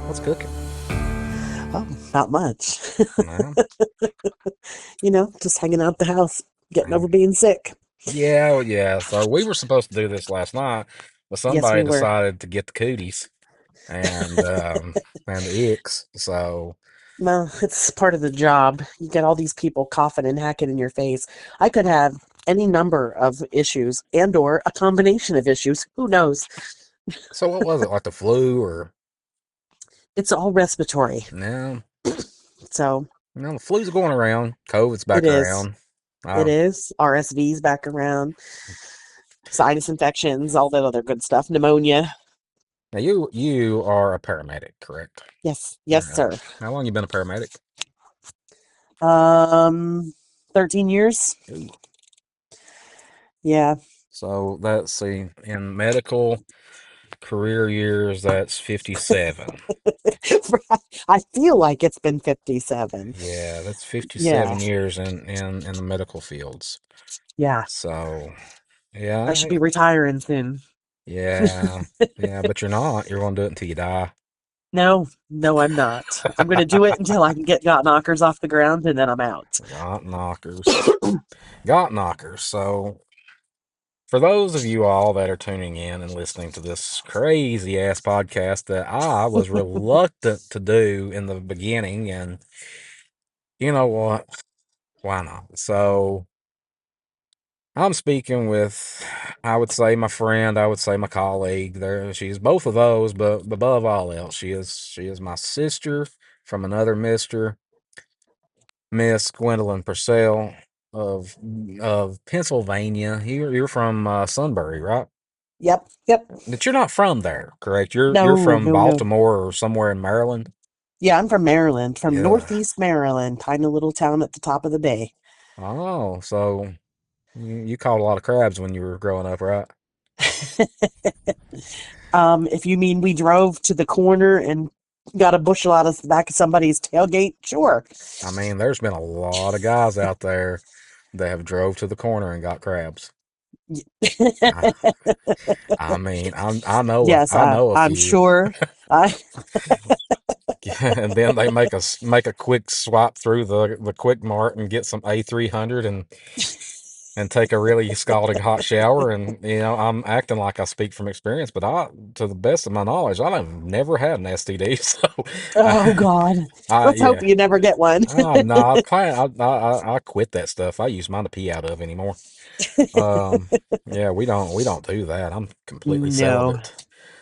What's cooking? Oh, not much. No. Just hanging out the house, getting over being sick. Yeah, well, yeah. So we were supposed to do this last night, but Yes, somebody we were. decided to get the cooties and the icks. So Well, it's part of the job. You get all these people coughing and hacking in your face. I could have any number of issues and or a combination of issues. Who knows? what was it, like the flu or It's all respiratory. no? So No, the flu's going around. COVID's it back is. around. It Oh, is. RSV's back around. Sinus infections, all that other good stuff. Pneumonia. now you are a paramedic, correct? Yes. All Yes, right. sir. How long you been a paramedic? Um 13 years. Ooh. Yeah. So let's see. In medical career years, that's 57. I feel like it's been 57. Yeah, that's Yeah. 57 years in the medical fields. Yeah. So, I yeah, should be retiring soon. yeah, yeah, but you're not. You're going to do it until you die. No, no, I'm not. I'm going to do it until I can get got knockers off the ground and then I'm out. Got knockers. Got knockers. So, for those of you all that are tuning in and listening to this crazy ass podcast that I was reluctant to do in the beginning, and you know what? Why not? So, I'm speaking with, I would say my friend, I would say my colleague. There, she's both of those, but above all else, she is my sister from another Mister, Miss Gwendolyn Purcell of Pennsylvania. You're from Sunbury, right? Yep, yep. But you're not from there, correct? You're No, from no, no. Baltimore or somewhere in Maryland. Yeah, I'm from Maryland, from Yeah. Northeast Maryland, tiny little town at the top of the bay. Oh, so you caught a lot of crabs when you were growing up, right? If you mean we drove to the corner and got a bushel out of the back of somebody's tailgate, sure. I mean, there's been a lot of guys out there that have drove to the corner and got crabs. I, I mean, Yes, I know a I'm few, sure. I and then they make a quick swap through the Quick Mart and get some A300 and take a really scalding hot shower. And I'm acting like I speak from experience, but to the best of my knowledge, I've never had an STD. So, Oh I, God. Let's hope yeah. you never get one. No, I quit that stuff. I use mine to pee out of anymore. Um, yeah, we don't do that. I'm completely No. celibate.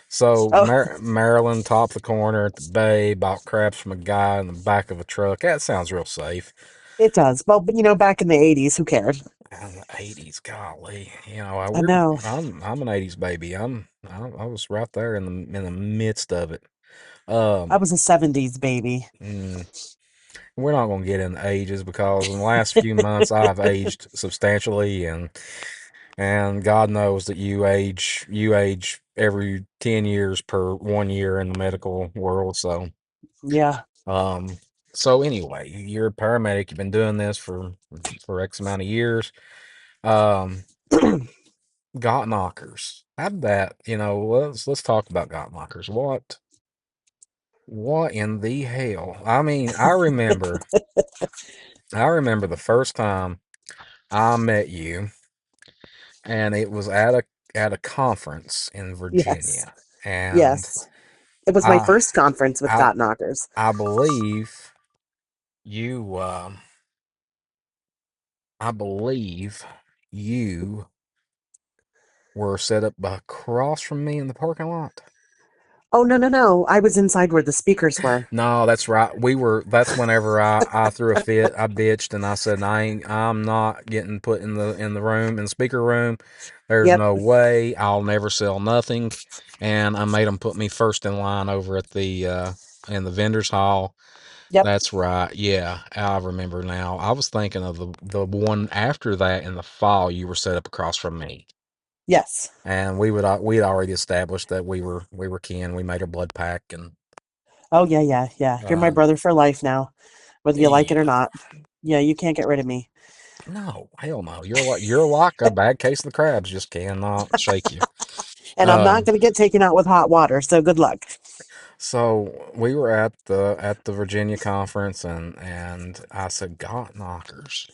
So Oh, Maryland, top of the corner at the bay, bought crabs from a guy in the back of a truck. That sounds real safe. it does. Well, but back in the 80s, who cared? And the '80s, golly, I know. I'm an '80s baby. I was right there in the midst of it. I Um, was a 70s baby. mm, we're not gonna get into ages because in the last few months I've aged substantially, and God knows that you age every 10 years per 1 year in the medical world. Yeah. Um, so anyway, you're a paramedic. You've been doing this for X amount of years. Um, got knockers. How did that? Let's talk about got knockers. What in the hell? I mean, I remember the first time I met you, and it was at a conference in Yes. Virginia, and Yes. It was my I first conference with I Got Knockers. I believe you I believe you were set up across from me in the parking lot. Oh, no, no, no. I was inside where the speakers were. No, that's right. That's whenever I threw a fit. I bitched and I said, I'm not getting put in the room, in the speaker room. There's Yep. no way. I'll never sell nothing. And I made them put me first in line over at in the vendor's hall. Yep. That's right. Yeah, I remember now. I was thinking of the one after that in the fall. You were set up across from me, Yes. and we'd already established that we were kin. We made a blood pack, and Oh yeah, yeah, yeah. You're my um, brother for life now, whether you like it or yeah, not. Yeah, you can't get rid of me. no, hell no. You're like a bad case of the crabs. Just cannot shake you. And I'm not Um, going to get taken out with hot water, so good luck. so we were at the Virginia conference, and I said, "God knockers."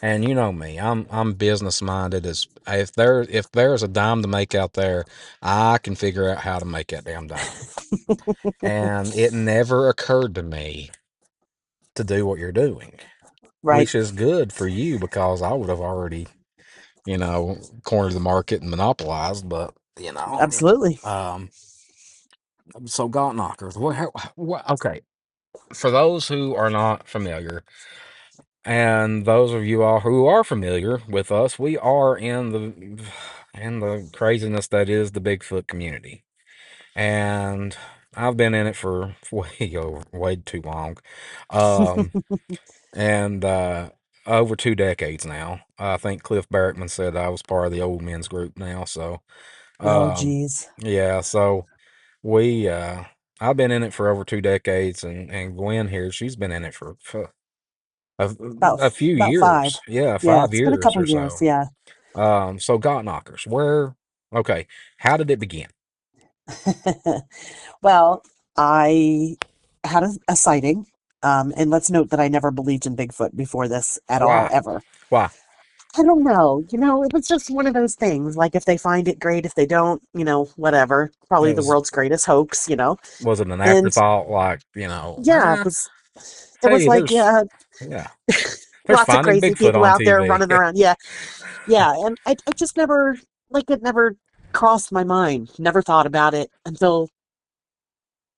And you know me, I'm business minded. As if there's a dime to make out there, I can figure out how to make that damn dime. And it never occurred to me to do what you're doing, Right. which is good for you because I would have already, cornered the market and monopolized. But Absolutely. um, so got knockers. Okay, for those who are not familiar, and those of you all who are familiar with us, we are in the craziness that is the Bigfoot community. And I've been in it for way too long. Um and over 2 decades now. I think Cliff Barrickman said I was part of the old men's group now. So Oh, um geez. yeah, so we I've been in it for over 2 decades, and Gwen here, she's been in it for a, About a few about five. years. Yeah, Yeah, five it's been a years couple or years. so. Yeah. So Got Knockers, okay, how did it begin? Well, I had a sighting. And let's note that I never believed in Bigfoot before this at all, Why? ever. Why? I don't know. It was just one of those things. Like, if they find it, great. If they don't, whatever. Probably It the was world's greatest hoax. was it an And afterthought, like, yeah, it was hey, like, yeah, yeah, there's lots of Finding crazy Bigfoot people on out there TV. running around. Yeah, yeah. And I just never, like, it never crossed my mind. Never thought about it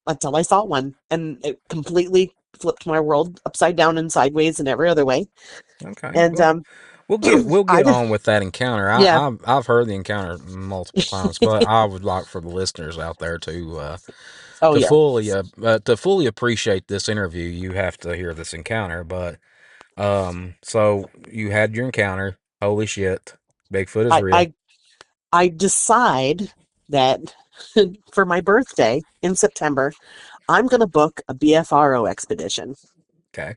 until I saw one, and it completely flipped my world upside down and sideways and every other way. Okay, And well, we'll I get did, on with that encounter. yeah. I've heard the encounter multiple times, but I would like for the listeners out there Oh to yeah. fully appreciate this interview. You have to hear this encounter. But so you had your encounter. Holy shit, Bigfoot is I real. I I decide that for my birthday in September, I'm going to book a BFRO expedition. Okay,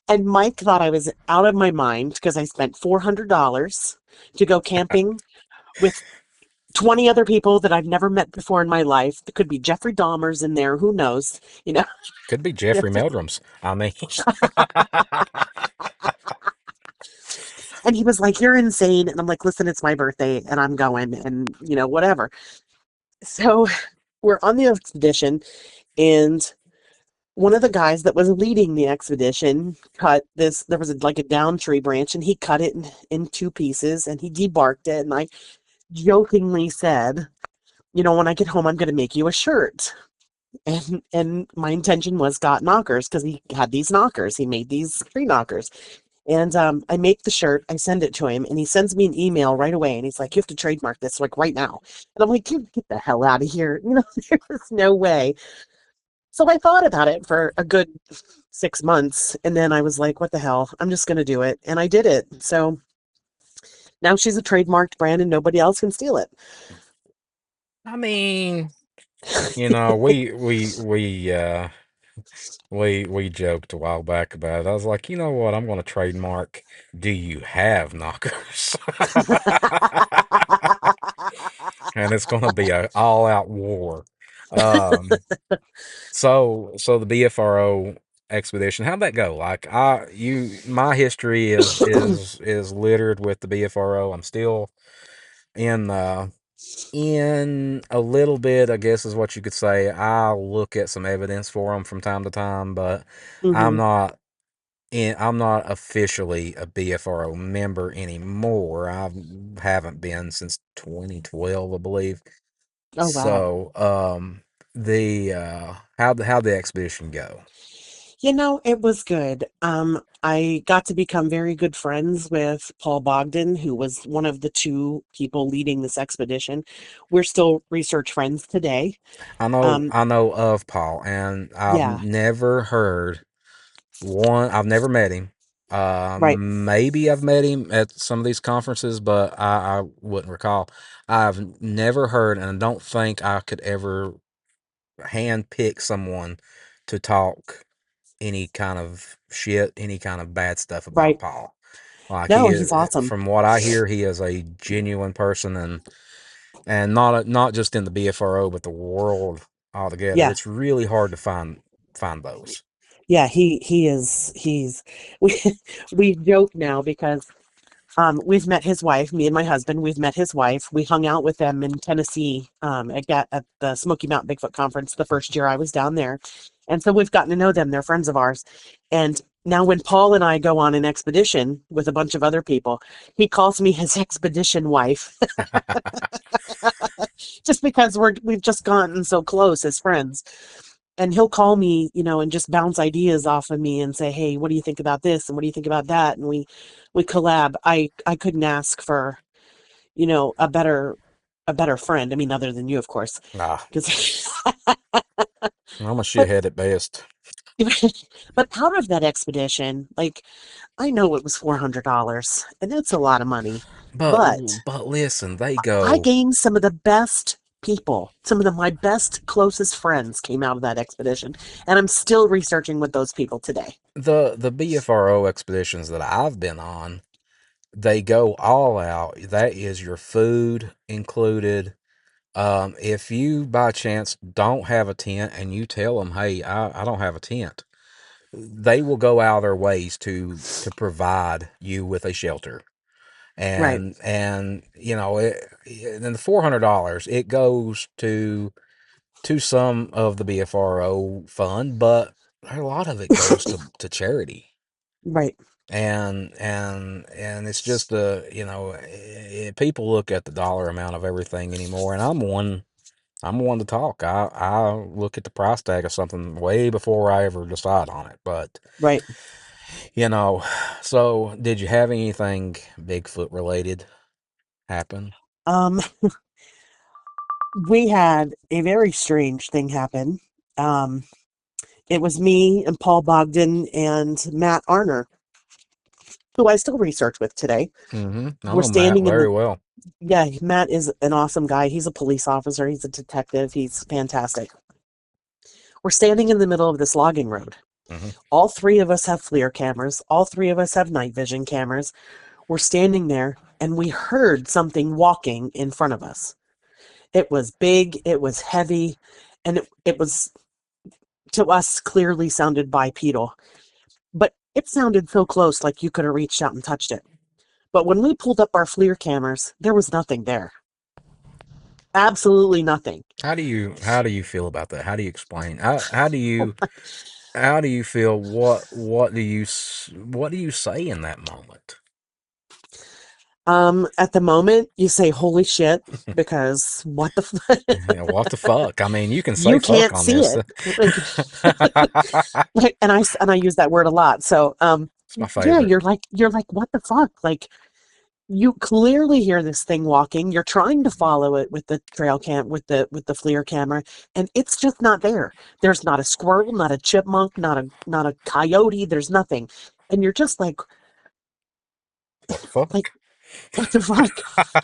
And Mike thought I was out of my mind because I spent $400 to go camping with 20 other people that I've never met before in my life. There could be Jeffrey Dahmers in there, who knows, you know. could be Jeffrey Meldrum's. I mean, And he was like, "You're insane." And I'm like, "Listen, it's my birthday and I'm going and, whatever." So we're on the expedition, and one of the guys that was leading the expedition cut this. There was like a down tree branch, and he cut it in two pieces and he debarked it. And I jokingly said, "When I get home, I'm going to make you a shirt." And my intention was got knockers because he had these knockers. He made these tree knockers. And I make the shirt, I send it to him, and he sends me an email right away. And he's like, "You have to trademark this, like, right now." And I'm like, "Get the hell out of here." There's no way. So I thought about it for a good 6 months. And then I was like, "What the hell? I'm just going to do it." And I did it. So now she's a trademarked brand and nobody else can steal it. I mean, we joked a while back about it. I was like, you know what? I'm going to trademark. Do you have knockers? And it's going to be a all out war. Um, so the BFRO expedition, how'd that go? Like my history is littered with the BFRO. I'm still in in a little bit, I guess is what you could say. I'll look at some evidence for them from time to time, but I'm Hmm. not I'm not officially a BFRO member anymore. I haven't been since 2012, I believe. Oh, wow. So, the how'd the expedition go? It was good. I got to become very good friends with Paul Bogdan, who was one of the two people leading this expedition. We're still research friends today. Um, I know of Paul, and yeah, I've never met him. right, Maybe I've met him at some of these conferences, but I wouldn't recall. I've never heard, and I don't think I could ever hand pick someone to talk any kind of shit, any kind of bad stuff about right. Paul. Like No, he's awesome. from what I hear, he is a genuine person, and not just in the BFRO, but the world altogether. Yeah, It's really hard to find those. yeah. He is. We we joke now because we've met his wife. Me and my husband. We've met his wife. We hung out with them in Tennessee. At the Smoky Mountain Bigfoot Conference the first year I was down there, and so we've gotten to know them. They're friends of ours, and now when Paul and I go on an expedition with a bunch of other people, he calls me his expedition wife, just because we've just gotten so close as friends. And he'll call me, and just bounce ideas off of me and say, "Hey, what do you think about this? And what do you think about that?" And we collab. I couldn't ask for, a better friend. I mean, other than you, of course. Ah, Because, I'm a but shithead at best. but out of that expedition, like I know it was $400, and that's a lot of money, But but but listen, they I go gained some of the best people. My best, closest friends came out of that expedition, and I'm still researching with those people today. the BFRO expeditions that I've been on. They go all out. That is your food included. If you by chance don't have a tent and you tell them, "Hey, I don't have a tent," they will go out of their ways to provide you with a shelter. Right, And then the $400 it goes to some of the BFRO fund, but a lot of it goes to charity. right, And it's just people look at the dollar amount of everything anymore, and I'm one to talk. I look at the price tag of something way before I ever decide on it. But right. you know, so did you have anything Bigfoot related happen? Um, we had a very strange thing happen. Um, it was me and Paul Bogdan and Matt Arner, who I still research with today. I We're know Matt standing in very the well. Yeah, Matt is an awesome guy. He's a police officer. He's a detective. He's fantastic. We're standing in the middle of this logging road. hmm All three of us have FLIR cameras. All three of us have night vision cameras. We're standing there and we heard something walking in front of us. It was big, it was heavy, and it was, to us, clearly sounded bipedal. But it sounded so close, like you could have reached out and touched it. But when we pulled up our FLIR cameras, there was nothing there. Absolutely nothing. how do you feel about that? How do you explain? How do you feel? What do you say in that moment? At the moment, you say, "Holy shit," because what the Yeah, what the fuck? I mean, you can say you fuck can't on see this. it. Like, and I use that word a lot. So, It's my yeah, favorite. you're like, what the fuck? Like, you clearly hear this thing walking. You're trying to follow it with the trail cam, with the FLIR camera, and it's just not there. There's not a squirrel, not a chipmunk, not a coyote. There's nothing, and you're just What the like, fuck? what the fuck?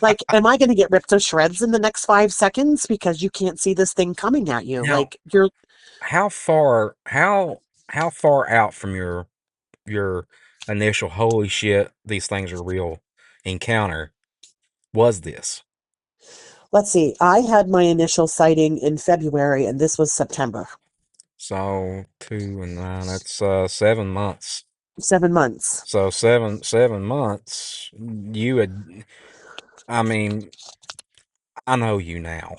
Like, am I going to get ripped to shreds in the next 5 seconds because you can't see this thing coming at you? Now, Like, you're how far how far out from your initial holy shit, these things are real encounter was this? Let's see. I had my initial sighting in February, and this was September. So 2 and 9, that's 7 months. 7 months. So 7 months, you had, I mean, I know you now.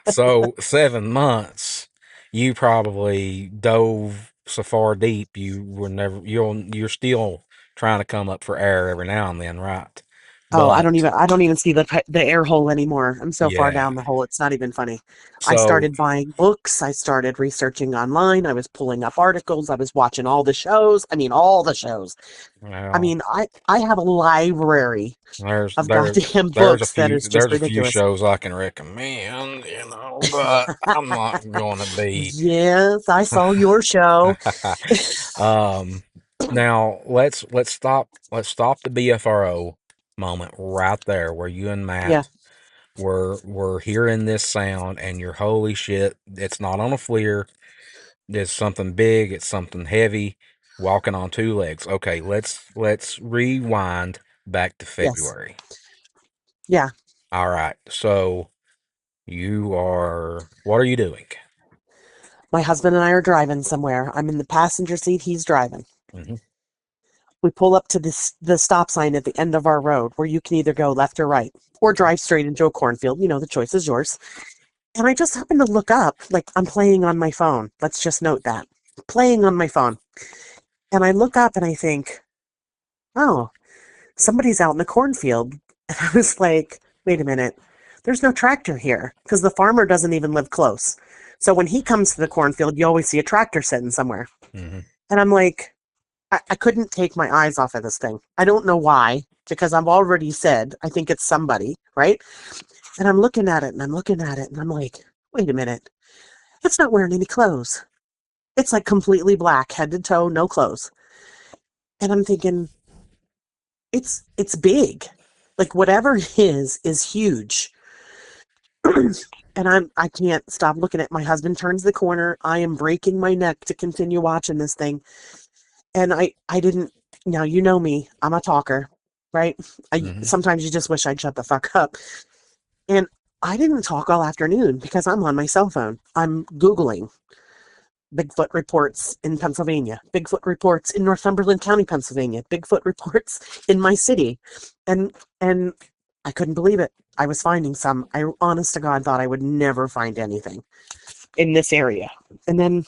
So 7 months, you probably dove so far deep you're still trying to come up for air every now and then, right? Oh, But I don't even see the air hole anymore. I'm so far yeah, down the hole. It's not even funny. I so started buying books. I started researching online. I was pulling up articles. I was watching all the shows. I mean, all the shows. I well, mean, I have a library there's of there goddamn there's a books that few is just there's a few ridiculous. shows I can recommend, but I'm not going to be. Yes, I saw your show. um, now let's stop the BFRO moment right there where you and Yeah. Matt were hearing this sound and you're holy shit, it's not on a FLIR, it's something big, it's something heavy, walking on two legs. Okay, let's rewind back to Yes. February. Yeah. All right, so what are you doing? My husband and I are driving somewhere. I'm in the passenger seat. He's driving. Hmm. We pull up to the stop sign at the end of our road where you can either go left or right or drive straight into a cornfield. You know, the choice is yours. And I just happened to look up, like I'm playing on my phone. Let's just note that. Playing on my phone. And I look up and I think, oh, somebody's out in the cornfield. And I was like, wait a minute. There's no tractor here because the farmer doesn't even live close. So when he comes to the cornfield, you always see a tractor sitting somewhere. Hmm. And I'm like, I couldn't take my eyes off of this thing. I don't know why, because I've already said I think it's somebody, right? And I'm looking at it and I'm looking at it and I'm like, wait a minute. It's not wearing any clothes. It's like completely black, head to toe, no clothes. And I'm thinking, it's big. Like whatever it is huge. And I can't stop looking at my husband turns the corner. I am breaking my neck to continue watching this thing. And I didn't now you know me, I'm a talker, right? I Hmm. sometimes you just wish I'd shut the fuck up. And I didn't talk all afternoon because I'm on my cell phone. I'm Googling Bigfoot reports in Pennsylvania, Bigfoot reports in Northumberland County, Pennsylvania, Bigfoot reports in my city. And I couldn't believe it. I was finding some. I honest to God thought I would never find anything in this area. And then,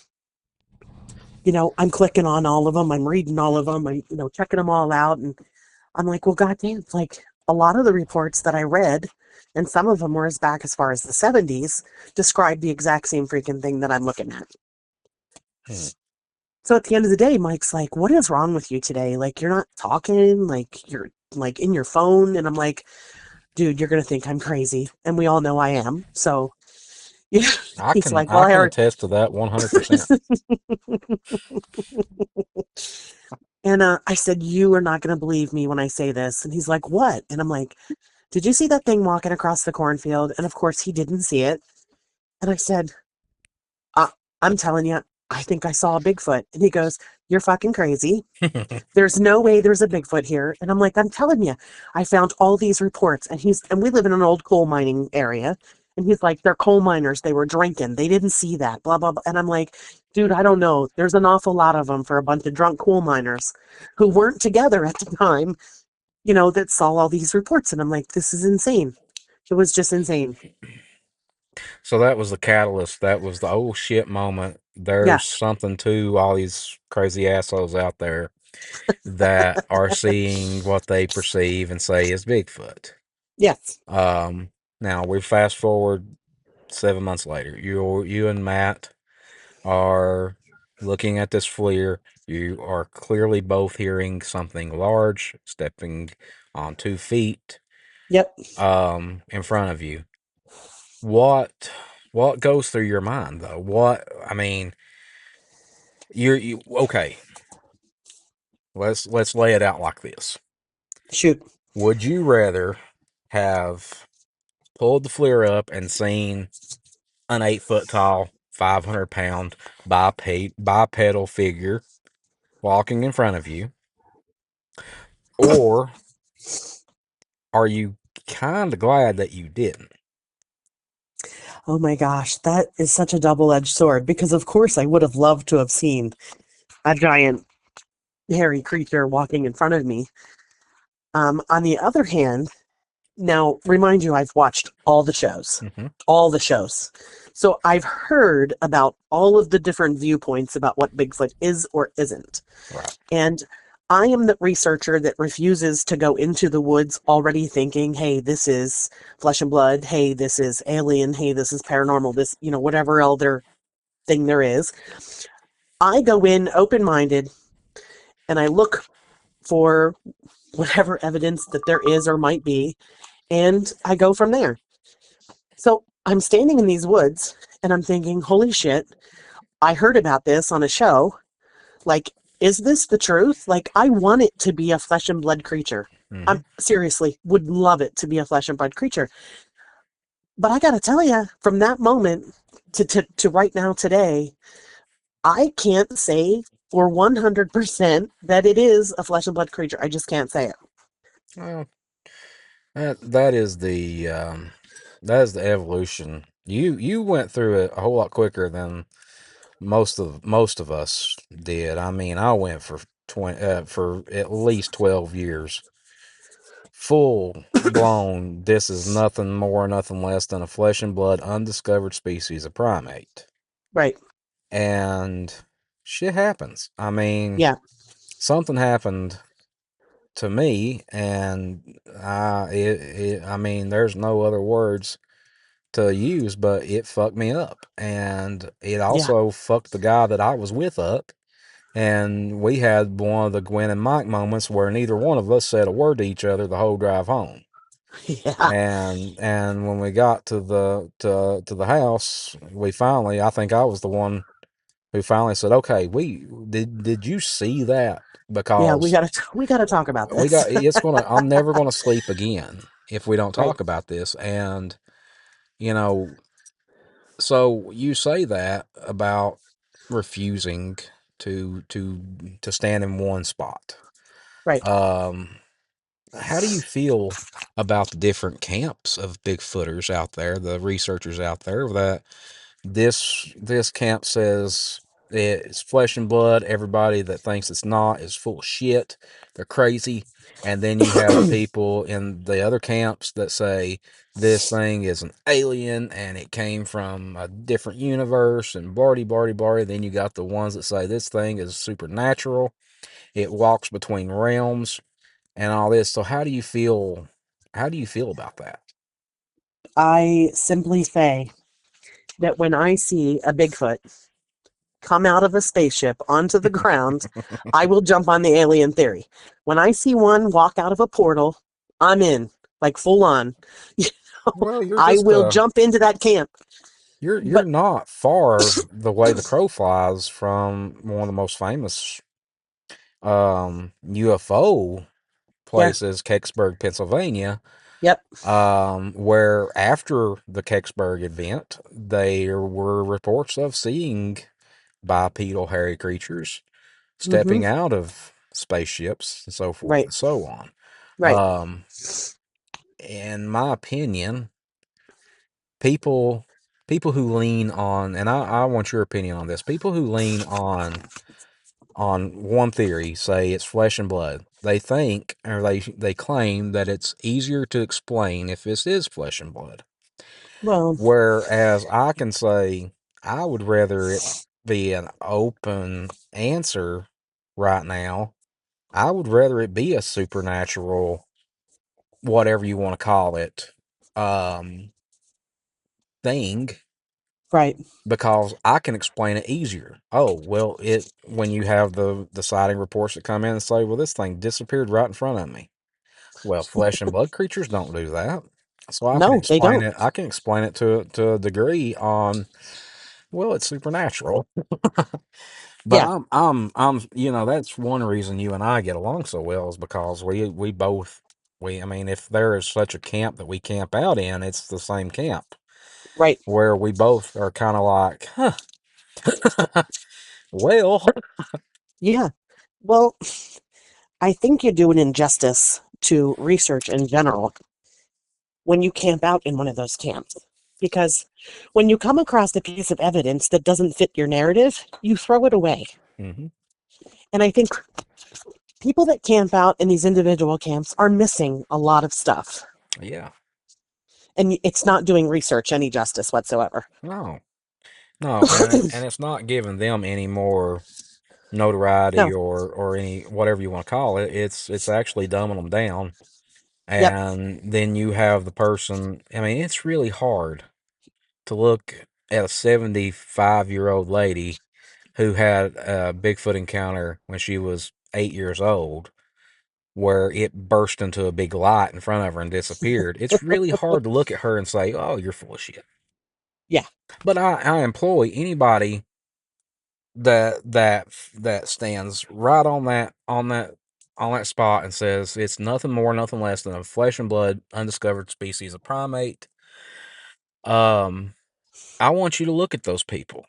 I'm clicking on all of them. I'm reading all of them. I'm checking them all out. And I'm like, well, goddamn, like a lot of the reports that I read, and some of them were as back as far as the 70s, describe the exact same freaking thing that I'm looking at. Hmm. So at the end of the day, Mike's like, what is wrong with you today? Like, you're not talking, like, you're like in your phone. And I'm like, dude, you're going to think I'm crazy. And we all know I am. So, yeah, he's like, well, I I can already, attest to that 100%. and I said, you are not going to believe me when I say this. And he's like, what? And I'm like, did you see that thing walking across the cornfield? And of course, he didn't see it. And I said, uh, I'm telling you, I think I saw a Bigfoot. And he goes, you're fucking crazy. There's no way there's a Bigfoot here. And I'm like, I'm telling you, I found all these reports. And we live in an old coal mining area. And he's like, they're coal miners. They were drinking. They didn't see that, blah, blah, blah. And I'm like, dude, I don't know. There's an awful lot of them for a bunch of drunk coal miners who weren't together at the time, that saw all these reports. And I'm like, this is insane. It was just insane. So that was the catalyst. That was the oh shit moment. There's Yes. something to all these crazy assholes out there that are seeing what they perceive and say is Bigfoot. Yes. Um, Now we fast forward 7 months later. You and Matt are looking at this FLIR. You are clearly both hearing something large stepping on 2 feet Yep. in front of you. What what goes through your mind though? What I mean, you okay, let's lay it out like this. Shoot. Would you rather have pulled the FLIR up and seen an 8 foot tall, 500 pound bipedal figure walking in front of you, or are you kind of glad that you didn't? Oh my gosh, that is such a double-edged sword because of course I would have loved to have seen a giant hairy creature walking in front of me. On the other hand, now remind you I've watched all the shows. Hmm. All the shows. So I've heard about all of the different viewpoints about what Bigfoot is or isn't. Right. And I am the researcher that refuses to go into the woods already thinking, hey, this is flesh and blood. Hey, this is alien. Hey, this is paranormal. This, whatever other thing there is. I go in open minded and I look for whatever evidence that there is or might be, and I go from there. So I'm standing in these woods and I'm thinking, holy shit, I heard about this on a show. Like, is this the truth? Like, I want it to be a flesh and blood creature. Hmm. I'm seriously would love it to be a flesh and blood creature. But I got to tell you, from that moment to right now today, I can't say for 100% that it is a flesh and blood creature. I just can't say it. Well, that is that is the evolution. You went through it a whole lot quicker than most of us did. I mean, I went for 20 for at least 12 years, full blown. This is nothing more, nothing less than a flesh and blood undiscovered species of primate, Right. and shit happens. I mean, Yeah. something happened to me, and I mean, there's no other words to use, but it fucked me up, and it Yeah. also fucked the guy that I was with up. And we had one of the Gwen and Mike moments where neither one of us said a word to each other the whole drive home. Yeah. And when we got to the house, we finally, I think I was the one who finally said, "Okay, we did you see that?" Yeah. Because We gotta talk about we this. got it's gonna I'm never gonna sleep again if we don't Right. talk about this. And you know, so you say that about refusing to stand in one spot. Right. Um, how do you feel about the different camps of Bigfooters out there, the researchers out there that this camp says it's flesh and blood. Everybody that thinks it's not is full of shit. They're crazy. And then you have the people in the other camps that say this thing is an alien and it came from a different universe and barty barty barty. Then you got the ones that say this thing is supernatural. It walks between realms and all this. So how do you feel? How do you feel about that? I simply say that when I see a Bigfoot come out of a spaceship onto the ground, I will jump on the alien theory. When I see one walk out of a portal, I'm in, like full on. You know, Well, you're I just will jump into that camp. you're But not far the way the crow flies from one of the most famous UFO yeah, places, Kecksburg, Pennsylvania, yep, where after the Kecksburg event, there were reports of seeing bipedal hairy creatures mm-hmm, stepping out of spaceships and so forth right, and so on. right, Um, in my opinion, people people who lean on, and I want your opinion on this, people who lean on one theory, say it's flesh and blood. They think, or they claim that it's easier to explain if this is flesh and blood. well, Whereas I can say I would rather it be an open answer right now. I would rather it be a supernatural, whatever you want to call it, um, thing, right, because I can explain it easier. Oh, well, it when you have the sighting reports that come in and say, well, this thing disappeared right in front of me. Well, flesh and blood creatures don't do that. So I can no, they explain don't, it. I can explain it to a degree on, well, it's supernatural. But yeah, that's one reason you and I get along so well is because we both, I mean, if there is such a camp that we camp out in, it's the same camp right, where we both are kind of like, huh, well, yeah. Well, I think you do an injustice to research in general when you camp out in one of those camps. Because when you come across a piece of evidence that doesn't fit your narrative, you throw it away. hmm, And I think people that camp out in these individual camps are missing a lot of stuff. yeah, And it's not doing research any justice whatsoever. no, no, and it's not giving them any more. notoriety No. or any whatever you want to call it. It's actually dumbing them down. Yep. And then you have the person. I mean, it's really hard to look at a 75-year-old lady who had a Bigfoot encounter when she was 8 years old, where it burst into a big light in front of her and disappeared. It's really hard to look at her and say, "Oh, you're full of shit." Yeah. But I employ anybody that stands right on that spot and says it's nothing more, nothing less than a flesh and blood undiscovered species of primate. Um, I want you to look at those people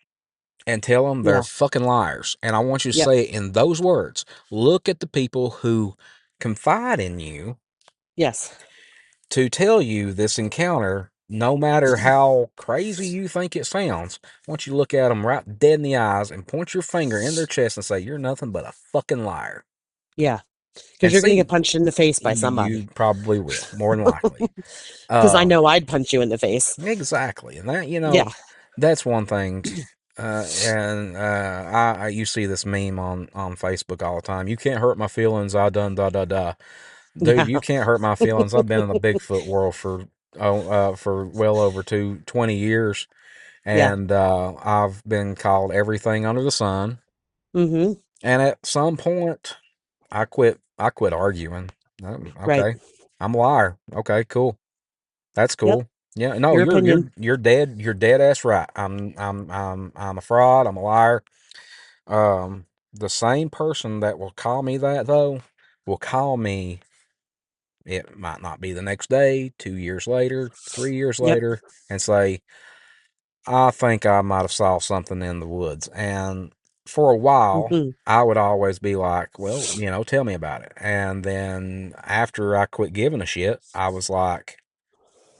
and tell them they're Yeah. fucking liars. And I want you to Yep. say it in those words. Look at the people who confide in you Yes. to tell you this encounter, no matter how crazy you think it sounds. I want you to look at them right dead in the eyes and point your finger in their chest and say, "You're nothing but a fucking liar." Yeah. Because And you're going to see, get punched in the face by somebody. you probably will, more than likely. Because I Um, know I'd punch you in the face. exactly. And that, Yeah. that's one thing. And you see this meme on Facebook all the time. You can't hurt my feelings. I done da da da. Dude, Yeah. you can't hurt my feelings. I've been in the Bigfoot world for well over 20 years, Yeah. and I've been called everything under the sun. Mm-hmm. And at some point, I quit arguing. Right. Okay, I'm a liar. Okay, cool. That's Yep. cool. Yeah, no, Your you're you're opinion. you're dead. You're dead ass right. I'm a fraud. I'm a liar. The same person that will call me that though will call me. It might not be the next day, 2 years later, 3 years Yep. later, and say, "I think I might have saw something in the woods." And for a while, Mm-hmm. I would always be like, "Well, tell me about it." And then after I quit giving a shit, I was like,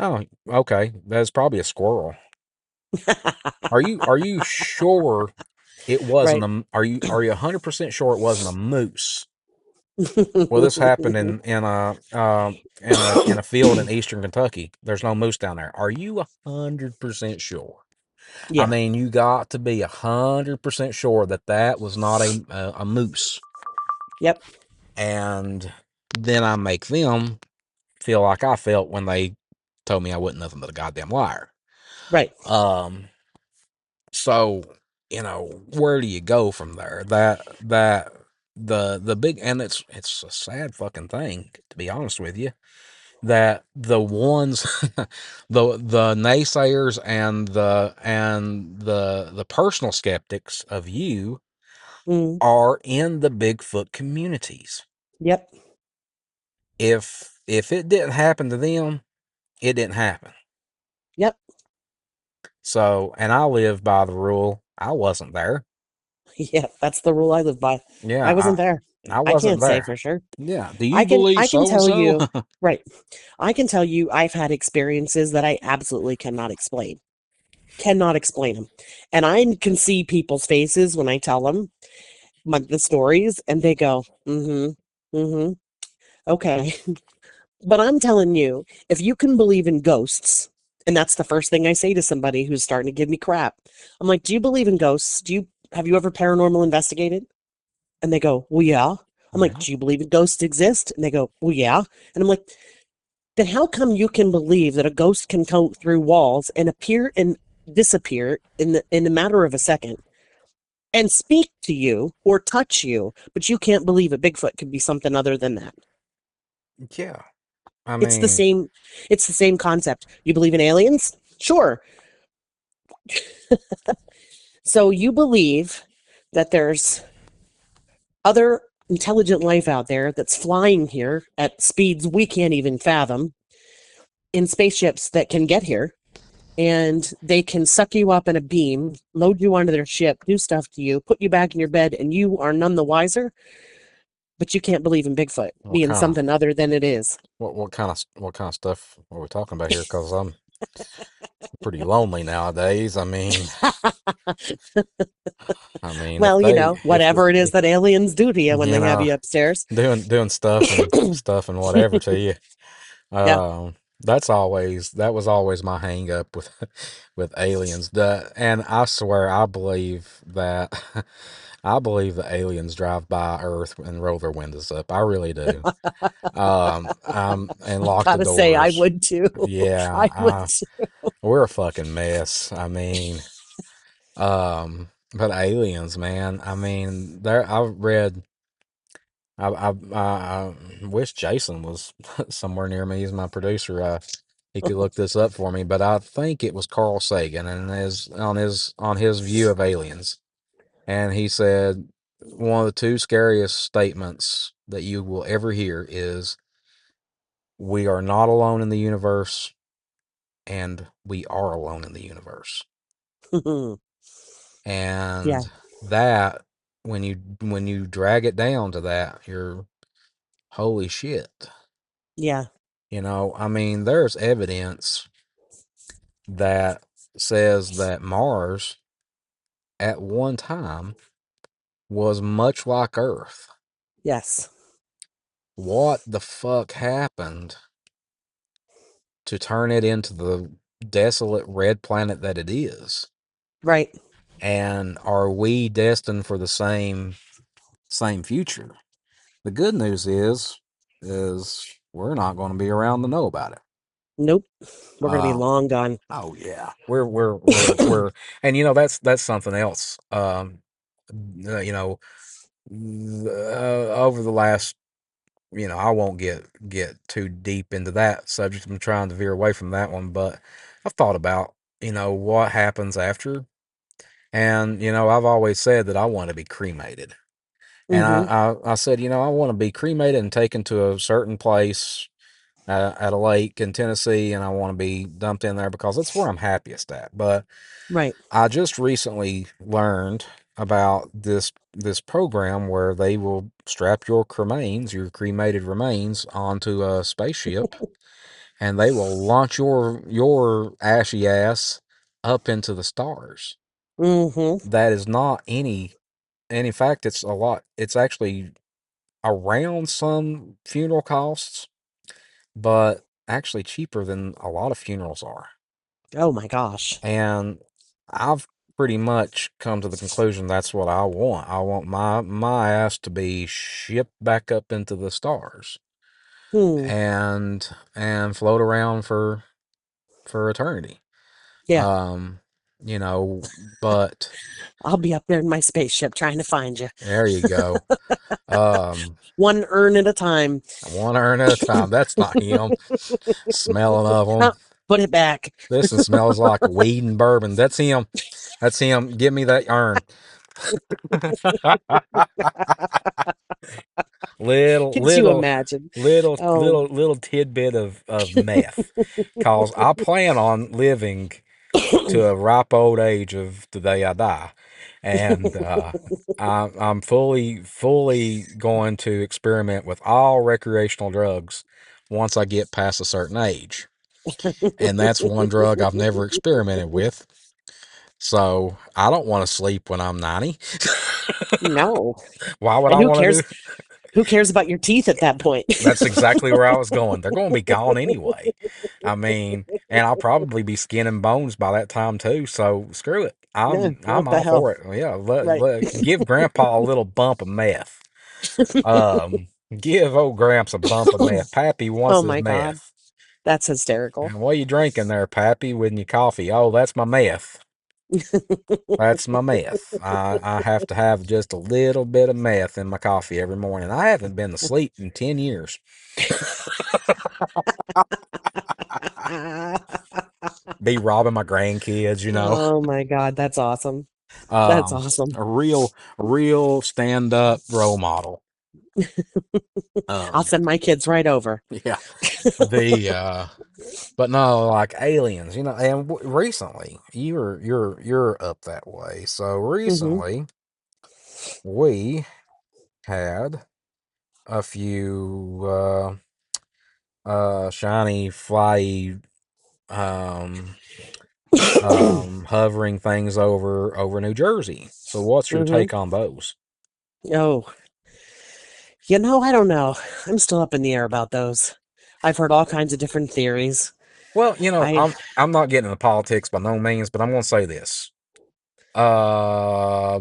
"Oh, okay, that's probably a squirrel." Are you sure it wasn't Right. a? Are you 100% sure it wasn't a moose? Well, this happened in a field in eastern Kentucky. There's no moose down there. Are you 100% sure? I Yeah. mean, you got to be 100% sure that that was not a moose. Yep. And then I make them feel like I felt when they told me I wasn't nothing but a goddamn liar. Right. Um, so where do you go from there? The big, and it's a sad fucking thing, to be honest with you, that the ones the naysayers and the personal skeptics of you Mm. are in the Bigfoot communities. Yep. If it didn't happen to them, it didn't happen. Yep. So, and I live by the rule, I wasn't there. Yeah. That's the rule I live by. I wasn't Yeah, there. I I wasn't can't say there. for sure. Yeah. Do you I can believe I can so and tell so? you, right. I can tell you I've had experiences that I absolutely cannot explain. Cannot explain them. And I can see people's faces when I tell them the stories and they go, "Mm-hmm. Mm-hmm. Okay." But I'm telling you, if you can believe in ghosts, and that's the first thing I say to somebody who's starting to give me crap. I'm like, "Do you believe in ghosts? Have you ever paranormal investigated?" And they go, "Well, yeah." I'm like, Yeah. "Do you believe in ghosts exist?" And they go, "Well, yeah." And I'm like, "Then how come you can believe that a ghost can come through walls and appear and disappear in a matter of a second and speak to you or touch you, but you can't believe a Bigfoot could be something other than that?" Yeah. I It's the mean, same it's the same concept. You believe in aliens? Sure. So you believe that there's other intelligent life out there that's flying here at speeds we can't even fathom in spaceships that can get here, and they can suck you up in a beam, load you onto their ship, do stuff to you, put you back in your bed, and you are none the wiser, but you can't believe in Bigfoot what being kind of something other than it is. what kind of stuff are we talking about here? Because I'm pretty lonely nowadays. I mean, Well, if whatever it is that aliens do to you when you they have know you upstairs. doing stuff and whatever to you, Yeah. that was always my hang up with with aliens. And I swear I believe that I believe the aliens drive by Earth and roll their windows up. I really do. And lock the Gotta say, I doors. would too. Yeah, I would too. we're a fucking mess. I mean, but aliens, man. I mean, there. I've read. I wish Jason was somewhere near me. He's my producer. He could look this up for me, but I think it was Carl Sagan and his view of aliens. And he said one of the two scariest statements that you will ever hear is, "We are not alone in the universe, and we are alone in the universe." Yeah, And that, when you drag it down to that, you're, holy shit. yeah, I mean, there's evidence that says that Mars at one time was much like Earth. yes, What the fuck happened to turn it into the desolate red planet that it is? right. And are we destined for the same future? The good news is we're not going to be around to know about it. Nope. We're gonna be Uh, long gone. oh yeah, we're, and that's something else. You know, over the last, I won't get too deep into that subject. I'm trying to veer away from that one, but I've thought about, what happens after. And, I've always said that I want to be cremated. And Mm-hmm. I said, I want to be cremated and taken to a certain place at a lake in Tennessee, and I want to be dumped in there because that's where I'm happiest at. But Right. I just recently learned about this program where they will strap your cremated remains onto a spaceship, and they will launch your ashy ass up into the stars. Mm-hmm. That is not and in fact, it's a lot. It's actually around some funeral costs, but actually cheaper than a lot of funerals are. Oh my gosh. And I've pretty much come to the conclusion that's what I want. I want my ass to be shipped back up into the stars Hmm. and float around for eternity. Yeah. Um, you know, but I'll be up there in my spaceship trying to find you. there you go. Um, One urn at a time. one urn at a time. That's not him. Smelling of them. Oh, put it back. This one smells like weed and bourbon. That's him. That's him. Give me that urn. little Could you little imagine? little Oh. little little tidbit of meth, cause I plan on living to a ripe old age of the day I die, and I'm fully going to experiment with all recreational drugs once I get past a certain age, and that's one drug I've never experimented with. So I don't want to sleep when I'm 90. No. Why would And I want to do? who cares about your teeth at that point? That's exactly where I was going. They're going to be gone anyway. I mean, and I'll probably be skin and bones by that time too. So screw it. Yeah, I'm what the all hell? for it. Yeah, Right. give Grandpa a little bump of meth. Give old Gramps a bump of meth. Pappy wants Oh his my God. meth. That's hysterical. And what are you drinking there, Pappy, with your coffee? Oh, that's my meth. That's my meth. I have to have just a little bit of meth in my coffee every morning. I haven't been to sleep in 10 years. Be robbing my grandkids. Oh my God, that's awesome. That's Um, awesome. a real stand up role model. I'll Um, send my kids right over. yeah. The but no, like aliens, and recently you're up that way. So Hmm. recently we had a few shiny fly um hovering things over New Jersey. So what's your Hmm. take on those? Oh, I don't know. I'm still up in the air about those. I've heard all kinds of different theories. Well, I, I'm not getting into politics by no means, but I'm going to say this.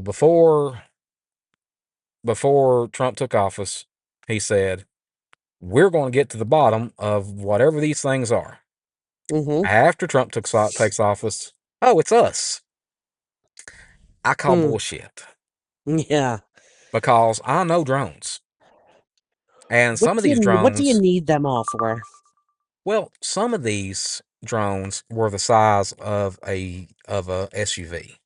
Before before Trump took office, he said, "We're going to get to the bottom of whatever these things are." Mm-hmm. After Trump takes office, oh, it's us. I call Mm. bullshit Yeah. because I know drones, and some of these What do you drones, need them all for? well, some of these drones were the size of a SUV.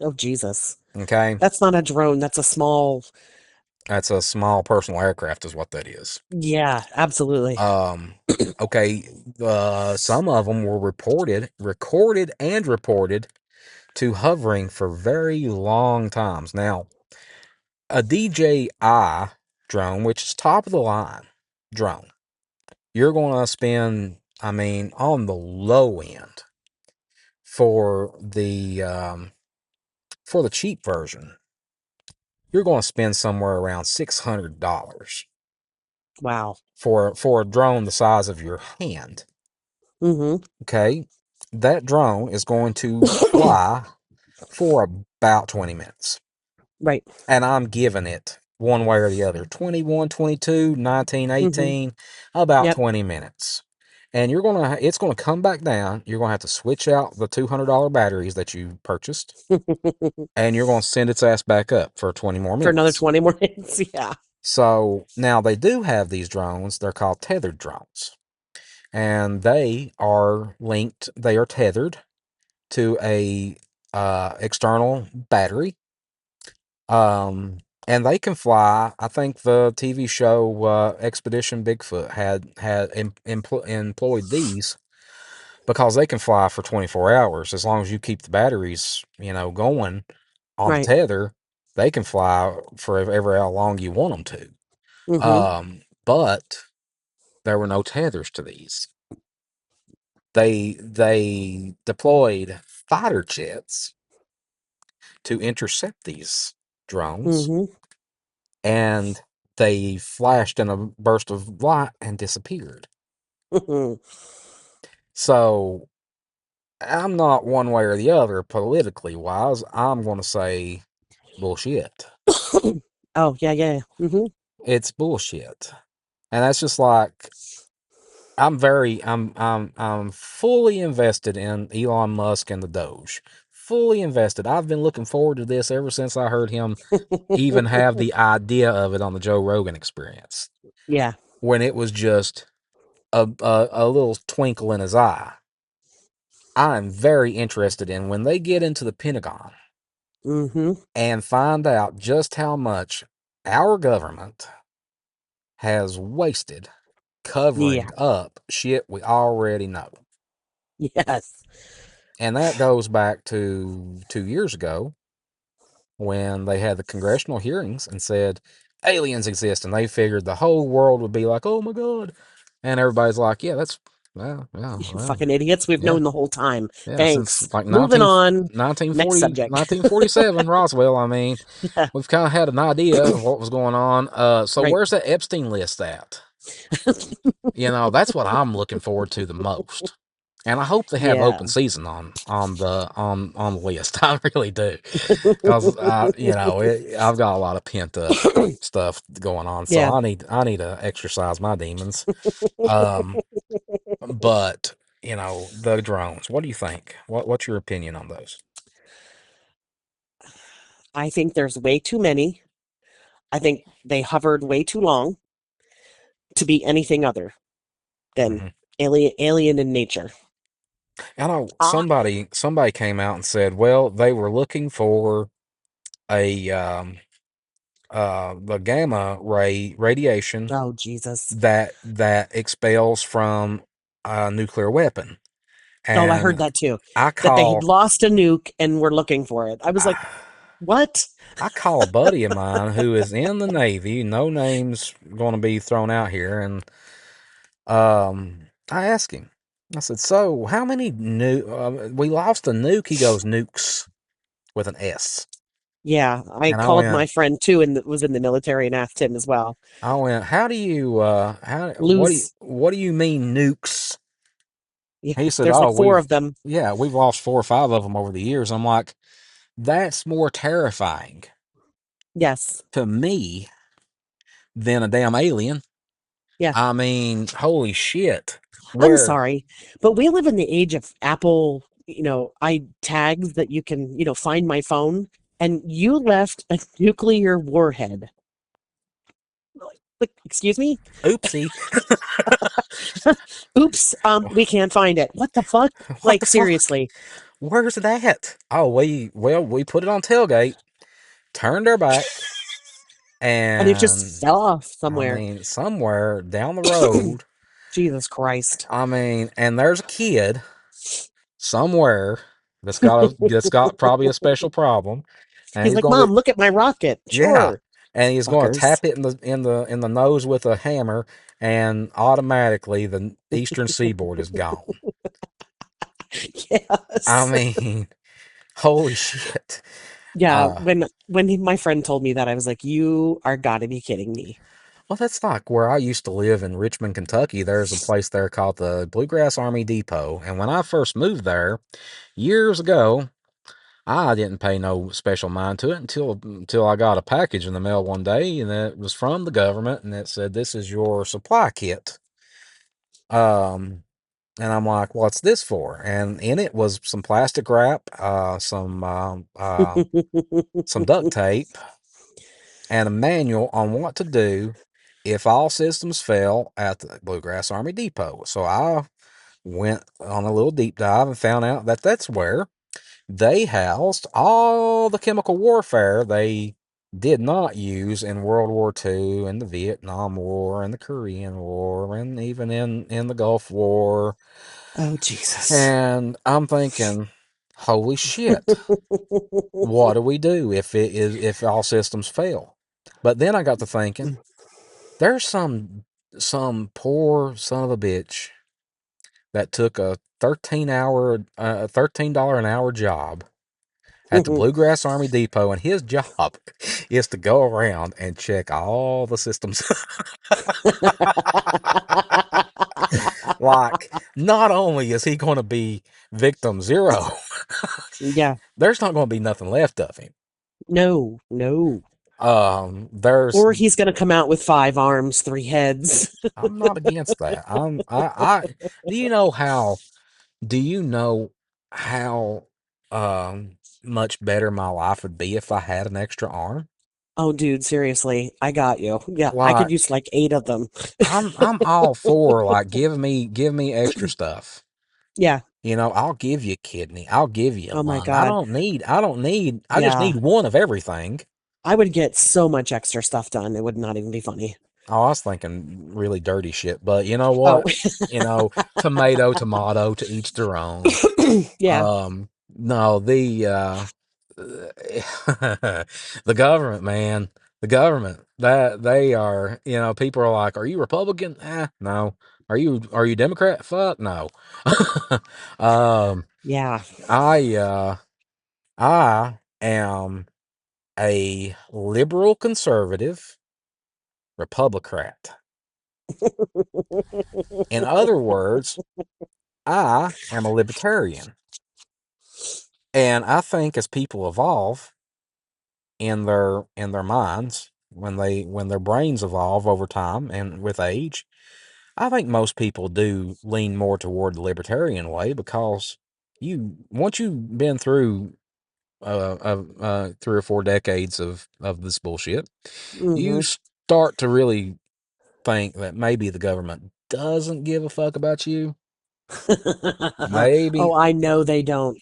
Oh, Jesus. Okay, That's not a drone. That's a small. that's a small personal aircraft, is what that is. Yeah, absolutely. Um, okay, some of them were recorded, and reported to hovering for very long times. Now, a DJI drone, which is top of the line drone, you're going to spend, I mean, on the low end for the cheap version, you're going to spend somewhere around $600 Wow. for a drone the size of your hand. Mm-hmm. Okay, that drone is going to fly for about 20 minutes. Right. And I'm giving it one way or the other, 21, 22, 19, Mm-hmm. 18, about Yep. 20 minutes. And it's going to come back down. You're going to have to switch out the $200 batteries that you purchased, and you're going to send its ass back up for 20 more For another minutes. 20 more minutes. Yeah. So now they do have these drones. They're called tethered drones, and they are tethered to a external battery. And they can fly. I think the TV show Expedition Bigfoot had employed these because they can fly for 24 hours as long as you keep the batteries, going on the Right. tether. They can fly for ever how long you want them to. Mm-hmm. But there were no tethers to these. They deployed fighter jets to intercept these drones, Mm-hmm. and they flashed in a burst of light and disappeared. So I'm not one way or the other politically wise. I'm going to say bullshit. Oh, yeah, yeah. Mm-hmm. It's bullshit. And that's just like, I'm fully invested in Elon Musk and the Doge. Fully invested. I've been looking forward to this ever since I heard him even have the idea of it on the Joe Rogan Experience, Yeah. when it was just a little twinkle in his eye. I'm very interested in when they get into the Pentagon Mm-hmm. and find out just how much our government has wasted covering Yeah. up shit we already know. Yes. And that goes back to 2 years ago when they had the congressional hearings and said aliens exist, and they figured the whole world would be like, "Oh my god," and everybody's like, "Yeah, that's well, yeah, You well, fucking idiots. We've yeah, known the whole time. yeah, since Thanks. like Moving on. Next 1940, subject. 1947, Roswell. I mean, Yeah. we've kind of had an idea of what was going on. So Right. where's that Epstein list at? That's what I'm looking forward to the most. And I hope they have Yeah. open season on the list. I really do, because I've got a lot of pent up stuff going on, so Yeah. I need to exercise my demons. Um, but the drones. What do you think? What's your opinion on those? I think there's way too many. I think they hovered way too long to be anything other than Hmm. alien in nature. I know Ah, somebody came out and said, well, they were looking for a the gamma ray radiation oh, Jesus. that expels from a nuclear weapon. Oh, I heard And that too. I That they had call lost a nuke and were looking for it. I was like, what? I call a buddy of mine who is in the Navy, no names going to be thrown out here, and I asked him. I said, "So, how many we lost a nuke?" He goes, "Nukes with an S." Yeah, I And called my friend too and was in the military and asked him as well. "How do you Lose. what do you mean nukes?" Yeah, He said, there's "Oh, like four of them. we've lost 4 or 5 of them over the years." I'm like, "That's more terrifying Yes. to me than a damn alien. Yeah. I mean, holy shit. I'm Where, sorry, but we live in the age of Apple, I tags that you can, find my phone, and you left a nuclear warhead. Like, excuse me? oopsie, Oops, we can't find it. What the fuck? what the Like, fuck? seriously. Where's it at? Oh, we put it on tailgate, turned our back, And it just and fell off I somewhere. mean, somewhere down the road, Jesus Christ. I mean, and there's a kid somewhere that's got probably a special problem, and He's he's like, going Mom, to look at my rocket. yeah, Sure. and he's going to Fuckers. tap it in the nose with a hammer, and automatically the eastern seaboard is gone. I Yes. mean, holy shit. Yeah, Uh, when my friend told me that, I was like, you are gotta be kidding me. well, that's like where I used to live in Richmond, Kentucky. There's a place there called the Bluegrass Army Depot, and when I first moved there years ago, I didn't pay no special mind to it until I got a package in the mail one day, and it was from the government, and it said, "This is your supply kit." Um, and I'm like, "What's this for?" And in it was some plastic wrap, some duct tape, and a manual on what to do if all systems fail at the Bluegrass Army Depot. So I went on a little deep dive and found out that that's where they housed all the chemical warfare they did not use in World War II and the Vietnam War and the Korean War and even in the Gulf War. Oh, Jesus. And I'm thinking, holy shit, what do we do if all systems fail? But then I got to thinking, there's some poor son of a bitch that took a $13 an hour job at the Bluegrass Army Depot, and his job is to go around and check all the systems. Like, not only is he going to be victim zero, Yeah. there's not going to be nothing left of him. No, no. There's Or he's gonna come out with 5 arms, 3 heads. I'm not against that. Do you know how? Do you know how much better my life would be if I had an extra arm? Oh, dude, seriously, I got you. Yeah, I could use Like, like 8 of them. I'm all for like give me extra stuff. Yeah. I'll give you a kidney. I'll give you a Oh my lung. God. I just Yeah. need one of everything. I would get so much extra stuff done. It would not even be funny. Oh, I was thinking really dirty shit, but you know Oh, what? Tomato, tomato, to each their own. yeah. No, the government, man, the government that they are, people are like, are you Republican? No. Are you Democrat? Fuck no. um, Yeah. I I am a liberal conservative Republican. In other words, I am a libertarian. And I think as people evolve in their minds, when their brains evolve over time and with age, I think most people do lean more toward the libertarian way because once you've been through 3 or 4 decades of this bullshit, you Hmm. start to really think that maybe the government doesn't give a fuck about you. Oh, Maybe, I know they don't.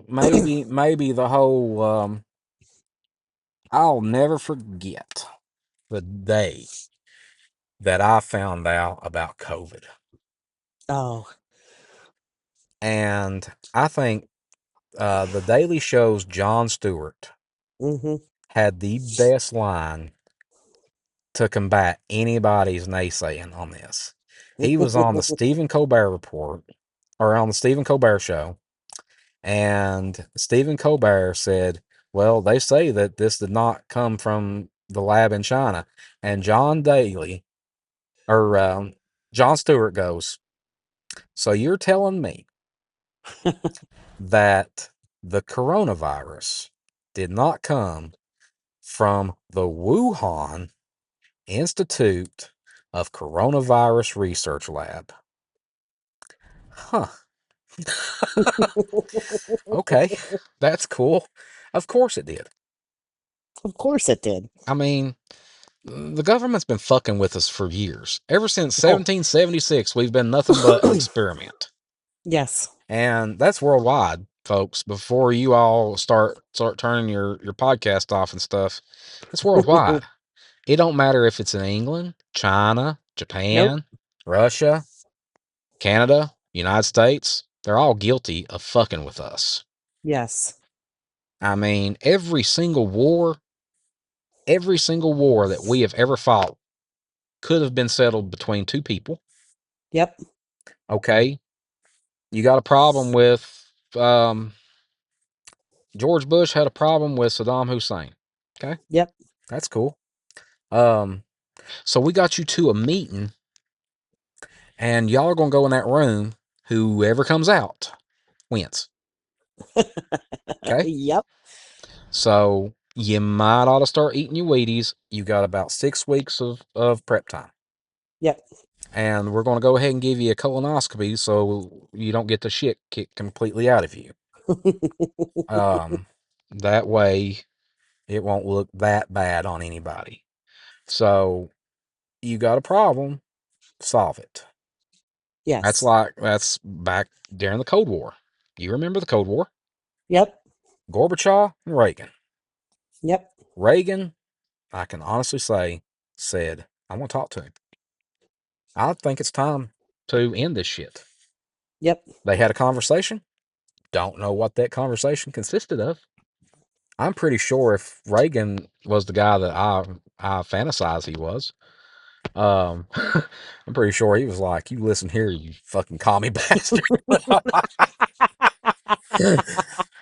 maybe the whole I'll never forget the day that I found out about COVID. Oh. And I think the Daily Show's Jon Stewart Hmm. had the best line to combat anybody's naysaying on this. He was on the Stephen Colbert Report, or on the Stephen Colbert Show, and Stephen Colbert said, well, they say that this did not come from the lab in China. And Jon Stewart goes, so you're telling me that the coronavirus did not come from the Wuhan Institute of Coronavirus Research Lab. Huh. Okay. That's cool. Of course it did. Of course it did. I mean, the government's been fucking with us for years. Ever since Oh, 1776, we've been nothing but an experiment. yes. And that's worldwide, folks. Before you all start turning your podcast off and stuff, it's worldwide. It don't matter if it's in England, China, Nope. Japan, Russia, Canada, United States. They're all guilty of fucking with us. Yes. I mean, every single war that we have ever fought could have been settled between two people. Yep. Okay. You got a problem with George Bush had a problem with Saddam Hussein. Okay. Yep. That's cool. Um, so we got you to a meeting, and y'all are gonna go in that room. Whoever comes out wins. Okay. Yep. So you might ought to start eating your Wheaties. You got about 6 weeks of prep time. Yep. And we're going to go ahead and give you a colonoscopy so you don't get the shit kicked completely out of you. That way it won't look that bad on anybody. So you got a problem, solve it. Yes. That's back during the Cold War. You remember the Cold War? Yep. Gorbachev and Reagan. Yep. Reagan, I can honestly say, said, I want to talk to him. I think it's time to end this shit. Yep. They had a conversation. Don't know what that conversation consisted of. I'm pretty sure if Reagan was the guy that I fantasize he was, I'm pretty sure he was like, "You listen here, you fucking commie bastard.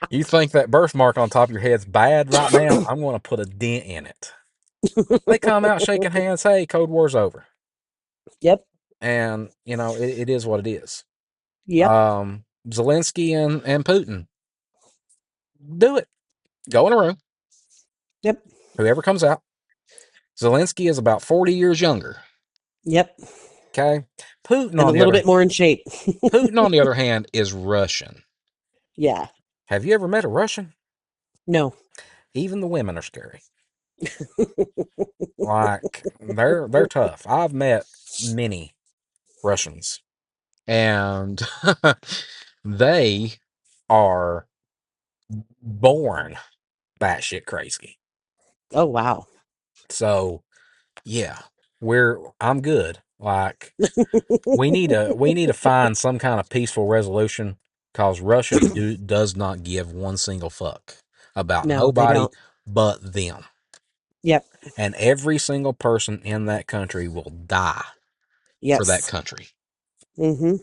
You think that birthmark on top of your head's bad right now? I'm going to put a dent in it." They come out shaking hands. Hey, Cold War's over, Yep. and it is what it is. Yep. Zelensky and Putin, do it. Go in a room. Yep. Whoever comes out. Zelensky is about 40 years younger. Yep. Okay. Putin And a on the little other bit more in shape. Putin on the other hand is Russian. Yeah. Have you ever met a Russian? No. Even the women are scary. Like they're tough. I've met many Russians, and they are born batshit crazy. Oh, wow. So yeah, I'm good. Like we need to find some kind of peaceful resolution because Russia does not give one single fuck about No, they nobody don't. but them. Yep. And every single person in that country will die for that Yes. country. Mm-hmm.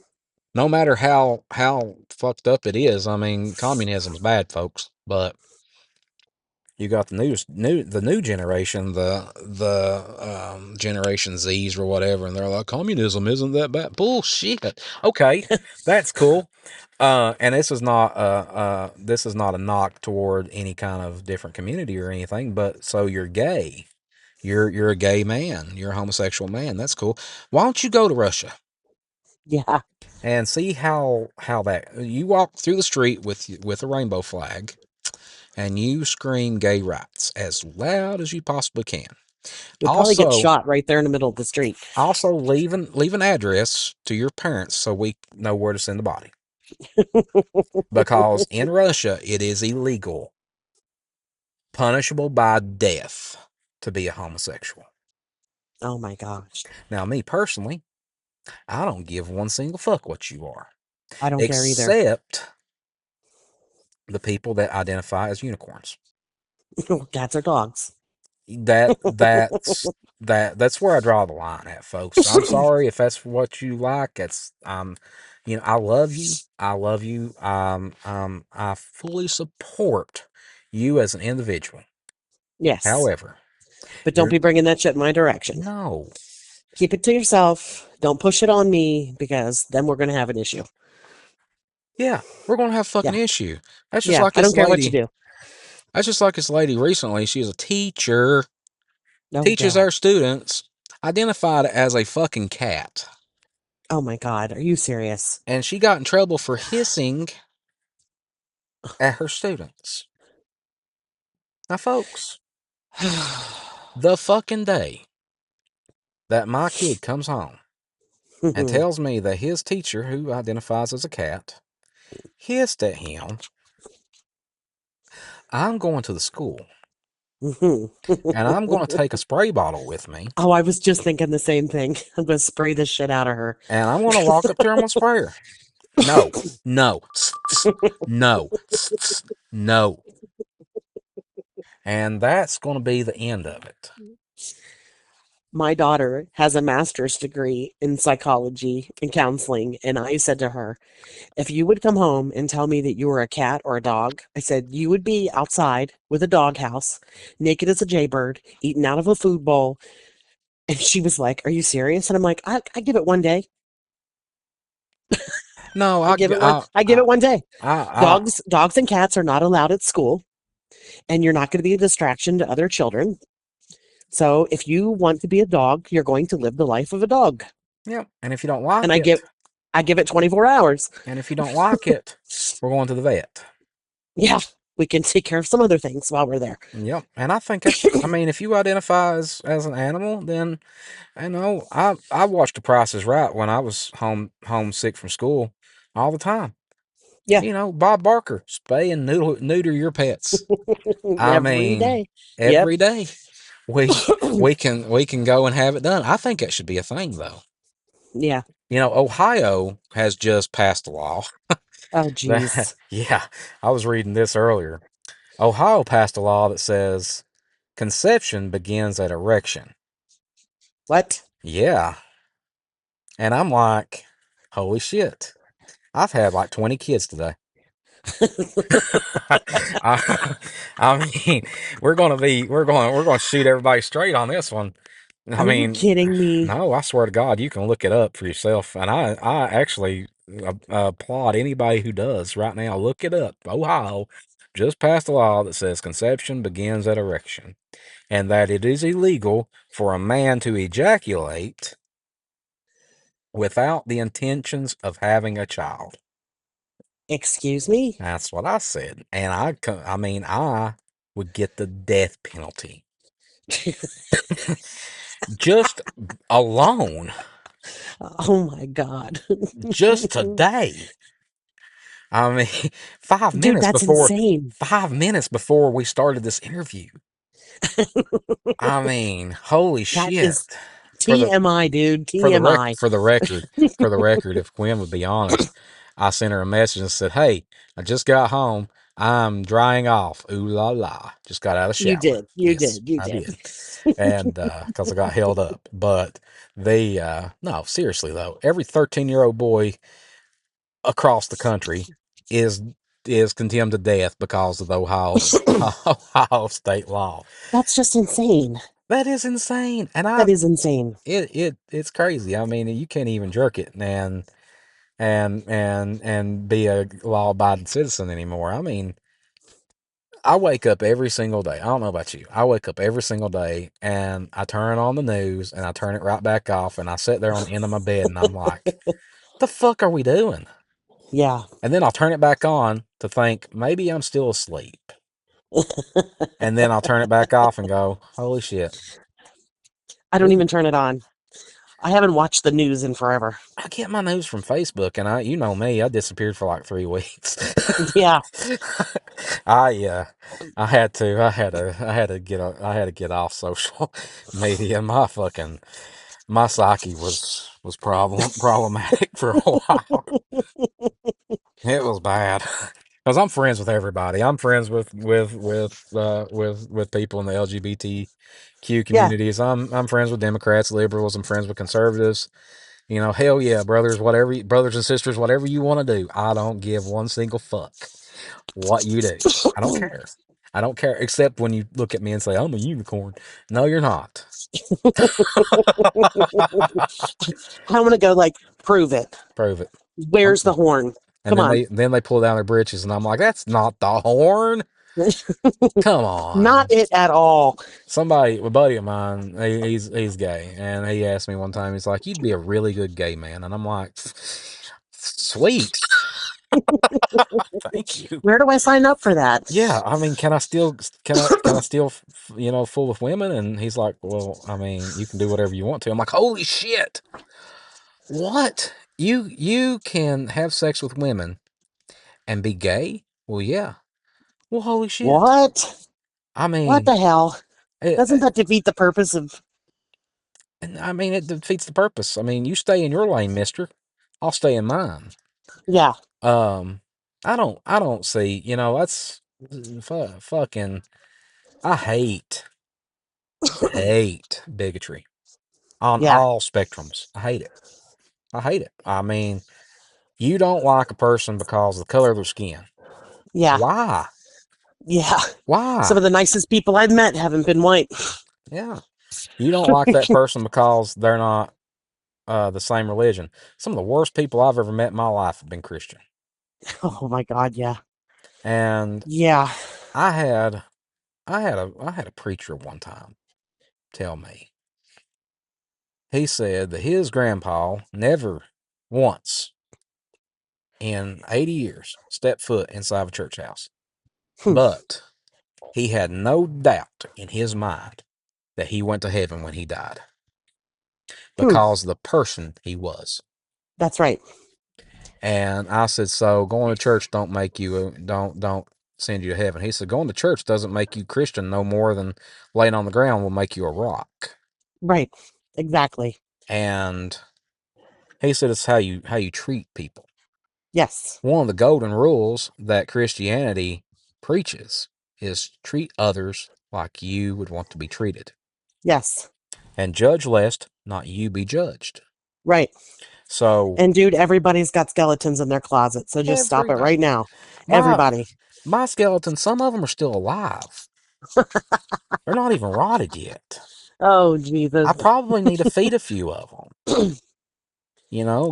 No matter how fucked up it is. I mean, communism's bad, folks, but you got the new generation, the Generation Z's or whatever, and they're like, communism isn't that bad. Bullshit. Okay, that's cool. And this is not a knock toward any kind of different community or anything, but so you're gay. You're a gay man. You're a homosexual man. That's cool. Why don't you go to Russia Yeah. and see how that you walk through the street with a rainbow flag and you scream gay rights as loud as you possibly can. You'll probably get Also, shot right there in the middle of the street. leave an address to your parents so we know where to send the body. Because in Russia it is illegal, punishable by death, to be a homosexual. Oh my gosh. Now, me personally, I don't give one single fuck what you are, I don't care either. except the people that identify as unicorns. Cats or dogs. That's where I draw the line at, folks. I'm sorry if that's what you like. It's I love you. I love you. I fully support you as an individual. Yes. However, But don't you're be bringing that shit in my direction. no, Keep it to yourself. Don't push it on me because then we're going to have an issue. yeah, we're gonna have a fucking Yeah. issue. That's just Yeah. like I this don't care what you lady. do. That's just like this lady recently. She's a teacher, Oh teaches God. our students, identified as a fucking cat. Oh my God. Are you serious? And she got in trouble for hissing at her students. Now, folks, the fucking day that my kid comes home and tells me that his teacher, who identifies as a cat, hissed at him, I'm going to the school and I'm going to take a spray bottle with me Oh, I was just thinking the same thing. I'm gonna spray this shit out of her. and I'm going to walk up to her and I'm going to spray her. No, no, no, no. And that's going to be the end of it. My daughter has a master's degree in psychology and counseling, and I said to her, if you would come home and tell me that you were a cat or a dog, I said you would be outside with a doghouse, naked as a jaybird, eating out of a food bowl. And she was like, "Are you serious?" And I'm like, I give it one day. No, I give it one. I give it one day. I, Dogs and cats are not allowed at school, and you're not going to be a distraction to other children. So if you want to be a dog, you're going to live the life of a dog. yeah. And if you don't And like it, I give it 24 hours. and if you don't like it, we're going to the vet. Yeah, we can take care of some other things while we're there. Yep. And I think that's, I mean, if you identify as an animal, then, I watched The Price is Right when I was homesick from school all the time. Yeah, You know, Bob Barker, spay and neuter your pets. I every mean, day. Yep. every day we can go and have it done. I think that should be a thing though. Yeah. You know, Ohio has just passed a law Oh, that, geez. yeah, I was reading this earlier. Ohio passed a law that says conception begins at erection. What? Yeah. And I'm like, holy shit. I've had like 20 kids today. I, I mean, we're going to shoot everybody straight on this one. I Are you mean, kidding me? no, I swear to God, you can look it up for yourself. And I actually applaud anybody who does right now. Look it up. Ohio just passed a law that says conception begins at erection, and that it is illegal for a man to ejaculate without the intentions of having a child. Excuse me? That's what I said. And I mean, I would get the death penalty just alone, Oh my God. just today. I mean, five Dude, minutes that's before, insane. 5 minutes before we started this interview. I mean, holy That shit. is For the TMI, dude. for the rec TMI. for the record, if Gwen would be honest, I sent her a message and said, "Hey, I just got home. I'm drying off. Ooh la la. Just got out of the You shower." did. You Yes, did. You I did. did. And because I got held up. But no, seriously though, every 13-year-old boy across the country is condemned to death because of the Ohio Ohio state law. That's just insane. That is insane. And That is insane. it's crazy. I mean, you can't even jerk it and be a law abiding citizen anymore. I mean, I wake up every single day. I don't know about you. I wake up every single day and I turn on the news and I turn it right back off and I sit there on the end of my bed and I'm like, the fuck are we doing? Yeah. And then I'll turn it back on to think maybe I'm still asleep. And then I'll turn it back off and go, holy shit. I don't even turn it on. I haven't watched the news in forever. I get my news from Facebook, and you know me, I disappeared for like 3 weeks. Yeah. I I had to get off social media. My psyche was problematic for a while. It was bad because I'm friends with everybody. I'm friends with people in the LGBTQ Yeah. communities. I'm friends with Democrats, liberals. I'm friends with conservatives. You know, hell yeah, brothers, brothers and sisters, whatever you want to do. I don't give one single fuck what you do. I don't care. I don't care, except when you look at me and say, I'm a unicorn. No, you're not. I'm gonna go like prove it. Prove it. Where's Okay. the horn? And Come on. then they pull down their britches, and I'm like, that's not the horn. Come Not on. it at all. Somebody, a buddy of mine, he's gay, and he asked me one time. He's like, "You'd be a really good gay man," and I'm like, "Sweet, thank you." Where do I sign up for that? Yeah, I mean, can I still fool with women? And he's like, "Well, I mean, you can do whatever you want to." I'm like, "Holy shit! What? You can have sex with women and be gay?" Well, yeah. Well, holy shit! What? I What mean, the hell? Doesn't it, that defeat the purpose of? it defeats the purpose. I mean, you stay in your lane, Mister. I'll stay in mine. Yeah, Um, I don't see. That's fucking. I hate bigotry on yeah, all spectrums. I hate it. I hate it. I mean, you don't like a person because of the color of their skin. yeah, Why? yeah. Some Why? of the nicest people I've met haven't been white. Yeah. You don't like that person because they're not the same religion. Some of the worst people I've ever met in my life have been Christian. Oh my God, yeah, And yeah. I had I had a preacher one time tell me. He said that his grandpa never once in 80 years stepped foot inside of a church house. Hmm, But he had no doubt in his mind that he went to heaven when he died hmm. because of the person he was. That's right. And I said, so going to church don't send you to heaven. He said, going to church doesn't make you Christian no more than laying on the ground will make you a rock. Right. Exactly. And he said it's how you treat people. Yes. One of the golden rules that Christianity preaches is treat others like you would want to be treated. Yes. And judge lest not you be judged. Right. So And dude, everybody's got skeletons in their closet, so just stop it right everybody, now. my Everybody. my skeletons, some of them are still alive. They're not even rotted yet. Oh I Jesus. probably need to feed a few of them.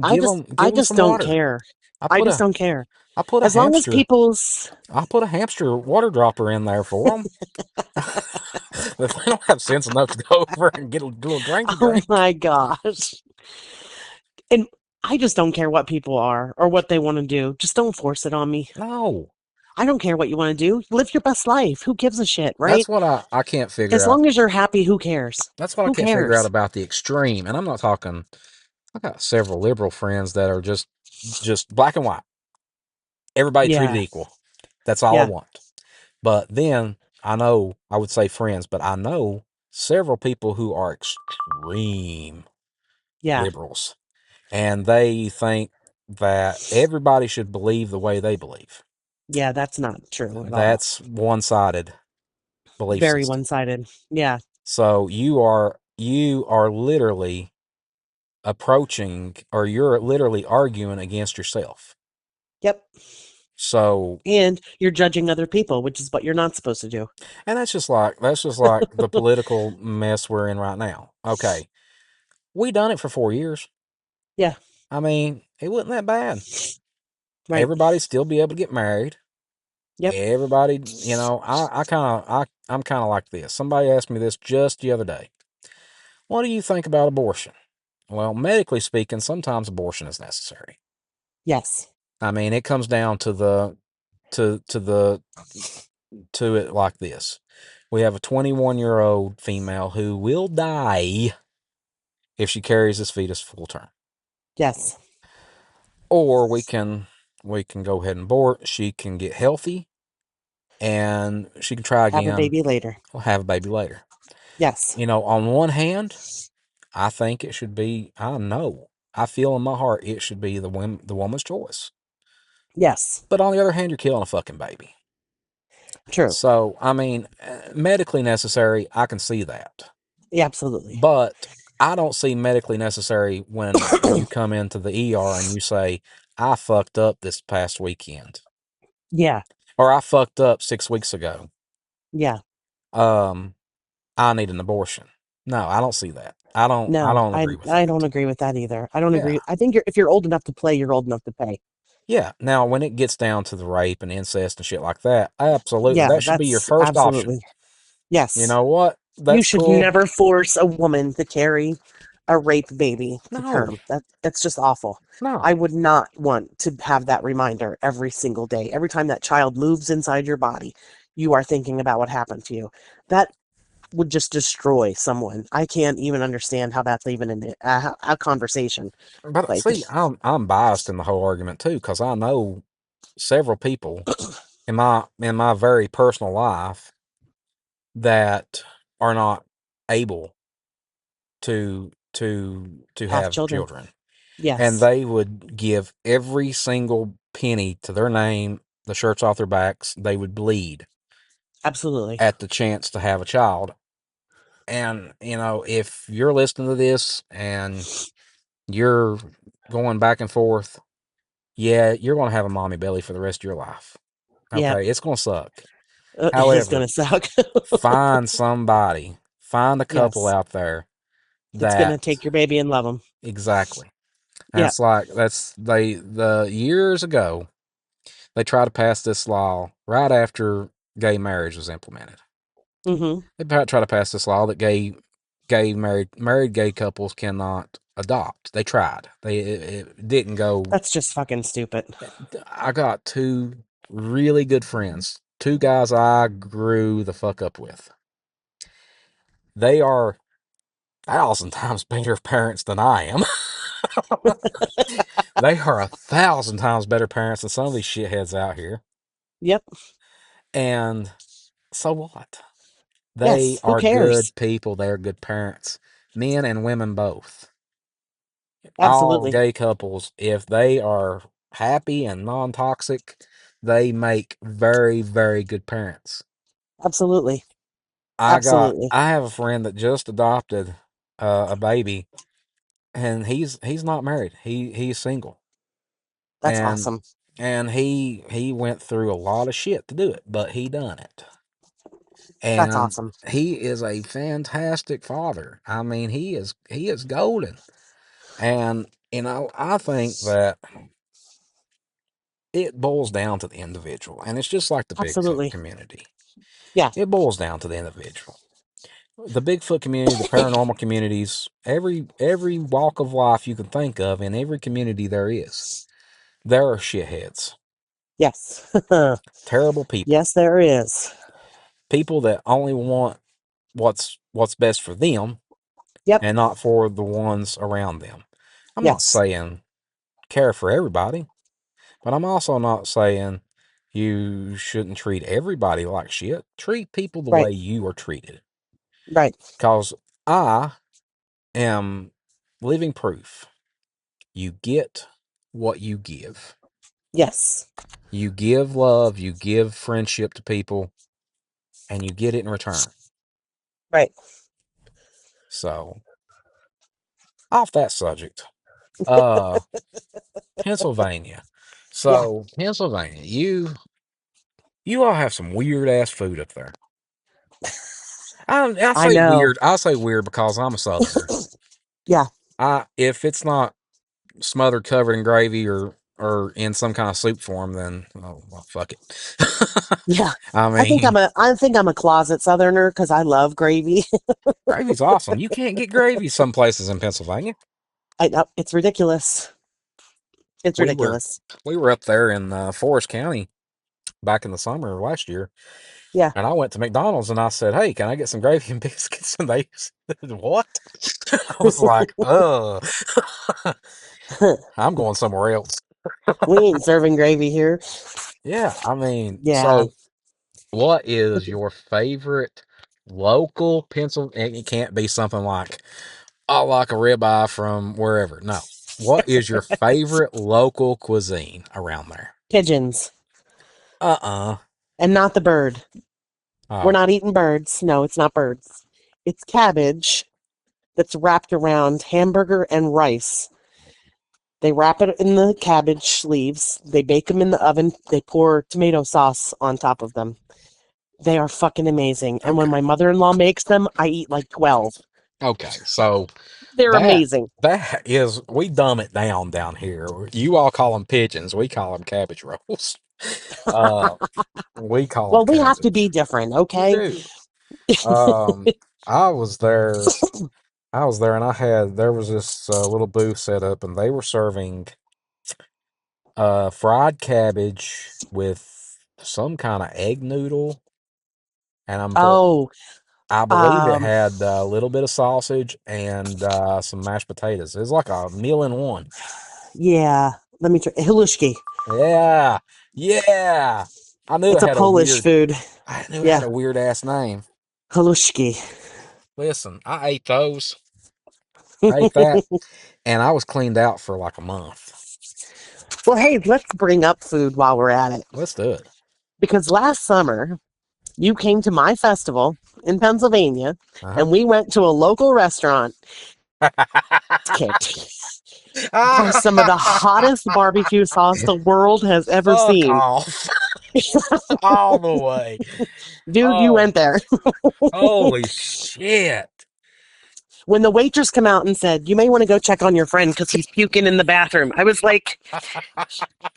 I Give just them I give them just some don't water. care. I I put just a don't care. I put a As long as hamster people's I put a hamster water dropper in there for them. If they don't have sense enough to go over and get a little drinky oh drink. my gosh. And I just don't care what people are or what they want to do. Just don't force it on me. No, I don't care what you want to do. Live your best life. Who gives a shit, that's right? what I can't figure As out. long as you're happy, who cares? That's what I Who can't figure out cares? about the extreme. And I'm not talking. I got several liberal friends that are just black and white. Everybody treated Yeah. equal. That's all I Yeah. want. But then I know I would say friends, but I know several people who are extreme Yeah. liberals, and they think that everybody should believe the way they believe. Yeah, that's not true at all. That's one-sided belief Very system. one-sided. Yeah. So you are literally approaching, or you're literally arguing against yourself. Yep. So, And you're judging other people, which is what you're not supposed to do. and that's just like the political mess we're in right now. Okay, we done it for 4 years. Yeah. I mean, it wasn't that bad. Right. Everybody still be able to get married. Yep. Everybody, I'm kind of like this. Somebody asked me this just the other day. What do you think about abortion? Well, medically speaking, sometimes abortion is necessary. Yes. I mean, it comes down to to it like this. We have a 21-year-old female who will die if she carries this fetus full term. Yes. Or we can go ahead and abort. She can get healthy and she can try Have a again. baby later. We'll have a baby later. Yes. On one hand, I think it should be. I feel in my heart it should be the woman's choice. Yes. But on the other hand, you're killing a fucking baby. True. So I mean, medically necessary. I can see that, Yeah, absolutely. but I don't see medically necessary when you come into the ER and you say, "I fucked up this past weekend," Yeah. or "I fucked up 6 weeks ago." Yeah. Um, I need an abortion. No, I don't see that. I don't. I No, don't I agree with I don't that. agree with that either. I don't Yeah, agree. I think if you're old enough to play, you're old enough to pay. Yeah. Now, when it gets down to the rape and incest and shit like that, absolutely, Yeah, that should be your that's first option. absolutely. You Yes. know what? You That's should cool. never force a woman to carry a rape baby to No, term. That's just awful. I no. would not want to have that reminder every single day. Every time that child moves inside your body, you are thinking about what happened to you. That would just destroy someone. I can't even understand how that's even a conversation. But Like, see, I'm biased in the whole argument too, because I know several people in my very personal life that are not able to have have children. children, and Yes, they would give every single penny to their name, the shirts off their backs. They would bleed absolutely. at the chance to have a child. And if you're listening to this and you're going back and forth, yeah, you're going to have a mommy belly for the rest of your life. Yeah, Okay, it's going to suck. it is However, going to suck. find somebody, find a couple Yes, out there that's going to that take your baby and love them. exactly. And Yeah. it's like the years ago they tried to pass this law right after gay marriage was implemented. Mm-hmm. They tried to pass this law that gay married gay couples cannot adopt. They tried. It didn't go. That's just fucking stupid. I got two really good friends, two guys I grew the fuck up with. They are 1,000 times better parents than I am. They are 1,000 times better parents than some of these shitheads out here. Yep. And so what? They Yes. Who are cares? good people. They're good parents, men and women both. All Absolutely. gay couples, if they are happy and non toxic, they make very, very good parents. Absolutely. Absolutely. I have a friend that just adopted a baby, and he's not married. He's single, That's and awesome. he went through a lot of shit to do it, but he done it. That's And awesome. he is a fantastic father. I mean, he is golden. And I think that it boils down to the individual, and it's just like the Bigfoot Absolutely. community. Yeah. It boils down to the individual. The Bigfoot community, the paranormal communities, every walk of life you can think of, in every community there are shitheads, Yes. terrible people, Yes, there is. people that only want what's best for them Yep. and not for the ones around them. I'm not Yes. saying care for everybody, but I'm also not saying you shouldn't treat everybody like shit. Treat people the Right. way you are treated. Right. Because I am living proof. You get what you give. Yes. You give love, you give friendship to people, and you get it in return. Right. So, off that subject, uh, Pennsylvania. Yeah. So, Pennsylvania, you all have some weird ass food up there. I I say know. weird. I say weird because I'm a Southerner. Yeah. If it's not smothered, covered in gravy, or in some kind of soup form, then oh well, fuck it. Yeah. I mean, I think I'm a closet southerner because I love gravy. gravy's awesome. You can't get gravy some places in Pennsylvania. I know it's ridiculous. It's We were ridiculous. we were up there in Forest County back in the summer of last year, Yeah. and I went to McDonald's and I said, "Hey, can I get some gravy and biscuits?" And they said, "What?" I was like, I'm going somewhere else." We ain't serving gravy here. Yeah, I mean, Yeah. so what is your favorite local pencil? It can't be something like, I like a ribeye from wherever. No. What is your favorite local cuisine around there? Pigeons. Uh-uh. And not the bird. We're Oh, not eating birds. No, it's not birds. It's cabbage that's wrapped around hamburger and rice. They wrap it in the cabbage leaves. They bake them in the oven. They pour tomato sauce on top of them. They are fucking amazing. And when okay. my mother-in-law makes them, I eat like 12. Okay. So They're That amazing. that is, we dumb it down here. You all call them pigeons. We call them cabbage rolls. Uh, we call them Well, we have to be cabbage. different, We okay? do. Um, I was there. I was there, and there was this little booth set up, and they were serving fried cabbage with some kind of egg noodle, and Oh, I believe it um, had a little bit of sausage and some mashed potatoes. It was like a meal in one. yeah. Let me try. Hilushki. Yeah, yeah. I knew it It's a had a Polish weird. food. I knew it had Yeah, a weird ass name. halushki. Listen, I ate those. I ate that, and I was cleaned out for like a month. Well, hey, let's bring up food while we're at it. Let's do it. Because last summer, you came to my festival in Pennsylvania, Uh and we went to a local restaurant. Kicked by some of the hottest barbecue sauce the world has ever Fuck seen. off all the way. Dude, you Oh, went there. holy shit! When the waitress came out and said, "You may want to go check on your friend because he's puking in the bathroom," I was like,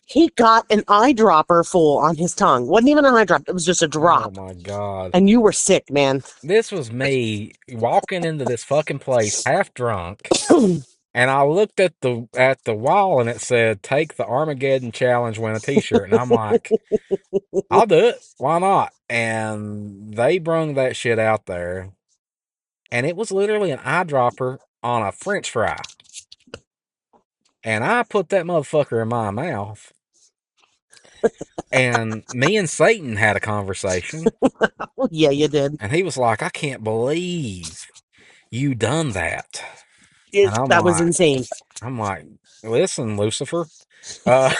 he got an eyedropper full on his tongue. Wasn't even an eyedrop, it was just a Oh drop. my god. And you were sick, man. This was me walking into this fucking place half drunk, and I looked at the wall and it said take the Armageddon challenge, win a t-shirt, and I'm like, I'll do it. Why not? And they brung that shit out there, and it was literally an eyedropper on a French fry. And I put that motherfucker in my mouth, and me and Satan had a conversation, Yeah, you did. and he was like, I can't believe you done that. And That was insane. I'm like, listen, Lucifer, uh,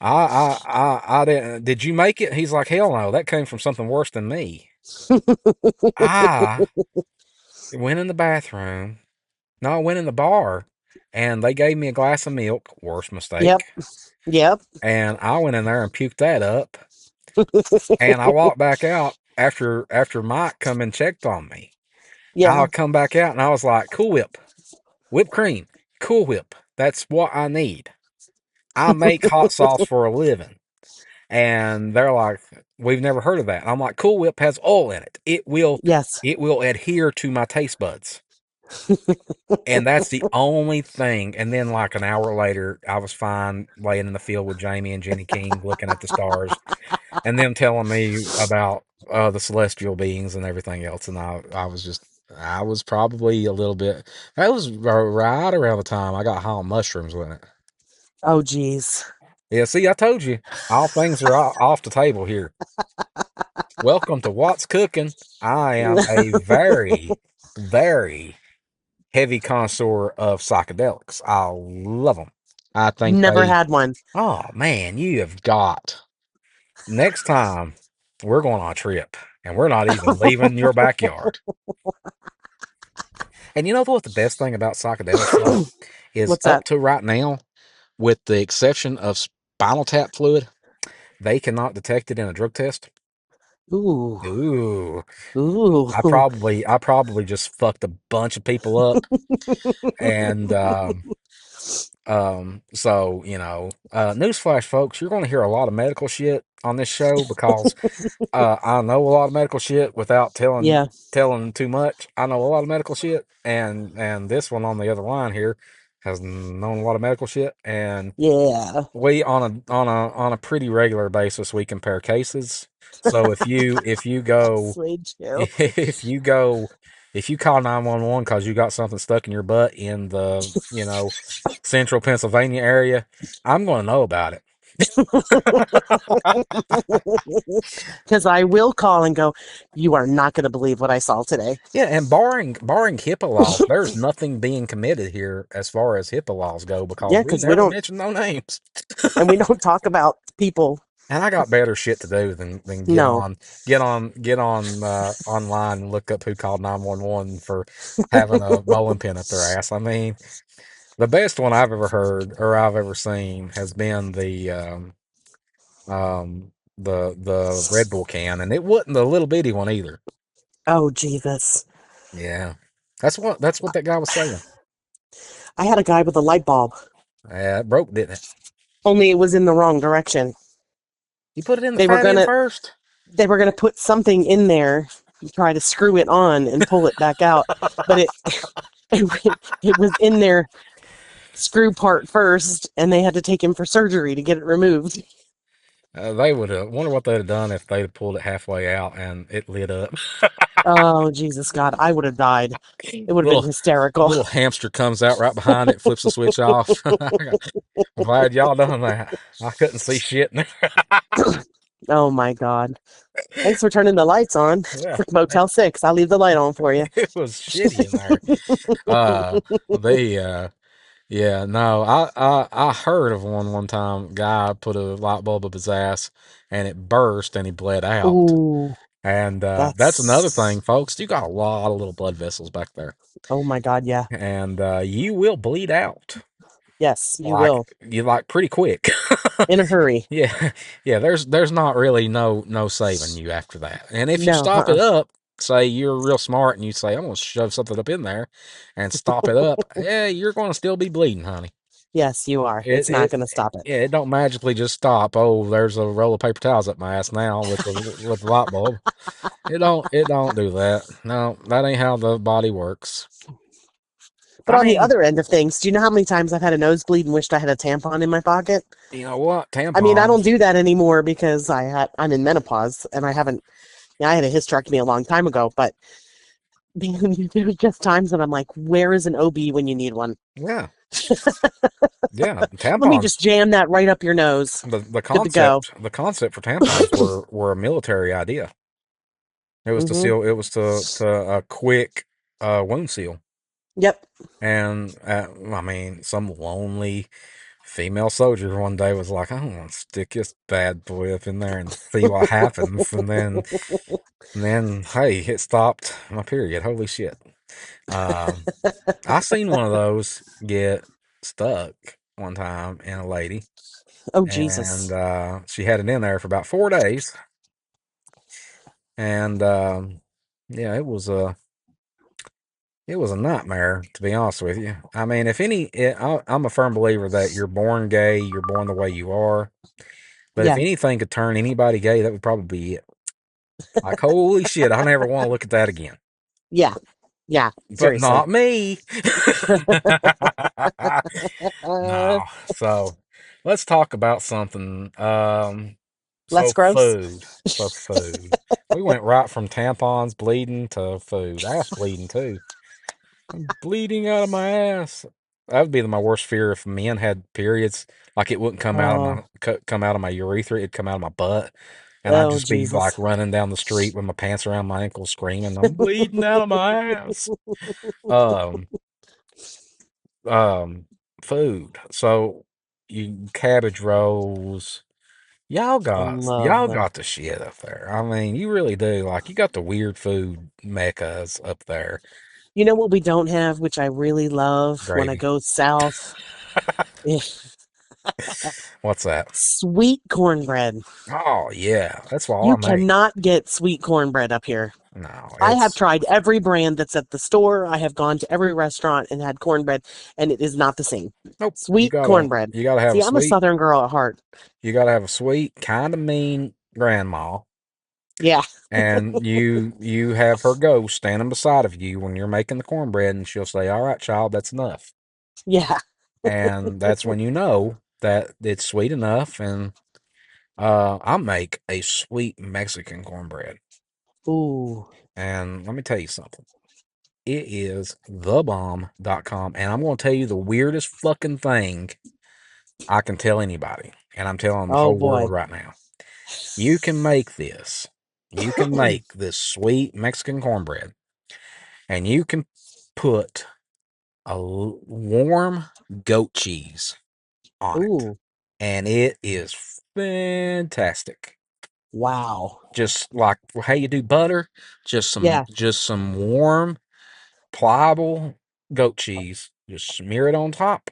I didn't, did you make it? He's like, hell no, that came from something worse than me. I went in the bathroom, no, I went in the bar, and they gave me a glass of milk, worst Yep. mistake. Yep. And I went in there and puked that up. And I walked back out after Mike come and checked on me. Yeah. I'll come back out and I was like, Cool Whip, whipped cream, Cool Whip. That's what I need. I make hot sauce for a living. And they're like, we've never heard of that. And I'm like, Cool Whip has oil in it. Yes. It will adhere to my taste buds. And that's the only thing. And then like an hour later, I was fine laying in the field with Jamie and Jenny King looking at the stars and them telling me about the celestial beings and everything else. And I was probably a little bit, that was right around the time I got high on mushrooms with it. Oh, geez. Yeah, see, I told you, all things are off the table here. Welcome to What's Cooking. I am a very, very heavy connoisseur of psychedelics. I love them. I think Never had one. oh man, you have got. Next time, we're going on a trip and we're not even leaving your backyard. And you know what the best thing about psychedelics are? Is What's up that? to right now, with the exception of spinal tap fluid, they cannot detect it in a drug test. Ooh. Ooh, Ooh. I probably just fucked a bunch of people up, and so newsflash, folks, you're going to hear a lot of medical shit on this show because I know a lot of medical shit without Yeah. telling too much. I know a lot of medical shit, and this one on the other line here has known a lot of medical shit, and Yeah. we on a pretty regular basis we compare cases. So if you go Sweet Joe. if you go if you call 911 because you got something stuck in your butt in the central Pennsylvania area, I'm going to know about it. Because I will call and go, you are not going to believe what I saw today. Yeah, and barring HIPAA laws, there's nothing being committed here as far as HIPAA laws go because Yeah, we because we never don't, mention no names. and we don't talk about people. And I got better shit to do than No. get on online and look up who called 911 for having a bowling pin up their ass. I mean, the best one I've ever heard or I've ever seen has been the Red Bull can, and it wasn't the little bitty one either. Oh, Jesus. Yeah. That's what that guy was saying. I had a guy with a light bulb, It broke, didn't it? only it was in the wrong direction. You put it in the They were fat end gonna first. they were gonna put something in there, try to screw it on and pull it back out, but it was in their screw part first, and they had to take him for surgery to get it removed. They would have wonder what they'd have done if they'd have pulled it halfway out and it lit up. Oh, Jesus God, I would have died. It would have been little hysterical. little hamster comes out right behind it, flips the switch off. I'm glad y'all done that. I couldn't see shit. Oh my God. Thanks for turning the lights on Yeah, for Motel 6. I'll leave the light on for you. it was shitty in there. Uh, they Yeah, no, I heard of one time. Guy put a light bulb up his ass, and it burst, and he bled out. Ooh, And that's another thing, that's, folks. You got a lot of little blood vessels back there, oh my God, yeah. and you will bleed out Yes, you like will. you like pretty quick. In a hurry. Yeah, yeah. There's not really no saving you after that. And if you No, stop it uh-uh. up, say you're real smart, and you say I'm gonna shove something up in there, and stop it up, yeah, you're gonna still be bleeding, honey. Yes, you are. It It's not it going to stop it. yeah, it don't magically just stop. Oh, there's a roll of paper towels up my ass now with the light bulb. It don't do that. No, that ain't how the body works. But I on the mean, other end of things, do you know how many times I've had a nosebleed and wished I had a tampon in my pocket? you know what? I mean, I don't Tampons. do that anymore because I'm in menopause and I haven't. Yeah, I had a hysterectomy a long time ago, but there's just times that I'm like, where is an OB when you need one? Yeah, yeah. Let me just Tampons. jam that right up your nose. The Good to go. concept for tampons were a military idea. It was to Hmm. seal. It was to a quick wound seal. Yep. And I mean, some lonely female soldier one day was like, "I want to stick this bad boy up in there and see what happens." And then, hey, it stopped my period. Holy shit! Um, I seen one of those get stuck one time in a lady, Oh, and Jesus. she had it in there for about 4 days, and yeah, it was a nightmare, to be honest with you. I mean, I'm a firm believer that you're born gay, you're born the way you are. But if Yeah. anything could turn anybody gay, that would probably be it. Like, holy shit, I never want to look at that again. Yeah. Yeah. But Seriously. not me. Uh, No. So let's talk about something. less So gross. food. So food. We went right from tampons bleeding to food. Ass bleeding too. I'm bleeding out of my ass. That would be my worst fear if men had periods. Like it wouldn't Oh. come out of my urethra. It'd come out of my butt, and I'd Oh, just be like Jesus. running down the street with my pants around my ankles, screaming, "I'm bleeding out of my ass." Um, um, food. So you cabbage rolls. Y'all I got love y'all them. got the shit up there. I mean, you really do. Like you got the weird food meccas up there. You know what we don't have, which I really love when I Gravy. go south? Eh, What's that? sweet cornbread. Oh yeah, that's all I You make. cannot get sweet cornbread up here. No, I have it's tried every brand that's at the store. I have gone to every restaurant and had cornbread, and it is not the same. nope. You Sweet gotta cornbread. you gotta have See, a I'm a sweet. Southern girl at heart. You gotta have a sweet, kind of mean grandma, Yeah, and you have her ghost standing beside of you when you're making the cornbread, and she'll say, "All right, child, that's enough." yeah. And that's when you know that it's sweet enough. And I make a sweet Mexican cornbread, Ooh. and let me tell you something. It is thebomb.com, and I'm going to tell you the weirdest fucking thing I can tell anybody, and I'm telling the Oh whole boy. world right now. You can make this. You can make this sweet Mexican cornbread, and you can put warm goat cheese on it, Ooh. and it is fantastic. Wow. Just like how you do butter, Yeah. just some warm, pliable goat cheese. Just smear it on top.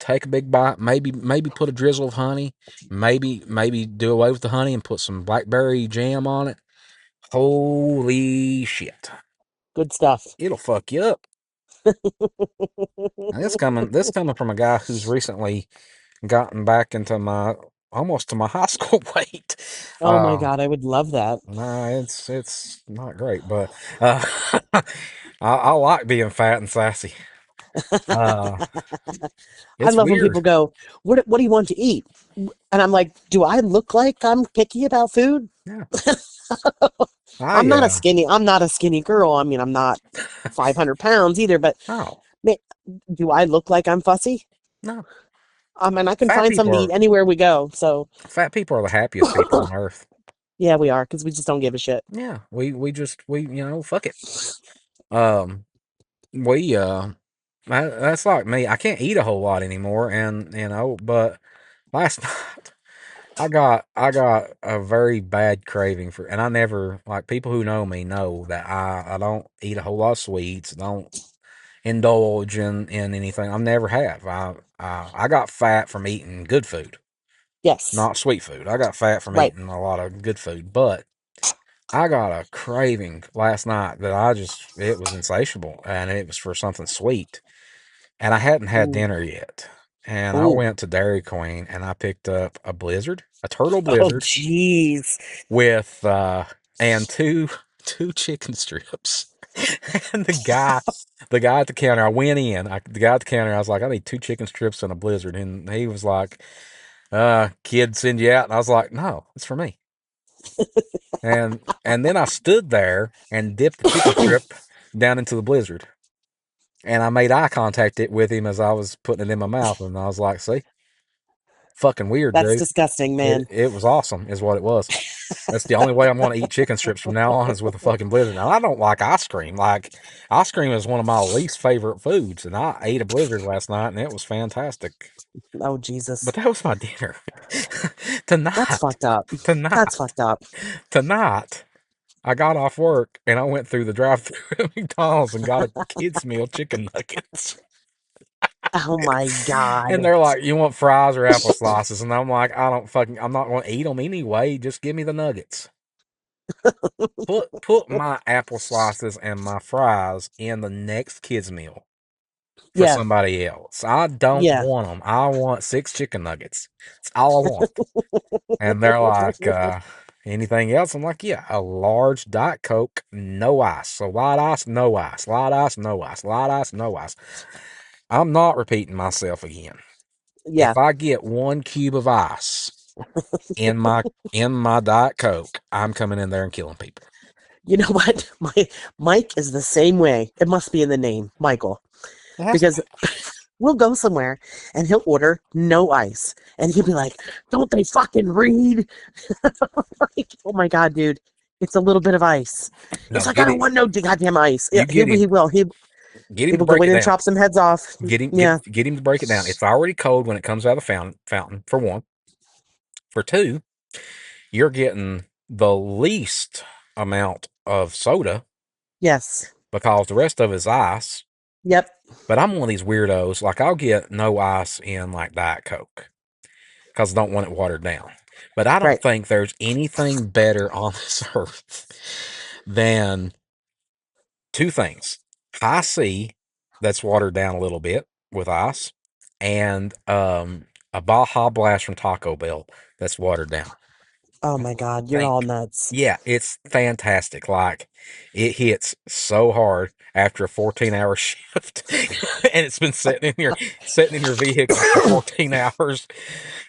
Take a big bite. Maybe put a drizzle of honey. Maybe do away with the honey and put some blackberry jam on it. Holy shit! Good stuff. It'll fuck you up. And this coming from a guy who's recently gotten back into my almost to my high school weight. Oh my Uh, God, I would love that. nah, it's not great, but uh, I like being fat and sassy. Uh, I it's love when weird. people go, what do you want to eat? And I'm like, do I look like I'm picky about food? Yeah, I'm I not a skinny, I'm not a skinny girl. I mean, I'm not 500 pounds either, but no, man, do I look like I'm fussy? no. And I can Fat find people something to eat are anywhere we go. So fat people are the happiest people on earth. yeah, we are because we just don't give a shit. Yeah, we fuck it. Um, we that's like me. I can't eat a whole lot anymore, and but last night I got a very bad craving for, and I never like people who know me know that I don't eat a whole lot of sweets. Don't indulge in anything. I never have. I got fat from eating good food, Yes, not sweet food. I got fat from right. eating a lot of good food, but I got a craving last night that it was insatiable, and it was for something sweet. And I hadn't had Ooh, dinner yet. And I ooh. went to Dairy Queen and I picked up a blizzard, a turtle Oh, blizzard jeez. with and two chicken strips. And the guy at the counter, I went in, the guy at the counter, I was like, I need two chicken strips and a blizzard. And he was like, kid send you out. And I was like, no, it's for me. And then I stood there and dipped the chicken strip down into the blizzard. And I made eye contact with him as I was putting it in my mouth, and I was like, "See, fucking weird, That's dude. disgusting, It man. it was awesome, is what it was. That's the only way I'm going to eat chicken strips from now on is with a fucking blizzard. Now I don't like ice cream. Like ice cream is one of my least favorite foods, and I ate a blizzard last night, and it was fantastic. Oh, But Jesus. that was my dinner That's tonight. fucked up. That's Tonight, fucked up. tonight. I got off work and I went through the drive-through at McDonald's and got a kids meal chicken nuggets. Oh my And God. they're like, "You want fries or apple slices?" And I'm like, I'm not going to eat them anyway. Just give me the nuggets. Put my apple slices and my fries in the next kids meal for Yeah, somebody else. I don't yeah. want them. I want six chicken nuggets. That's all I want. And they're like, anything else? I'm like, yeah, a large Diet Coke, no ice. So light ice, no ice. Light ice, no ice. Light ice, no ice. I'm not repeating myself again. Yeah. If I get one cube of ice in my Diet Coke, I'm coming in there and killing people. You know what? My Mike is the same way. It must be in the name, Michael, It has to because we'll go somewhere and he'll order no ice, and he'll be like, "Don't they fucking read?" Like, oh my God, dude, it's a little bit of ice. It's no like I get don't it. want no goddamn ice. Yeah, You get he him. will. Get He him to will go break in it and down. chop some heads off. Get him Yeah. get him to break it down. It's already cold when it comes out of the fountain. For one. For two, you're getting the least amount of soda Yes. because the rest of it is ice. Yep. But I'm one of these weirdos. Like I'll get no ice in like Diet Coke because I don't want it watered down. But I don't Right. think there's anything better on this earth than two things: high C that's watered down a little bit with ice, and a Baja Blast from Taco Bell that's watered down. Oh my God, you're all Think. nuts. Yeah, it's fantastic. Like it hits so hard after a 14-hour shift, and it's been sitting in your vehicle for 14 hours,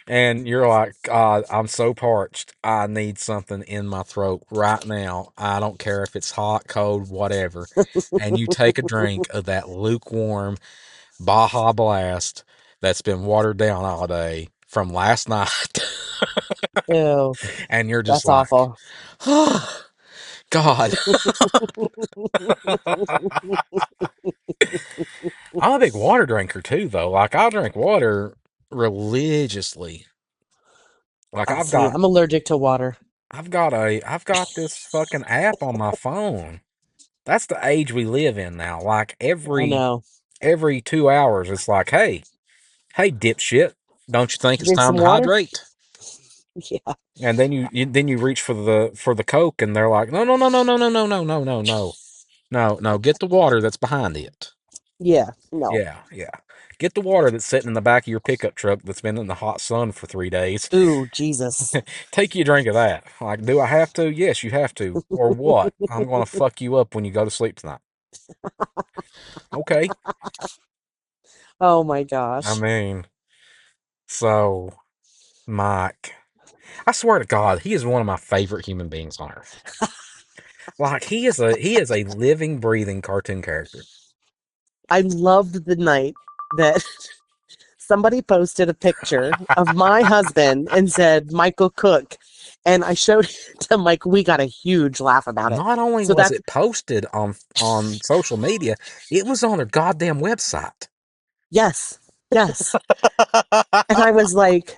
and you're like, God, I'm so parched. I need something in my throat right now. I don't care if it's hot, cold, whatever. And you take a drink of that lukewarm Baja Blast that's been watered down all day from last night, Ew, and you're just that's like, awful. oh, God. I'm a big water drinker too, though. Like I drink water religiously. Like I see. I'm allergic to water. I've got this fucking app on my phone. That's the age we live in now. Like I know. every 2 hours, it's like, hey, dipshit, don't you think it's Drink time some to water? hydrate? Yeah. And then you reach for the Coke, and they're like, no, no, no, no, no, no, no, no, no, no, no. No, no, get the water that's behind it. Yeah, no. Yeah, yeah. Get the water that's sitting in the back of your pickup truck that's been in the hot sun for 3 days. Ooh, Jesus. Take you a drink of that. Like, do I have to? Yes, you have to. Or what? I'm gonna fuck you up when you go to sleep tonight. Okay. Oh my I gosh. mean, so Mike, I swear to God, he is one of my favorite human beings on earth. Like he is a living, breathing cartoon character. I loved the night that somebody posted a picture of my husband and said Michael Cook, and I showed it to Mike. We got a huge laugh about it. Not only So was that's it posted on social media, it was on their goddamn website. yes, yes. And I was like,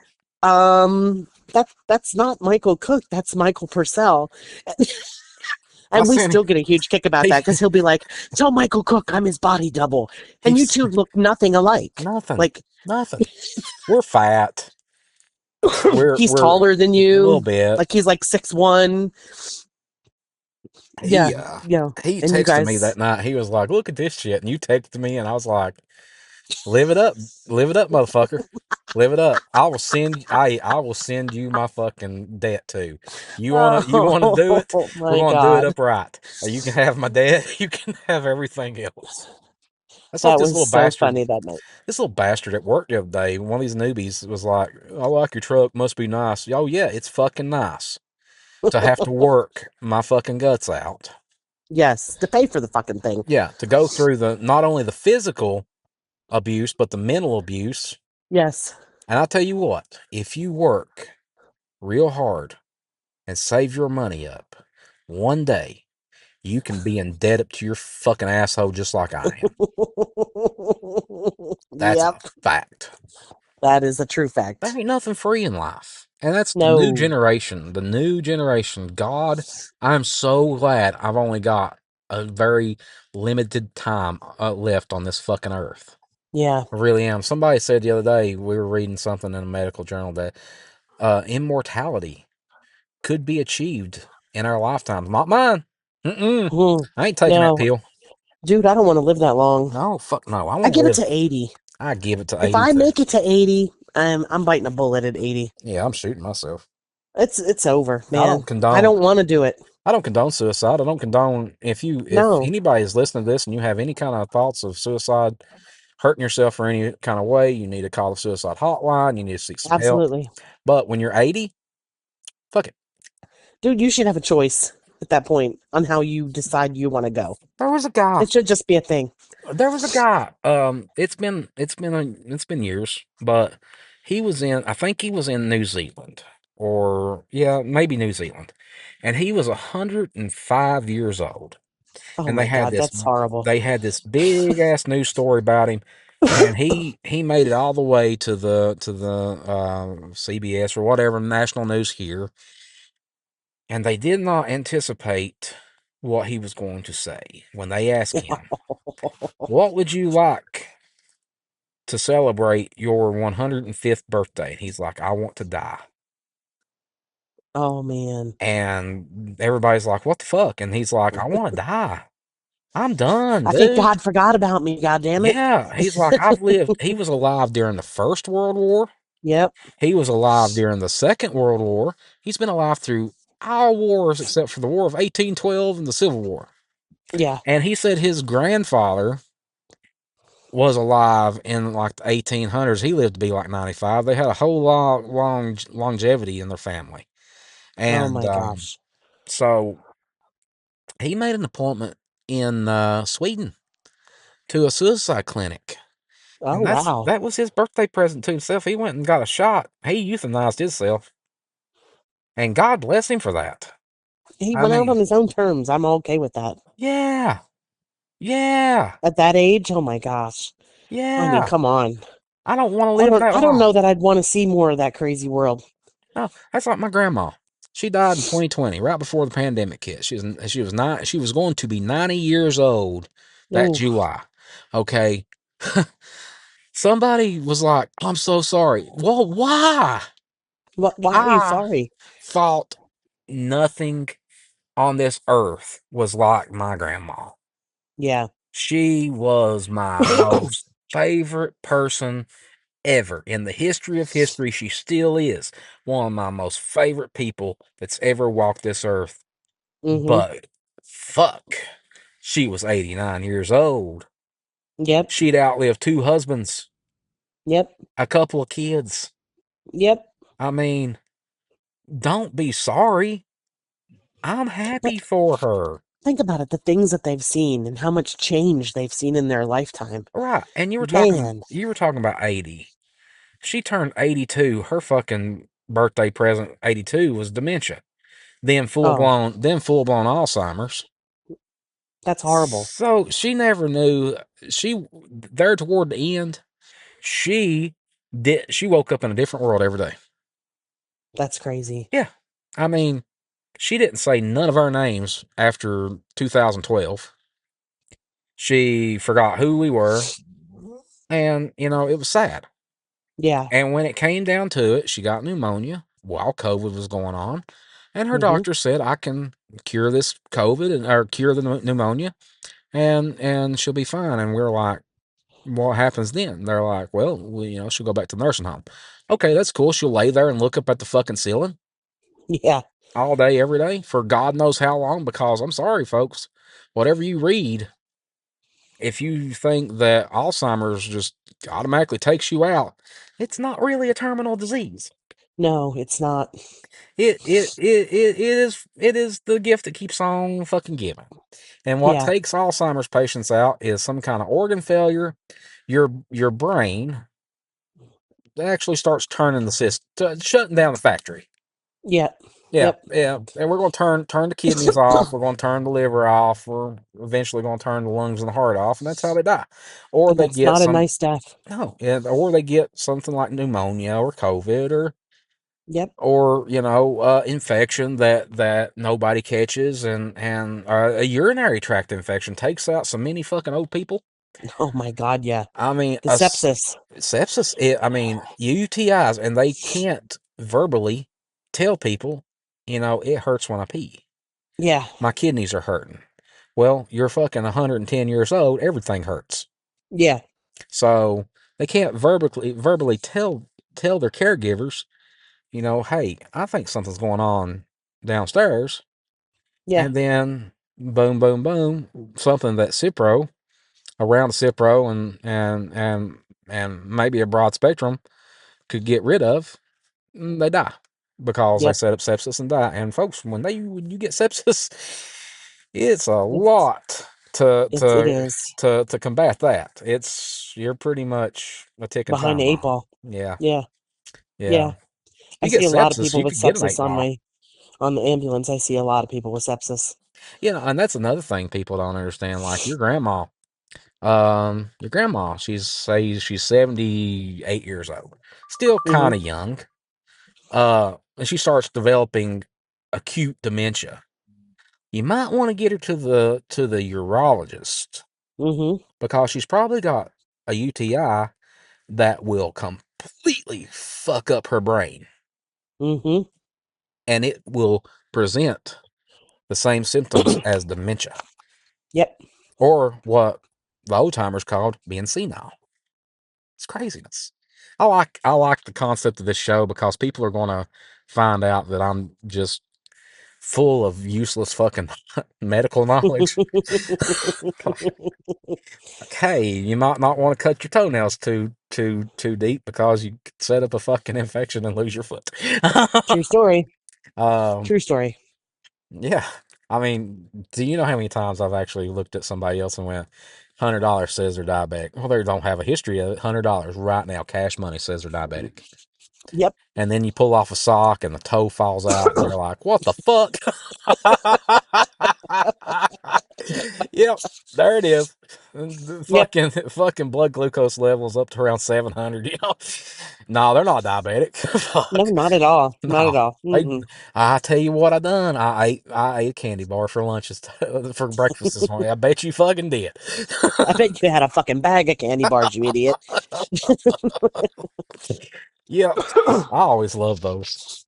that's not Michael Cook, that's Michael Purcell. I And we sent still get a huge kick about he that because he'll be like, tell Michael Cook I'm his body double. And you he's two look nothing alike. nothing, Like nothing. We're fat. We're he's a taller than little you. bit. Like he's like 6'1". He Yeah, yeah. he And you texted me guys that night. He was like, "Look at this shit," and you texted me, and I was like, live it up, motherfucker, live it up. I will send you my fucking debt too. You wanna do it? oh We're my gonna do it God. upright. You can have my debt. You can have everything else. That's like That this was little so bastard. funny that night. This little bastard at work the other day. One of these newbies was like, "I like your truck. Must be nice." Oh yeah, it's fucking nice to have to work my fucking guts out. Yes, to pay for the fucking thing. Yeah, to go through the not only the physical abuse but the mental abuse. Yes. And I'll tell you what, if you work real hard and save your money up, one day you can be in debt up to your fucking asshole just like I am. That's a Yep. fact. That is a true There fact. ain't nothing free in life. And that's the new No. generation. The new generation. God, I'm so glad I've only got a very limited time left on this fucking earth. Yeah. I really am. Somebody said the other day, we were reading something in a medical journal that immortality could be achieved in our lifetimes. Not mine. Mm-mm. Mm. I ain't taking that No. pill. Dude, I don't want to live that long. No, fuck no. I I want to give it live. to 80. I give it to If 80 I too. make it to 80, I'm biting a bullet at 80. Yeah, I'm shooting myself. It's over, I don't man. I condone don't want to do it. I don't condone suicide. I don't condone if No. anybody is listening to this and you have any kind of thoughts of suicide, hurting yourself or any kind of way, you need to call the suicide hotline. You need to seek some help. Absolutely. But when you're 80, fuck it. Dude, you should have a choice at that point on how you decide you want to go. There was a guy. It should just be a thing. There was a guy. It's been years, but he was in. I think he was in New Zealand, or yeah, maybe New Zealand, and he was 105 years old. Oh And my God, that's horrible. they had this big ass news story about him, and he made it all the way to the CBS or whatever national news here, and they did not anticipate what he was going to say when they asked him, "What would you like to celebrate your 105th birthday?" And he's like, "I want to die." Oh man. And everybody's like, "What the fuck?" And he's like, "I want to die. I'm done, I think dude." God forgot about me, God damn it. Yeah, he's like, "I've lived." He was alive during the First World War. Yep. He was alive during the Second World War. He's been alive through all wars except for the War of 1812 and the Civil War. Yeah. And he said his grandfather was alive in like the 1800s. He lived to be like 95. They had a whole lot long longevity in their family. Oh And my gosh. so he made an appointment in Sweden to a suicide clinic. Oh And wow. that was his birthday present to himself. He went and got a shot. He euthanized himself. And God bless him for that. He I went out mean, on his own terms. I'm okay with that. yeah, yeah, At that age, oh my gosh. I mean, yeah. come on. I don't want to live that I don't long. know that I'd want to see more of that crazy world. No, that's like my grandma. She died in 2020, right before the pandemic hit. She was going to be 90 years old that Oh, July. Okay. Somebody was like, "I'm so sorry." Well, why? why are you I sorry? thought nothing on this earth was like my grandma. Yeah. She was my most favorite person ever. In the history of history, she still is one of my most favorite people that's ever walked this earth. Mm-hmm. But fuck, she was 89 years old. Yep. She'd outlived two husbands, Yep. a couple of kids. Yep. I mean, don't be sorry. I'm But happy for her. think about it, the things that they've seen and how much change they've seen in their lifetime. Right. And Man. you were talking about 80. She turned 82. Her fucking birthday present, 82, was dementia. Oh, Then full blown Alzheimer's. that's horrible. So she never knew. She there toward the end. She she woke up in a different world every day. That's crazy. Yeah, I mean, she didn't say none of our names after 2012. She forgot who we were, and it was sad. Yeah. And when it came down to it, she got pneumonia while COVID was going on, and her Mm-hmm. doctor said, "I can cure this COVID or cure the pneumonia, and she'll be fine." And we're like, "What happens then?" They're like, "Well, she'll go back to the nursing home." Okay, that's cool. She'll lay there and look up at the fucking ceiling Yeah. all day, every day for God knows how long. Because I'm sorry, folks, whatever you read, if you think that Alzheimer's just automatically takes you out, it's not really a terminal disease. No, it's not. It is the gift that keeps on fucking giving. And what Yeah. takes Alzheimer's patients out is some kind of organ failure. Your brain actually starts turning the system, shutting down the factory. Yeah. Yeah, Yep. yeah, and we're going to turn the kidneys off. We're going to turn the liver off. We're eventually going to turn the lungs and the heart off, and that's how they die. Or And they that's get not a some nice death. no, yeah, or they get something like pneumonia or COVID Yep. or infection that nobody catches, and a urinary tract infection takes out so many fucking old people. Oh my God, yeah. I mean, The sepsis. sepsis. I mean, UTIs, and they can't verbally tell people, it hurts when I pee. Yeah. My kidneys are hurting. Well, you're fucking 110 years old. Everything hurts. Yeah. So they can't verbally tell their caregivers, hey, I think something's going on downstairs. Yeah. And then boom, boom, boom, something that Cipro, around Cipro and maybe a broad spectrum could get rid of, they die because they Yep. set up sepsis and die. And folks, when you get sepsis, it's a It's lot to it to is. to combat that. You're pretty much a ticking Behind time the eight bomb. Yeah. ball. Yeah, Yeah. yeah. Yeah. If I you get see a lot of sepsis, people you with could get an sepsis eight on ball. on the ambulance. I see a lot of people with sepsis. And that's another thing people don't understand. Like your grandma, she's 78 years old, still kind Mm-hmm. of young. And she starts developing acute dementia. You might want to get her to the urologist Mm-hmm. because she's probably got a UTI that will completely fuck up her brain, Mm-hmm. and it will present the same symptoms as dementia, Yep. or what the old timers called being senile. It's craziness. I like the concept of this show because people are going to find out that I'm just full of useless fucking medical knowledge. Like, hey, you might not want to cut your toenails too deep because you could set up a fucking infection and lose your foot. True story. um, True story. yeah. I mean, do you know how many times I've actually looked at somebody else and went, $100 says they're diabetic. Well, they don't have a history of it. $100 right now, cash money says they're diabetic. Yep. And then you pull off a sock and the toe falls out, and you're like, what the fuck? Yep, there it is. The Yep. fucking blood glucose levels up to around 700. No, they're not diabetic. No, Fuck. not at all. Not No. at all. They, Mm-mm. I tell you what I done. I ate a candy bar for lunch for breakfast this morning. I bet you fucking did. I bet you had a fucking bag of candy bars, you idiot. Yep. I always love those.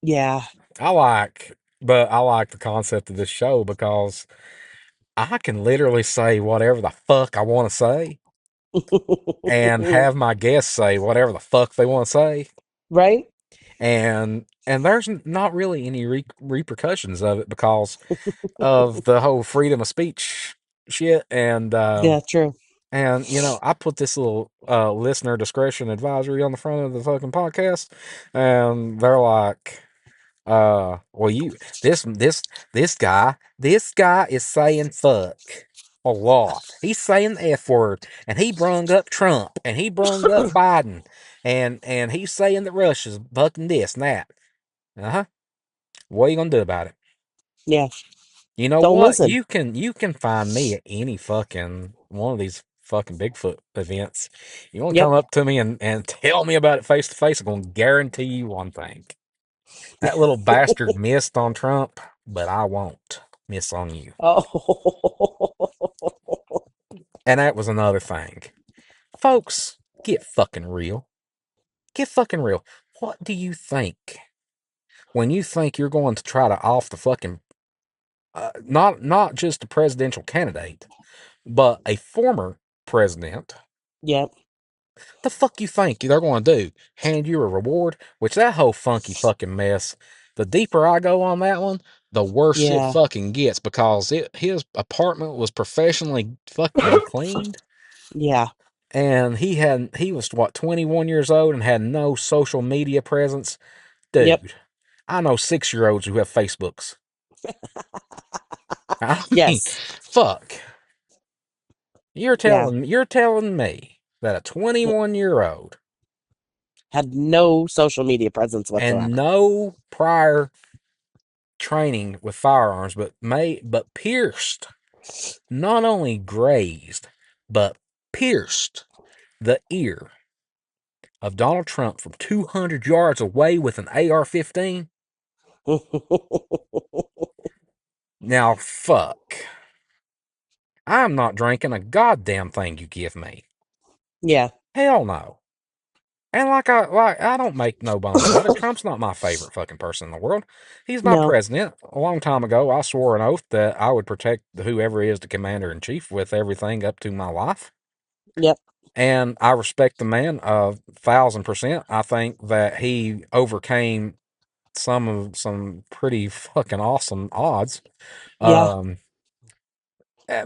Yeah. I like, but I like the concept of this show because I can literally say whatever the fuck I want to say and have my guests say whatever the fuck they want to say. Right? And there's not really any repercussions of it because of the whole freedom of speech shit. Yeah, true. And I put this little listener discretion advisory on the front of the fucking podcast, and they're like, well, this guy is saying fuck a lot. He's saying the F word, and he brung up Trump, and he brung up Biden, and he's saying that Russia's fucking this and that. Uh-huh. What are you gonna do about it? Yeah. You know Don't what? listen. You can find me at any fucking one of these fucking Bigfoot events. You want to come Yep. up to me and tell me about it face to face, I'm gonna guarantee you one thing. That little bastard missed on Trump, but I won't miss on you. Oh. And that was another thing. Folks, get fucking real. Get fucking real. What do you think when you think you're going to try to off the fucking not just a presidential candidate, but a former president? Yep. The fuck you think they're going to do? Hand you a reward? Which that whole funky fucking mess. The deeper I go on that one, the worse it Yeah. fucking gets because his apartment was professionally fucking cleaned, Yeah. and he was what 21 years old and had no social media presence, Yep. dude. I know 6-year olds who have Facebooks. I mean, Yes. fuck. You're Yeah. telling you're telling me that a 21-year-old Had no social media presence and whatsoever. no prior training with firearms, but pierced, not only grazed, but pierced the ear of Donald Trump from 200 yards away with an AR-15. Now, fuck. I'm not drinking a goddamn thing you give me. Yeah. Hell no. And like I don't make no bones about it. Trump's not my favorite fucking person in the world. He's my No. president. A long time ago, I swore an oath that I would protect whoever is the commander in chief with everything up to my life. Yep. And I respect the man 1,000%. I think that he overcame some pretty fucking awesome odds. Yeah. Um,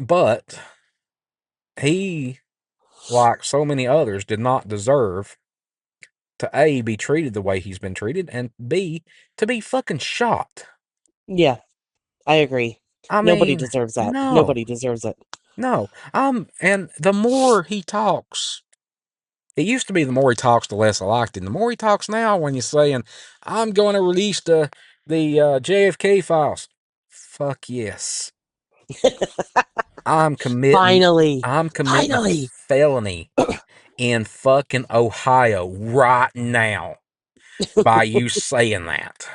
but he, like so many others, did not deserve to A, be treated the way he's been treated, and B, to be fucking shot. Yeah. I agree. I Nobody mean, deserves that. no, Nobody deserves it. no. And the more he talks, it used to be the more he talks, the less I liked him. The more he talks now, when you're saying, I'm going to release the JFK files. Fuck yes. I'm committing, Finally. I'm committing a Finally. felony in fucking Ohio right now by you saying that.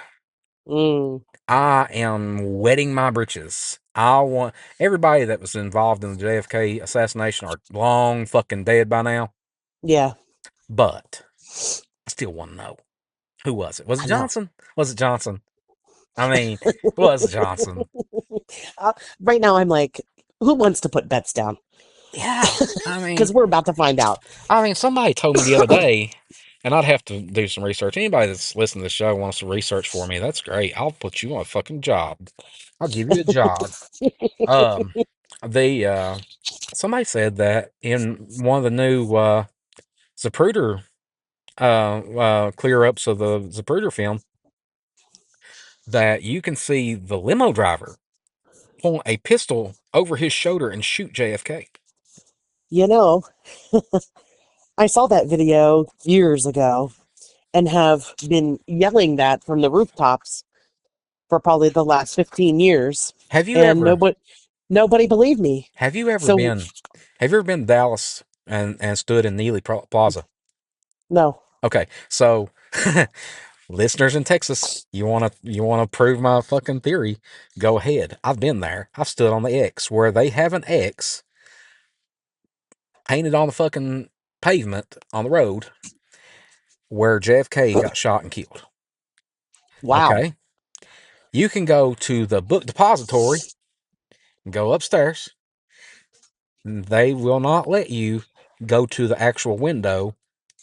Mm. I am wetting my britches. I want everybody that was involved in the JFK assassination are long fucking dead by now. Yeah. But I still want to know who was it? Was it I know. Johnson? Was it Johnson? I mean, was it Johnson? Right now, I'm like, who wants to put bets down? Yeah. I mean, Because we're about to find out. somebody told me the other day, and I'd have to do some research. Anybody that's listening to the show wants to research for me, that's great. I'll put you on a fucking job. I'll give you a job. Um, the somebody said that in one of the new Zapruder clear ups of the Zapruder film that you can see the limo driver point a pistol over his shoulder and shoot JFK. You know, I saw that video years ago and have been yelling that from the rooftops for probably the last 15 years, Have you and ever nobody believed me. have you ever So been have you ever been to Dallas and stood in Neely Plaza? no. Okay, so listeners in Texas, you wanna prove my fucking theory? Go ahead. I've been there. I've stood on the X where they have an X painted on the fucking pavement on the road where JFK got shot and killed. Wow. Okay. You can go to the book depository go upstairs. They will not let you go to the actual window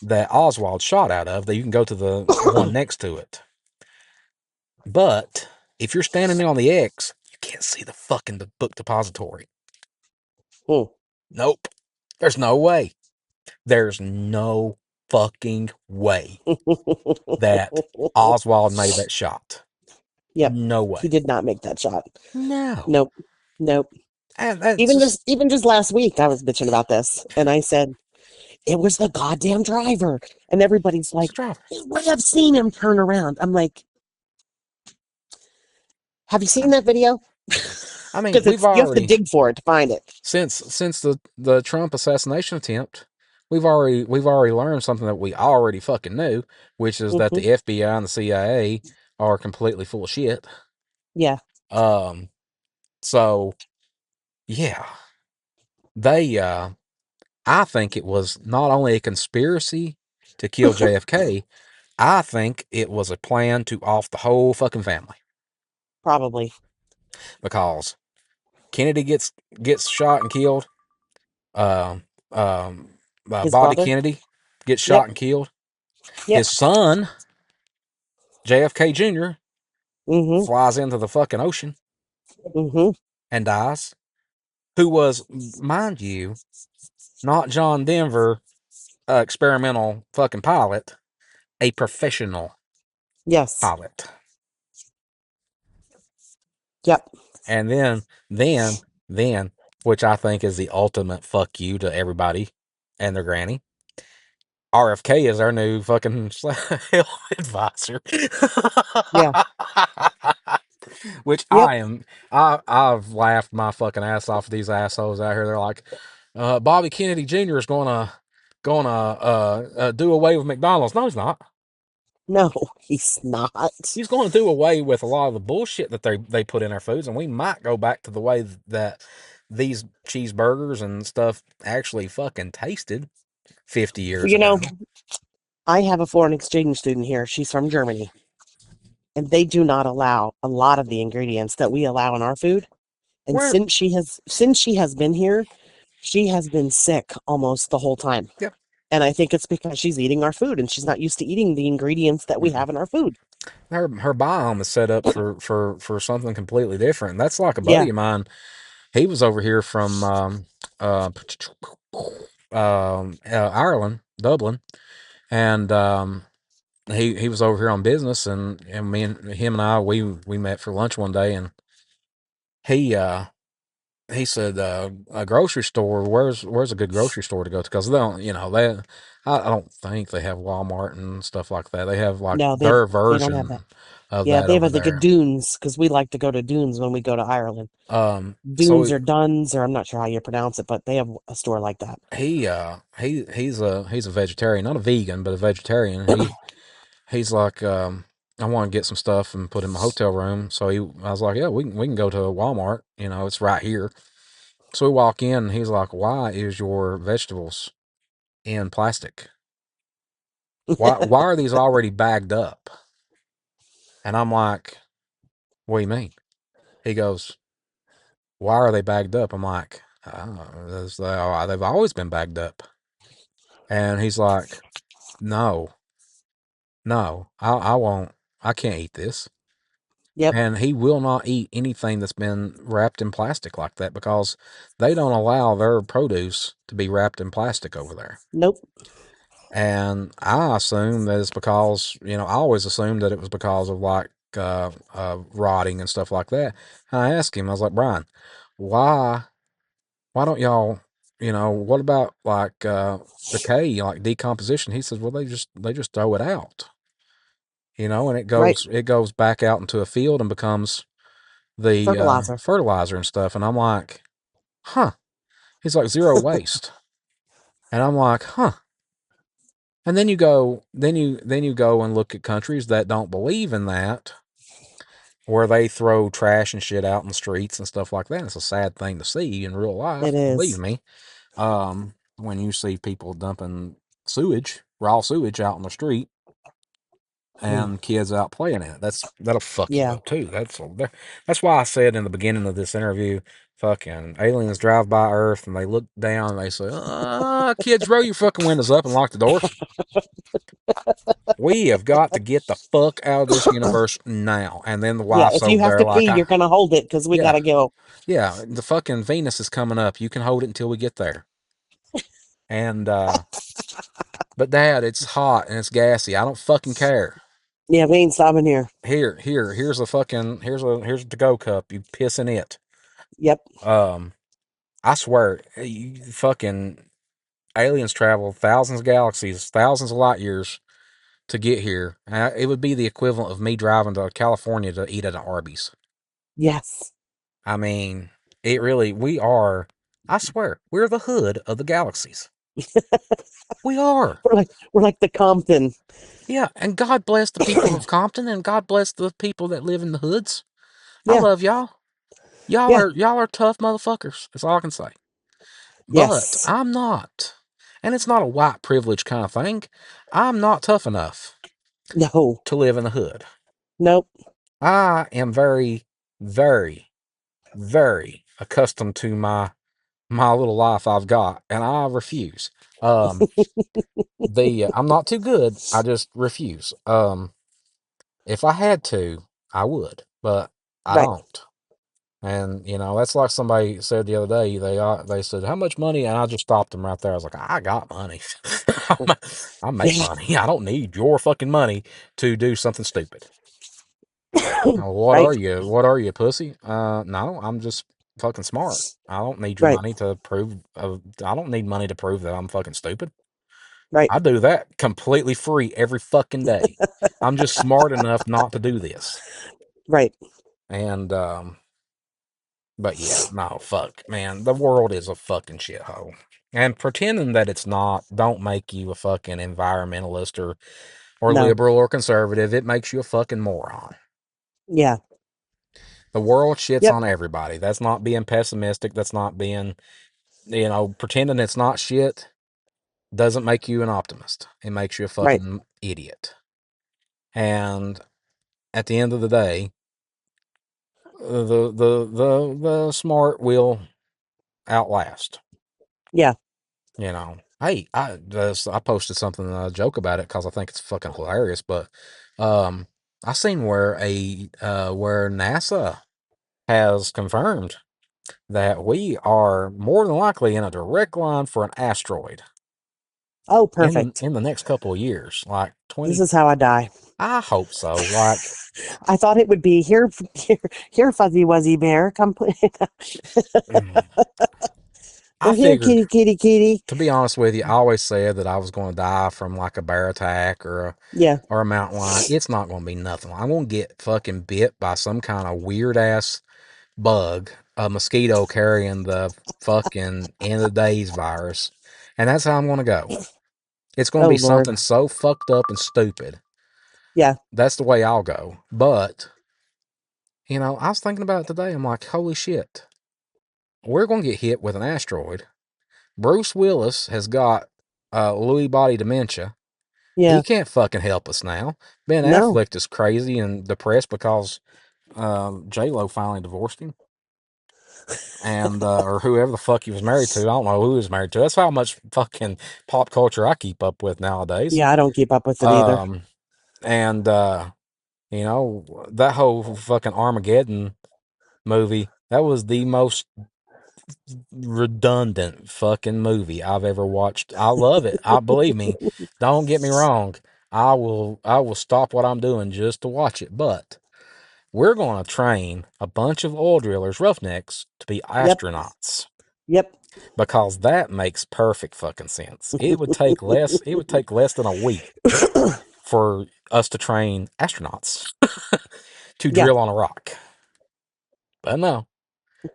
that Oswald shot out of. That you can go to the one next to it. But if you're standing on the X, you can't see the fucking book depository. Hmm. Nope. There's no way. There's no fucking way that Oswald made that shot. Yep. No He way. did not make that shot. No. Nope. Nope. And that's just Even just last week I was bitching about this and I said it was the goddamn driver. And everybody's it's like, the driver. we would have seen him turn around. I'm like, have you seen that video? I mean, Because it's you have to dig for it to find it. since the Trump assassination attempt, we've already learned something that we already fucking knew, which is that Hmm. the FBI and the CIA are completely full of shit. Yeah. Um, so yeah, they I think it was not only a conspiracy to kill JFK, I think it was a plan to off the whole fucking family Probably. because Kennedy gets shot and killed. Um, um, His Bobby brother? Kennedy gets shot Yep. and killed. Yep. His son, JFK Jr., Mm-hmm. flies into the fucking ocean Mm-hmm. and dies. Who was, mind you, not John Denver, experimental fucking pilot, a professional Yes. pilot. Yep. And then, then, which I think is the ultimate fuck you to everybody and their granny. RFK is our new fucking health advisor. Yeah. Which Yep. I've laughed my fucking ass off at these assholes out here. They're like, Bobby Kennedy Jr. is gonna do away with McDonald's. No, he's not. No, he's not. He's going to do away with a lot of the bullshit that they put in our foods, and we might go back to the way that these cheeseburgers and stuff actually fucking tasted 50 years You know, ago. I have a foreign exchange student here. She's from Germany, and they do not allow a lot of the ingredients that we allow in our food. And Where, since she has been here, she has been sick almost the whole time. yep. And I think it's because she's eating our food and she's not used to eating the ingredients that we Mm-mm. have in our food. Her biome is set up for something completely different. That's like a Yeah. buddy of mine. He was over here from uh, Ireland, Dublin, and he was over here on business, and me and him and I we met for lunch one day, and he uh he said a grocery store. Where's a good grocery store to go to? Because they don't, I don't think they have Walmart and stuff like that. They have like No, their they don't have that. version of Yeah, that they over have the good there. dunes because we like to go to dunes when we go to Ireland. So Dunes or Duns, or I'm not sure how you pronounce it, but they have a store like that. he's a vegetarian, not a vegan, but a vegetarian. He's like, I want to get some stuff and put in my hotel room. So I was like, yeah, we can go to Walmart. It's right here. So we walk in, and he's like, why is your vegetables in plastic? Why are these already bagged up? And I'm like, what do you mean? He goes, why are they bagged up? I'm like, they've always been bagged up. And he's like, no, no, I won't. I can't eat this. Yep. And he will not eat anything that's been wrapped in plastic like that because they don't allow their produce to be wrapped in plastic over there. Nope. And I assume that it's because, I always assumed that it was because of like rotting and stuff like that. And I asked him, I was like, Brian, why why don't y'all, what about like decay, like decomposition? He says, well, they just throw it out, and it Right. goes it goes back out into a field and becomes the Fertilizer. fertilizer and stuff. And I'm like, huh. He's like zero waste, and I'm like, huh. And then you go and look at countries that don't believe in that, where they throw trash and shit out in the streets and stuff like that. It's a sad thing to see in real It life, believe is. me. When you see people dumping raw sewage out in the street, Mm. and kids out playing in it. That'll fuck you Yeah. up too. That's why I said in the beginning of this interview, fucking aliens drive by Earth and they look down and they say, kids, roll your fucking windows up and lock the door. We have got to get the fuck out of this universe now. And then the Yeah. wife's If you over have there to like, pee, you're gonna hold it because we yeah, gotta go. yeah, the fucking Venus is coming up. You can hold it until we get there. And but Dad, it's hot and it's gassy. I don't fucking care. Yeah, we ain't stopping here. Here's a fucking here's a to-go cup. You piss in it. Yep. Um, I swear, you fucking aliens travel thousands of galaxies, thousands of light years to get here. It would be the equivalent of me driving to California to eat at an Arby's. Yes. I mean, it really, we are, I swear, we're the hood of the galaxies. We are. We're like the Compton. Yeah, and God bless the people of Compton and God bless the people that live in the hoods. I Yeah. love y'all. Yeah. Y'all are tough motherfuckers. That's all I can say. But Yes. I'm not. And it's not a white privilege kind of thing. I'm not tough enough No. to live in the hood. Nope. I am very, very, very accustomed to my little life I've got, and I refuse. Um, I'm not too good. I just refuse. If I had to, I would, but I Right. don't. And that's like somebody said the other day. They said how much money, and I just stopped them right there. I was like, I got money. I make Yeah. money. I don't need your fucking money to do something stupid. Now, what Right. are you? What are you, pussy? No, I'm just fucking smart. I don't need your Right. money to prove. I don't need money to prove that I'm fucking stupid. Right. I do that completely free every fucking day. I'm just smart enough not to do this. Right. And but yeah, no, fuck, man. The world is a fucking shithole. And pretending that it's not don't make you a fucking environmentalist or No. liberal or conservative. It makes you a fucking moron. Yeah. The world shits Yep. on everybody. That's not being pessimistic. That's not being, pretending it's not shit doesn't make you an optimist. It makes you a Right. fucking idiot. And at the end of the day, the smart will outlast. Yeah. Hey, I posted something a joke about it because I think it's fucking hilarious. But um, I seen where NASA has confirmed that we are more than likely in a direct line for an asteroid Oh, in the perfect. in the next couple of years, like This 20. is how I die. I hope so. Like, I thought it would be here, here, here, fuzzy wuzzy bear. Come, I or here, figured, kitty, kitty, kitty. to be honest with you, I always said that I was going to die from like a bear attack Yeah. or a mountain lion. It's not going to be nothing. I'm going to get fucking bit by some kind of weird ass bug, a mosquito carrying the fucking end of days virus. And that's how I'm going to go. It's going to Oh be Lord. something so fucked up and stupid. Yeah. That's the way I'll go. But, I was thinking about it today. I'm like, holy shit. We're going to get hit with an asteroid. Bruce Willis has got Lewy body dementia. He Yeah. can't fucking help us now. Ben No. Affleck is crazy and depressed because J-Lo finally divorced him. And or whoever the fuck he was married to. I don't know who he was married to. That's how much fucking pop culture I keep up with nowadays. Yeah. I don't keep up with it either. Um, and that whole fucking Armageddon movie, that was the most redundant fucking movie I've ever watched. I love it. I believe me. Don't get me wrong. I will stop what I'm doing just to watch it. But we're going to train a bunch of oil drillers, roughnecks, to be Yep. astronauts. Yep. Because that makes perfect fucking sense. It would take less than a week for us to train astronauts to Yeah. drill on a rock. But no,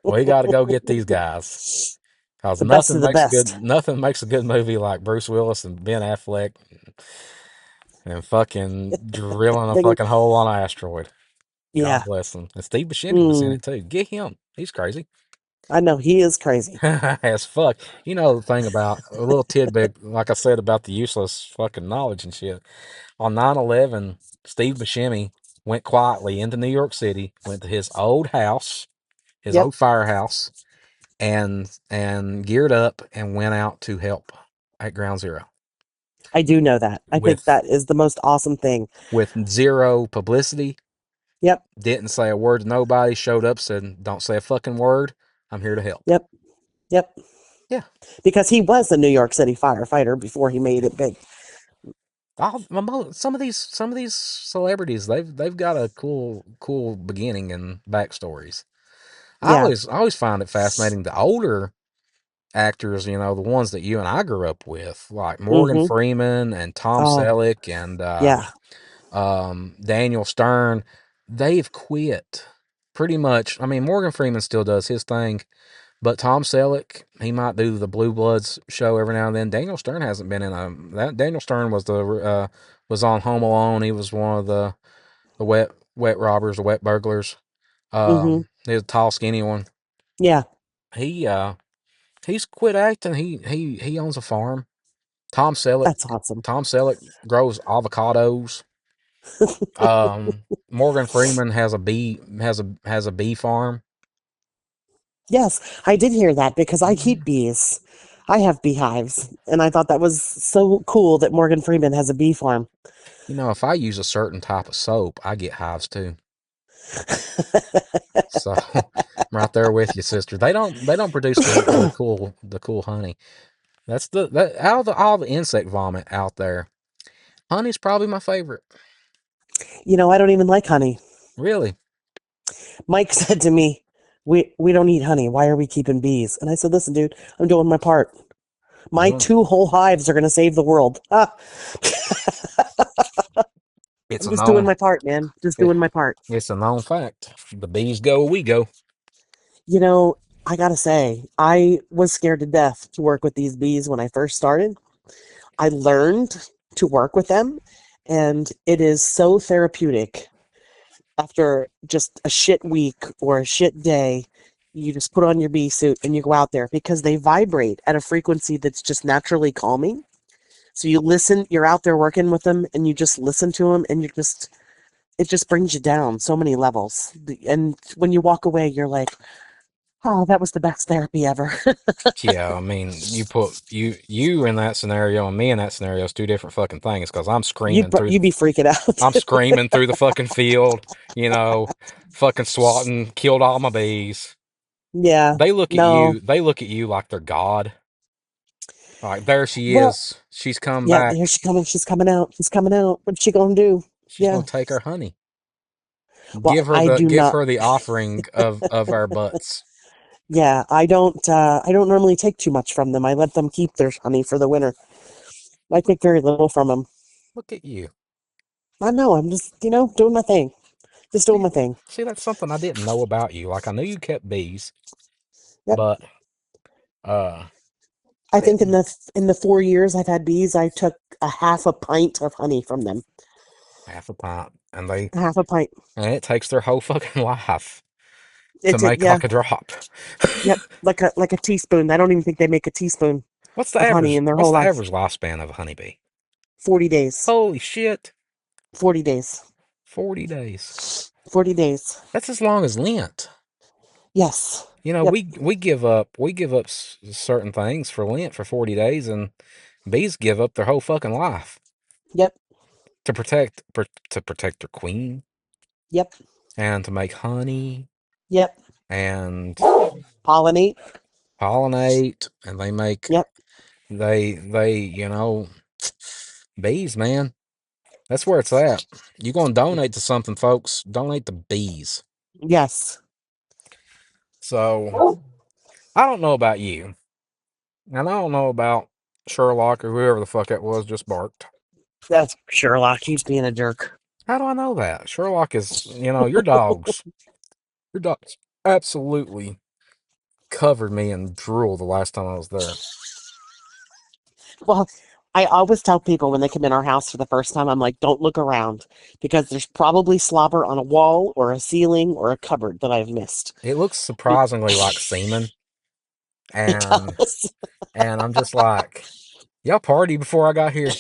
we got to go get these guys. Cause The best of the best. nothing makes a good movie like Bruce Willis and Ben Affleck and fucking drilling a Thing. fucking hole on an asteroid. God Yeah. bless them. And Steve Buscemi was in Mm. it too. Get him. He's crazy. I know he is crazy. As fuck. You know the thing about a little tidbit, like I said about the useless fucking knowledge and shit. On 9/11, Steve Buscemi went quietly into New York City, went to his old house, his Yep, old firehouse, and geared up and went out to help at Ground Zero I do know that. I think with that is the most awesome thing. zero publicity. Yep, Didn't say a word to nobody. Showed up, said, "Don't say a fucking word. I'm here to help." yep, yep. Yeah. Because he was a New York City firefighter before he made it big. Some of these celebrities, they've got a cool beginning and backstories. Yeah. I always find it fascinating. The older actors, you know, the ones that you and I grew up with, like Morgan Mm-hmm. Freeman and Tom Oh, Selleck and yeah. Daniel Stern, they've quit pretty much. I mean, Morgan Freeman still does his thing, but Tom Selleck, he might do the Blue Bloods show every now and then. Daniel Stern hasn't been in a. That Daniel Stern was on Home Alone. He was one of the wet robbers, the wet burglars. Mm-hmm. He's a tall, skinny one. Yeah. He he's quit acting. He owns a farm. Tom Selleck That's awesome. Tom Selleck grows avocados. Morgan Freeman has a bee farm. Yes, I did hear that because I keep bees. I have beehives, and I thought that was so cool that Morgan Freeman has a bee farm. You know, if I use a certain type of soap, I get hives too. So I'm right there with you, sister. They don't produce the cool honey. That's that out of all the insect vomit out there. Honey's probably my favorite. I don't even like honey. Really. Mike said to me, "We don't eat honey. Why are we keeping bees?" And I said, "Listen, dude, I'm doing my part. My Doing 2 whole hives are going to save the world. Ah, it's I'm a just doing known my part, man. Just it, doing my part." it's a known fact. The bees go, we go. You know, I gotta say, I was scared to death to work with these bees when I first started. I learned to work with them, and it is so therapeutic after just a shit week or a shit day. You just put on your bee suit and you go out there because they vibrate at a frequency that's just naturally calming. So you listen, you're out there working with them and you just listen to them and it just brings you down so many levels. And when you walk away, you're like, oh, that was the best therapy ever. Yeah, I mean, you in that scenario and me in that scenario is two different fucking things. Because You'd be freaking out. I'm screaming through the fucking field, you know, fucking swatting, killed all my bees. Yeah, no. They look at you like they're God. Like there she Well, is, she's come yeah, here back. she coming. She's coming out. She's coming out. What's she gonna do? She's Yeah. gonna take our honey. Well, I do Give not. her the offering of our butts. Yeah, I don't normally take too much from them. I let them keep their honey for the winter. I take very little from them. Look at you. I know. I'm just, doing my thing. Just doing See, my thing. that's something I didn't know about you. Like I knew you kept bees, Yep. but uh, I I think didn't in the 4 years I've had bees, I took a half a pint of honey from them. half a pint, A half a pint. and it takes their whole fucking life to It did, make yeah. like a drop. Yep. Like a teaspoon. I don't even think they make a teaspoon of honey in their What's whole the life. average lifespan of a honeybee? 40 days. Holy shit. 40 days. 40 days. 40 days. That's as long as Lent. Yes. You know, Yep. we give up certain things for Lent for 40 days, and bees give up their whole fucking life Yep. to protect their queen Yep. and to make honey Yep. and Pollinate. pollinate, and they make Yep. you know, bees, man. That's where it's at. You going to donate to something, folks? Donate to bees. Yes. So, I don't know about you, and I don't know about Sherlock or whoever the fuck that was just barked. That's Sherlock. He's being a jerk. How do I know that? Sherlock is, you know, your dogs absolutely covered me in drool the last time I was there. Well, I always tell people when they come in our house for the first time, I'm like, don't look around because there's probably slobber on a wall or a ceiling or a cupboard that I've missed. It looks Be- surprisingly like semen, It and does. I'm just like, y'all party before I got here.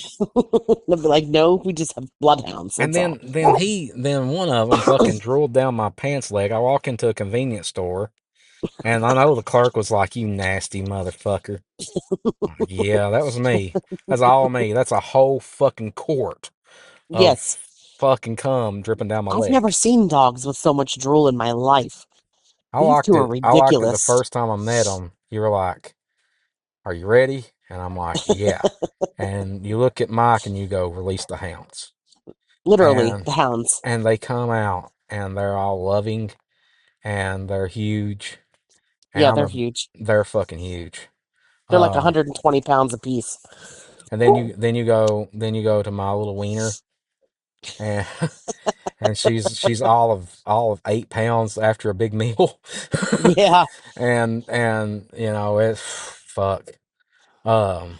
They'll be like, no, we just have bloodhounds. And That's all. then one of them fucking drooled down my pants leg. I walk into a convenience store, and I know the clerk was like, "You nasty motherfucker." I'm like, yeah, that was me. That's all me. That's a whole fucking quart of Yes. fucking cum dripping down my I've never leg. seen dogs with so much drool in my life. These two are I liked it the ridiculous. first time I met them. You were like, "Are you ready?" And I'm like, "Yeah." And you look at Mike and you go, "Release the hounds." Literally, And the hounds. they come out and they're all loving and they're huge and Yeah, they're huge. they're fucking huge. They're like Um, 120 pounds apiece. and then you go to my little wiener and and she's all of 8 pounds after a big meal. Yeah, And you know it's fuck. Um,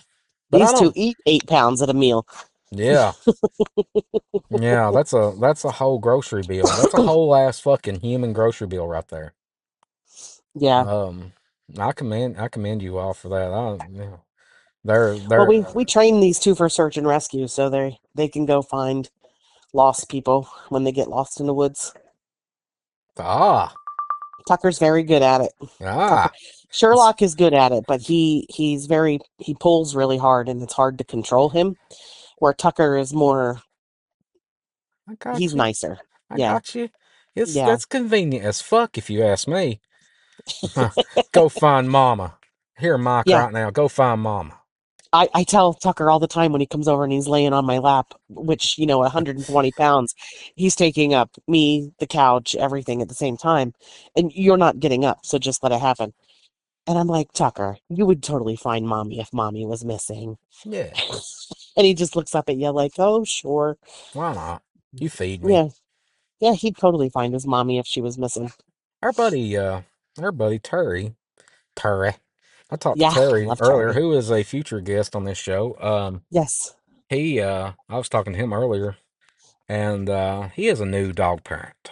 but I these two don't. eat 8 pounds at a meal. Yeah, yeah. That's a whole grocery bill. That's a whole ass fucking human grocery bill right there. Yeah. Um, I commend you all for that. You know, Well, they're we train these two for search and rescue, so they can go find lost people when they get lost in the woods. ah Tucker's very good at it. Tucker ah. It's, Sherlock is good at it, but he pulls really hard and it's hard to control him. Where Tucker is more I got he's you. nicer. I Yeah. got you. It's Yeah. that's convenient as fuck if you ask me. Go find mama. Here, Mike, Yeah. right now. Go find mama. I tell Tucker all the time when he comes over and he's laying on my lap, which, 120 pounds, he's taking up me, the couch, everything at the same time. And you're not getting up, so just let it happen. And I'm like, Tucker, you would totally find mommy if mommy was missing. Yeah, And he just looks up at you like, oh, sure. why not? You feed me. Yeah. Yeah, he'd totally find his mommy if she was missing. Our buddy, Terry. I talked to Yeah, Terry love earlier, Terry. who is a future guest on this show. Yes. I was talking to him earlier, and he is a new dog parent.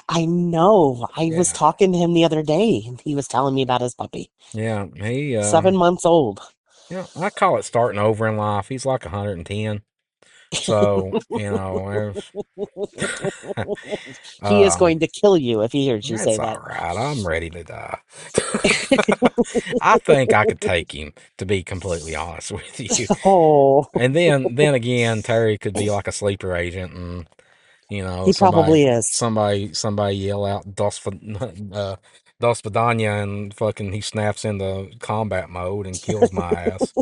I know. I was Yeah, talking to him the other day and he was telling me about his puppy. yeah. 7 months old. I call it starting over in life. He's like 110, so He is um, going to kill you if he hears you say that's all that. right. I'm ready to die. I think I could take him, to be completely honest with you. Oh, And then again, Terry could be like a sleeper agent, and he probably is. somebody yell out Dos Vidania, and fucking he snaps into combat mode and kills my ass.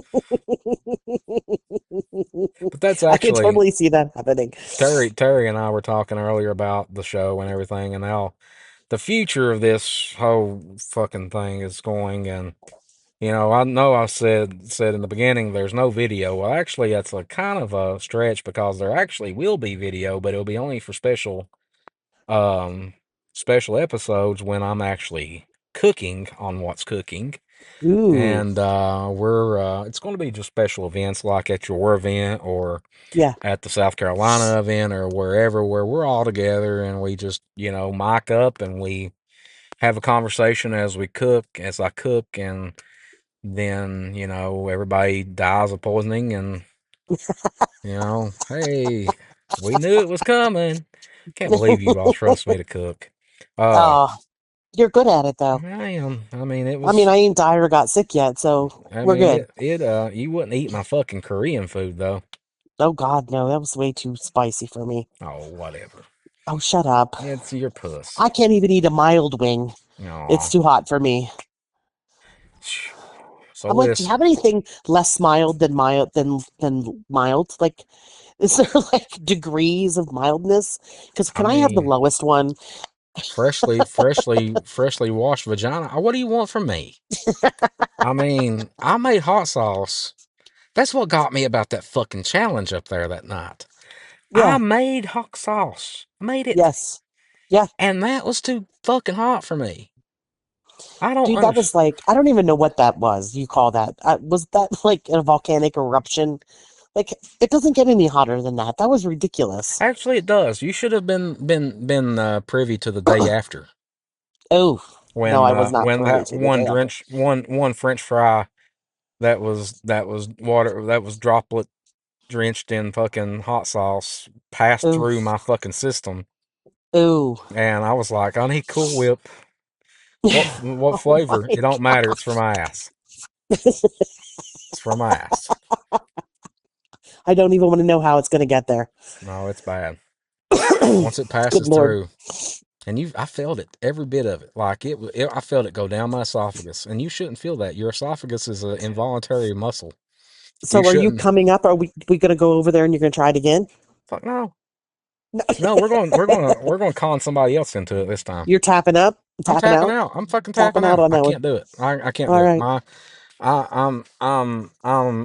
But that's I can actually totally see that happening. Terry and I were talking earlier about the show and everything, and how the future of this whole fucking thing is going. And I know I said in the beginning there's no video. Well, actually, that's a kind of a stretch because there actually will be video, but it'll be only for um special episodes when I'm actually cooking on what's cooking. Ooh, And we're it's going to be just special events like at your event or yeah. at the South Carolina event or wherever, where we're all together and we just, mic up and we have a conversation as I cook, and then, everybody dies of poisoning, and, hey, we knew it was coming. Can't believe you all trust me to cook. Uh, Oh, you're good at it though. I am. I mean, I mean, I ain't died or got sick yet, so we're good. you wouldn't eat my fucking Korean food though. Oh God, no, that was way too spicy for me. Oh, whatever. Oh, shut up. It's your puss. I can't even eat a mild wing. It's Aw. too hot for me. So I'm like, do you have listen, anything less mild than mild? Like, is there like degrees of mildness? Because I can I have the mean, lowest one? freshly washed vagina. What do you want from me? I mean, I made hot sauce. That's what got me about that fucking challenge up there that night. I Yeah. made hot sauce. I made it. Yes. Yeah. And that was too fucking hot for me. I don't Dude, that was understand. like, I don't even know what that was. You call that? Was that like a volcanic eruption? Like, it doesn't get any hotter than that. That was ridiculous. Actually, it does. You should have been privy to the day after Oh, no, I was not when privy that to the day after. one French fry that was water that was droplet drenched in fucking hot sauce passed Oh, through my fucking system, oh. and I was like, I need Cool Whip. What Oh flavor? my It don't matter. It's for my ass. It's for my ass. I don't even want to know how it's going to get there. No, it's bad. Once it Good passes Lord. through, and I felt it, every bit of it. Like I felt it go down my esophagus, and you shouldn't feel that. Your esophagus is an involuntary muscle. You So are you shouldn't. coming up? Are we going to go over there and you're going to try it again? Fuck no. No. No, we're going to con somebody else into it this time. You're tapping up, I'm tapping tapping out, out. I'm fucking tapping tapping out out. on I that one. can't do it. I can't do All it. right. I'm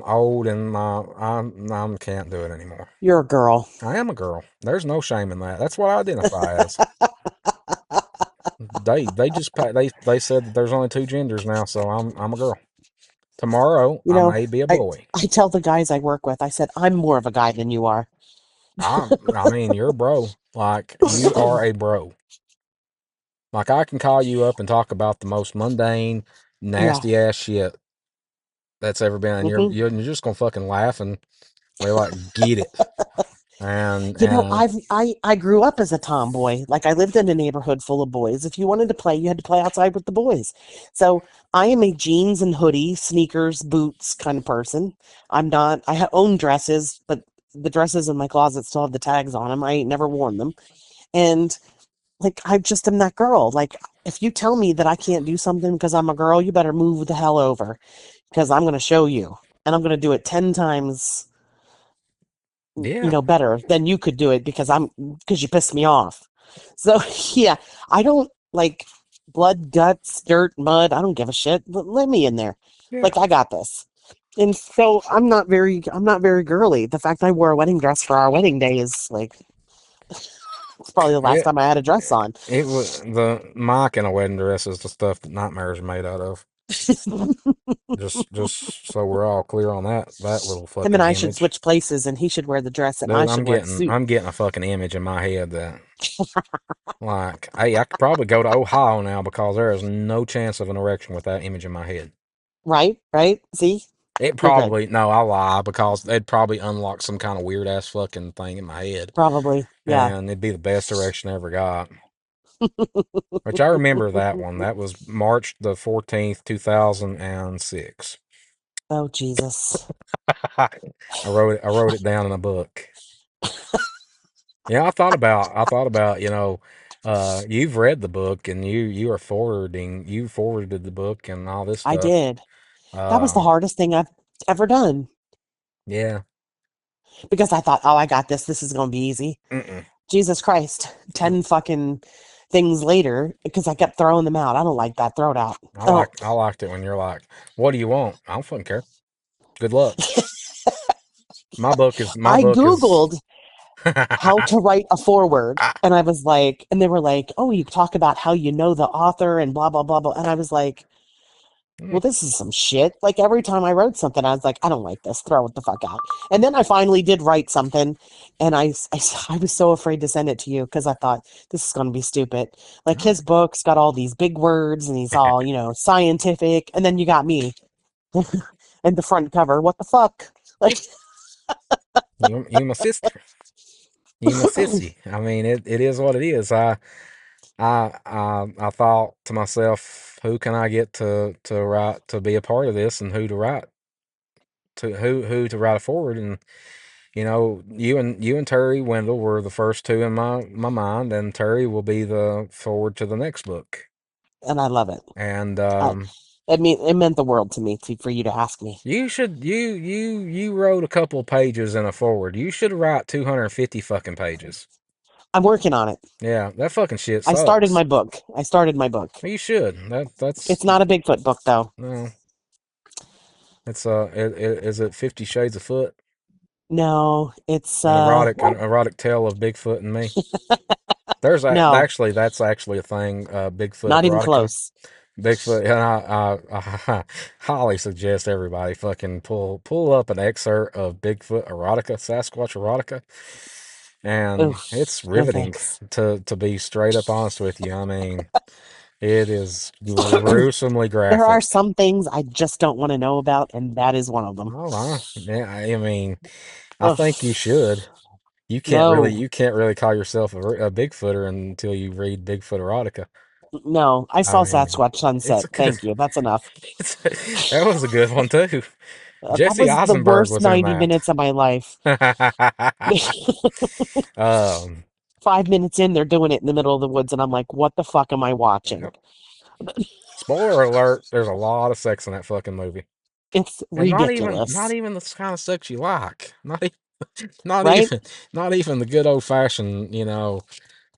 old and I can't do it anymore. You're a girl. I am a girl. There's no shame in that. That's what I identify as. They just they said that there's only two genders now, so I'm a girl. Tomorrow You I know, may be a I boy. I tell the guys I work with, I said, I'm more of a guy than you are. I mean you're a bro. Like you are a bro. Like I can call you up and talk about the most mundane, Yeah. nasty ass shit that's ever been, and hmm you're just gonna fucking laugh and we're like get it. And You know, I grew up as a tomboy. Like I lived in a neighborhood full of boys. If you wanted to play, you had to play outside with the boys. So I am a jeans and hoodie, sneakers, boots kind of person. I'm not. own dresses, but the dresses in my closet still have the tags on them. I ain't never worn them. And like I just am that girl. Like if you tell me that I can't do something because I'm a girl, you better move the hell over because I'm going to show you, and I'm going to do it 10 times, yeah, better than you could do it because you pissed me off. So yeah, I don't like blood, guts, dirt, mud. I don't give a shit. Let me in there. yeah. Like I got this. And so I'm not very girly. The fact I wore a wedding dress for our wedding day is like it's probably the last It time I had a dress on. it was the Mike in a wedding dress is the stuff that nightmares are made out of. Just so we're all clear on that little Him and fucking I should image. switch places and he should wear the dress and I Dude, should wear the suit. I'm getting a fucking image in my head that like, hey, I could probably go to Ohio now because there is no chance of an erection with that image in my head. Right? Right? See? It You're good. probably no, I lie because they'd probably unlock some kind of weird ass fucking thing in my head, Probably. Yeah. and it'd be the best erection I ever got. Which I remember that one. That was March the 14th, 2006. Oh Jesus. I wrote it down in a book. Yeah, I thought about, you've read the book and you forwarded the book and all this I stuff. did. That was the Uh, hardest thing I've ever done yeah. because I thought, oh, I got this. This is going to be easy. Mm-mm. Jesus Christ. 10 fucking things later because I kept throwing them out. I don't like that. Throw it out. Oh, I liked it when you're like, what do you want? I don't fucking care. Good luck. My I book is Googled how to write a forward. And I was like, and they were like, oh, you talk about how you know the author and blah, blah, blah, blah. And I was like, well, Mm, this is some shit. Like every time I wrote something, I was like, I don't like this. Throw it the fuck out. And then I finally did write something, and I was so afraid to send it to you because I thought this is going to be stupid. Like his book's got all these big words, and he's all scientific, and then you got me and the front cover. What the fuck? Like, you my sister. You my sissy. I mean, it is what it is. I thought to myself, who can I get to write to be a part of this, and who to write who to write a forward, and you and Terry Wendell were the first two in my mind, and Terry will be the forward to the next book, and I love it. and I, it meant the world to me for you to ask me. you should you wrote a couple of pages in a forward. You should write 250 fucking pages. I'm working on it. Yeah, that fucking shit I started sucks. my book. I started my book. You should. That's It's not a Bigfoot book though. no. It's is it 50 Shades of Foot? No, it's An erotic tale of Bigfoot and me. There's no, actually that's actually a thing. Bigfoot not even erotica. close. Bigfoot, and I highly suggest everybody fucking pull up an excerpt of Bigfoot erotica, Sasquatch erotica, and it's Oof, no riveting. thanks. To be straight up honest with you, I mean, it is gruesomely There are graphic. some things I just don't want to know about, and that is one of them. Oh, yeah, I mean, I Ugh, think you should. no, You can't really call yourself a Bigfooter until you read Bigfoot erotica. no. I I saw mean, Sasquatch it's Sunset. a good, Thank you. That's enough. it's that was a good one too. That Jesse was the Eisenberg worst was in 90 that. minutes of my life. um, 5 minutes in, they're doing it in the middle of the woods, and I'm like, what the fuck am I watching? yep. Spoiler alert: there's a lot of sex in that fucking movie, It's and not ridiculous, even the kind of sex you like. Not right? even, not even the good old fashioned,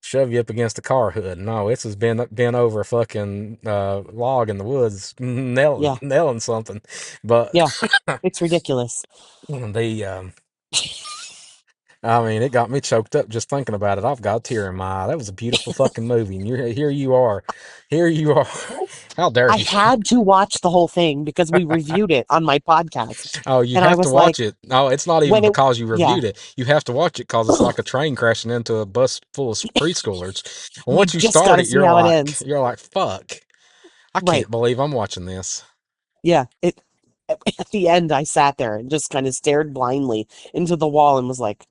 shove you up against the car hood. No, it's has been over a fucking log in the woods, Yeah, nailing something. But yeah. It's ridiculous. the I mean, it got me choked up just thinking about it. I've got a tear in my eye. That was a beautiful fucking movie, and here you are, here you are. How dare I you? had to watch the whole thing because we reviewed it on my podcast. Oh, you And I have to was like, watch it. No, it's not even when it, because you yeah, reviewed it. You have to watch it because it's like a train crashing into a bus full of preschoolers. And you once you just got start to it, see how it ends. you're like, fuck. I Right. can't believe I'm watching this. Yeah. At the end, I sat there and just kind of stared blindly into the wall and was like,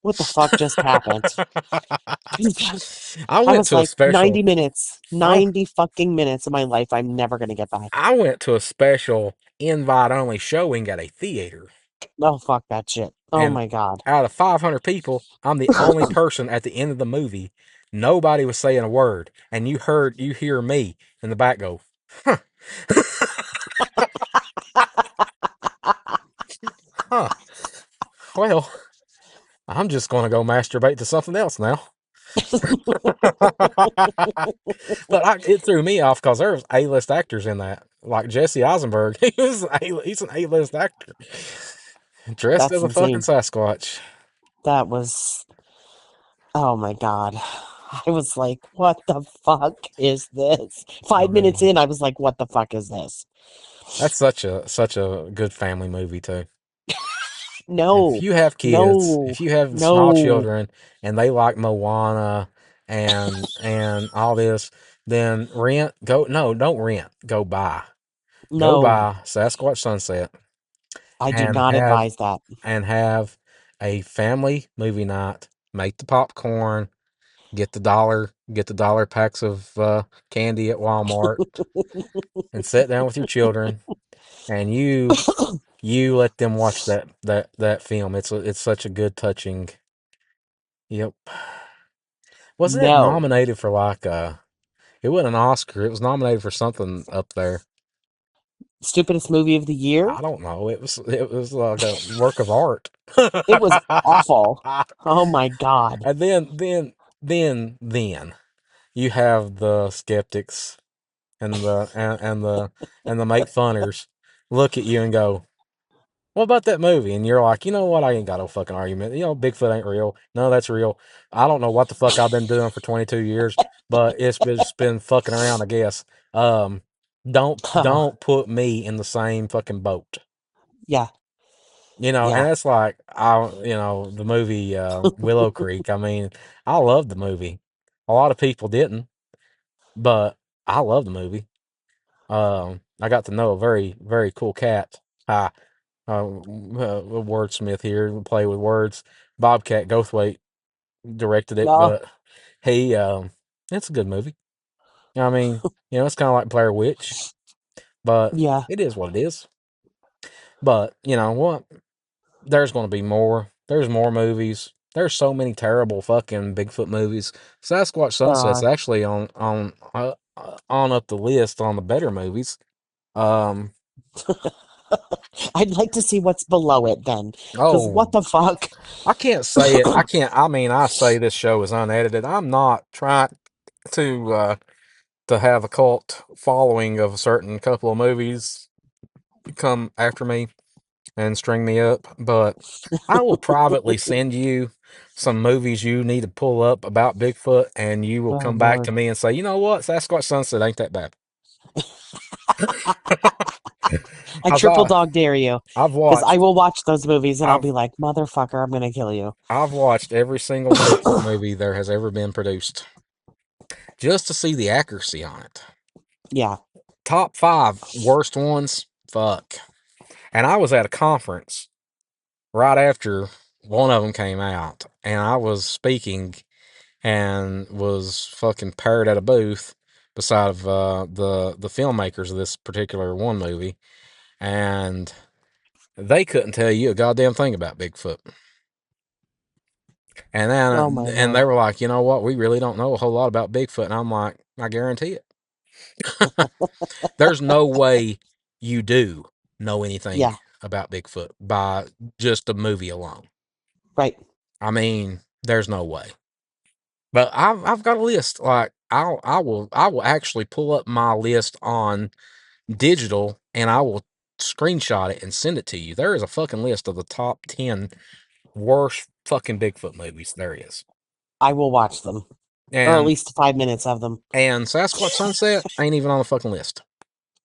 what the fuck just happened? I I went was to a like, special. 90 minutes, I 90 fucking minutes of my life I'm never going to get back. I went to a special invite only showing at a theater, Oh, fuck that shit. Oh and my God. out of 500 people, I'm the only person at the end of the movie. Nobody was saying a word, and you hear me in the back go, huh, huh. Well, I'm just gonna go masturbate to something else now. But it threw me off because there was A-list actors in that, like Jesse Eisenberg. He's an A-list actor dressed That's as a fucking insane. Sasquatch. That was, oh my God. I was like, what the fuck is this? I 5 minutes mean, in, I was like, what the fuck is this? that's such a good family movie too. If No, you have kids, if no, you have small no, children and they like Moana and all this, then rent go no, don't rent, go buy. Go no. buy Sasquatch Sunset I do and not advise that. have a family movie night. Make the popcorn, get the dollar packs of candy at Walmart, and sit down with your children, and you let them watch that film. It's such a good touching. Yep. Wasn't it No. nominated for like it wasn't an Oscar. It was nominated for something up there. Stupidest movie of the year? I don't know. It was like a work of art. It was awful. Oh my God. And then you have the skeptics and the make funners look at you and go, "What about that movie?" And you're like, "You know what? I ain't got no fucking argument. Bigfoot ain't real. No, that's real. I don't know what the fuck I've been doing for 22 years, but just been fucking around, I guess. Um, don't put me in the same fucking boat." Yeah, And yeah. it's like the movie Willow Creek. I mean, I love the movie. A lot of people didn't, but I love the movie. I got to know a very, very cool cat. Hi, wordsmith here, play with words. Bobcat Goldthwait directed it, No, but he, it's a good movie. I mean, it's kind of like Blair Witch, but yeah. it is what it is. But you know what? There's going to be more. There's more movies. There's so many terrible fucking Bigfoot movies. Sasquatch There Sunset's are. actually on up the list on the better movies. Um, I'd like to see what's below it then. Because what oh, the fuck? I can't say it. I can't. I mean, I say this show is unedited. I'm not trying to uh, to have a cult following of a certain couple of movies come after me and string me up, but I will privately send you some movies you need to pull up about Bigfoot, and you will Oh come back to Lord. me and say, you know what, Sasquatch Sunset ain't that bad. I I triple saw. dog dare you, I've because I watched. will watch those movies and I'll I've be like, motherfucker, I'm gonna kill you. I've watched every single Bigfoot movie there has ever been produced just to see the accuracy on it. Yeah. Top five worst ones. Fuck. And I was at a conference right after one of them came out, and I was speaking and was fucking paired at a booth beside of the filmmakers of this particular one movie, and they couldn't tell you a goddamn thing about Bigfoot. And Oh my then they lord. were like, you know what, we really don't know a whole lot about Bigfoot. And I'm like, I guarantee it. There's no way you do know anything Yeah. about Bigfoot by just the movie alone. Right. I mean, there's no way. But I've got a list. Like I will actually pull up my list on digital and I will screenshot it and send it to you. There is a fucking list of the top 10 worst fucking Bigfoot movies there is. I will watch them, or at And least 5 minutes of them. Sasquatch Sunset ain't even on the fucking list.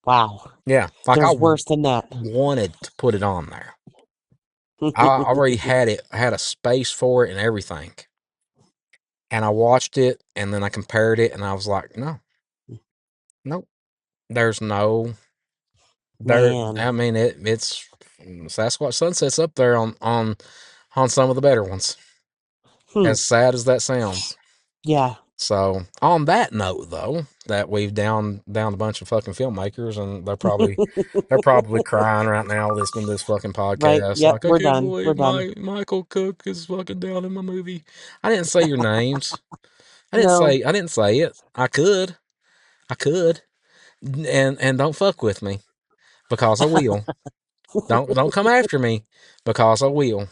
Wow. Yeah, like There's worse than that. wanted to put it on there. I already had it. I had a space for it and everything. And I watched it and then I compared it and I was like, no, nope. There's no there. Man. I mean, it's Sasquatch Sunset's up there on some of the better ones. Hmm. As sad as that sounds. Yeah. So on that note, though, that we've down a bunch of fucking filmmakers, and they're probably crying right now listening to this fucking Right. podcast. Yep. Like, I We're can't done. We're believe done. Michael Cook is fucking down in my movie. I didn't say your names. No. I didn't say it. I could, and don't fuck with me because I will. Don't come after me because I will.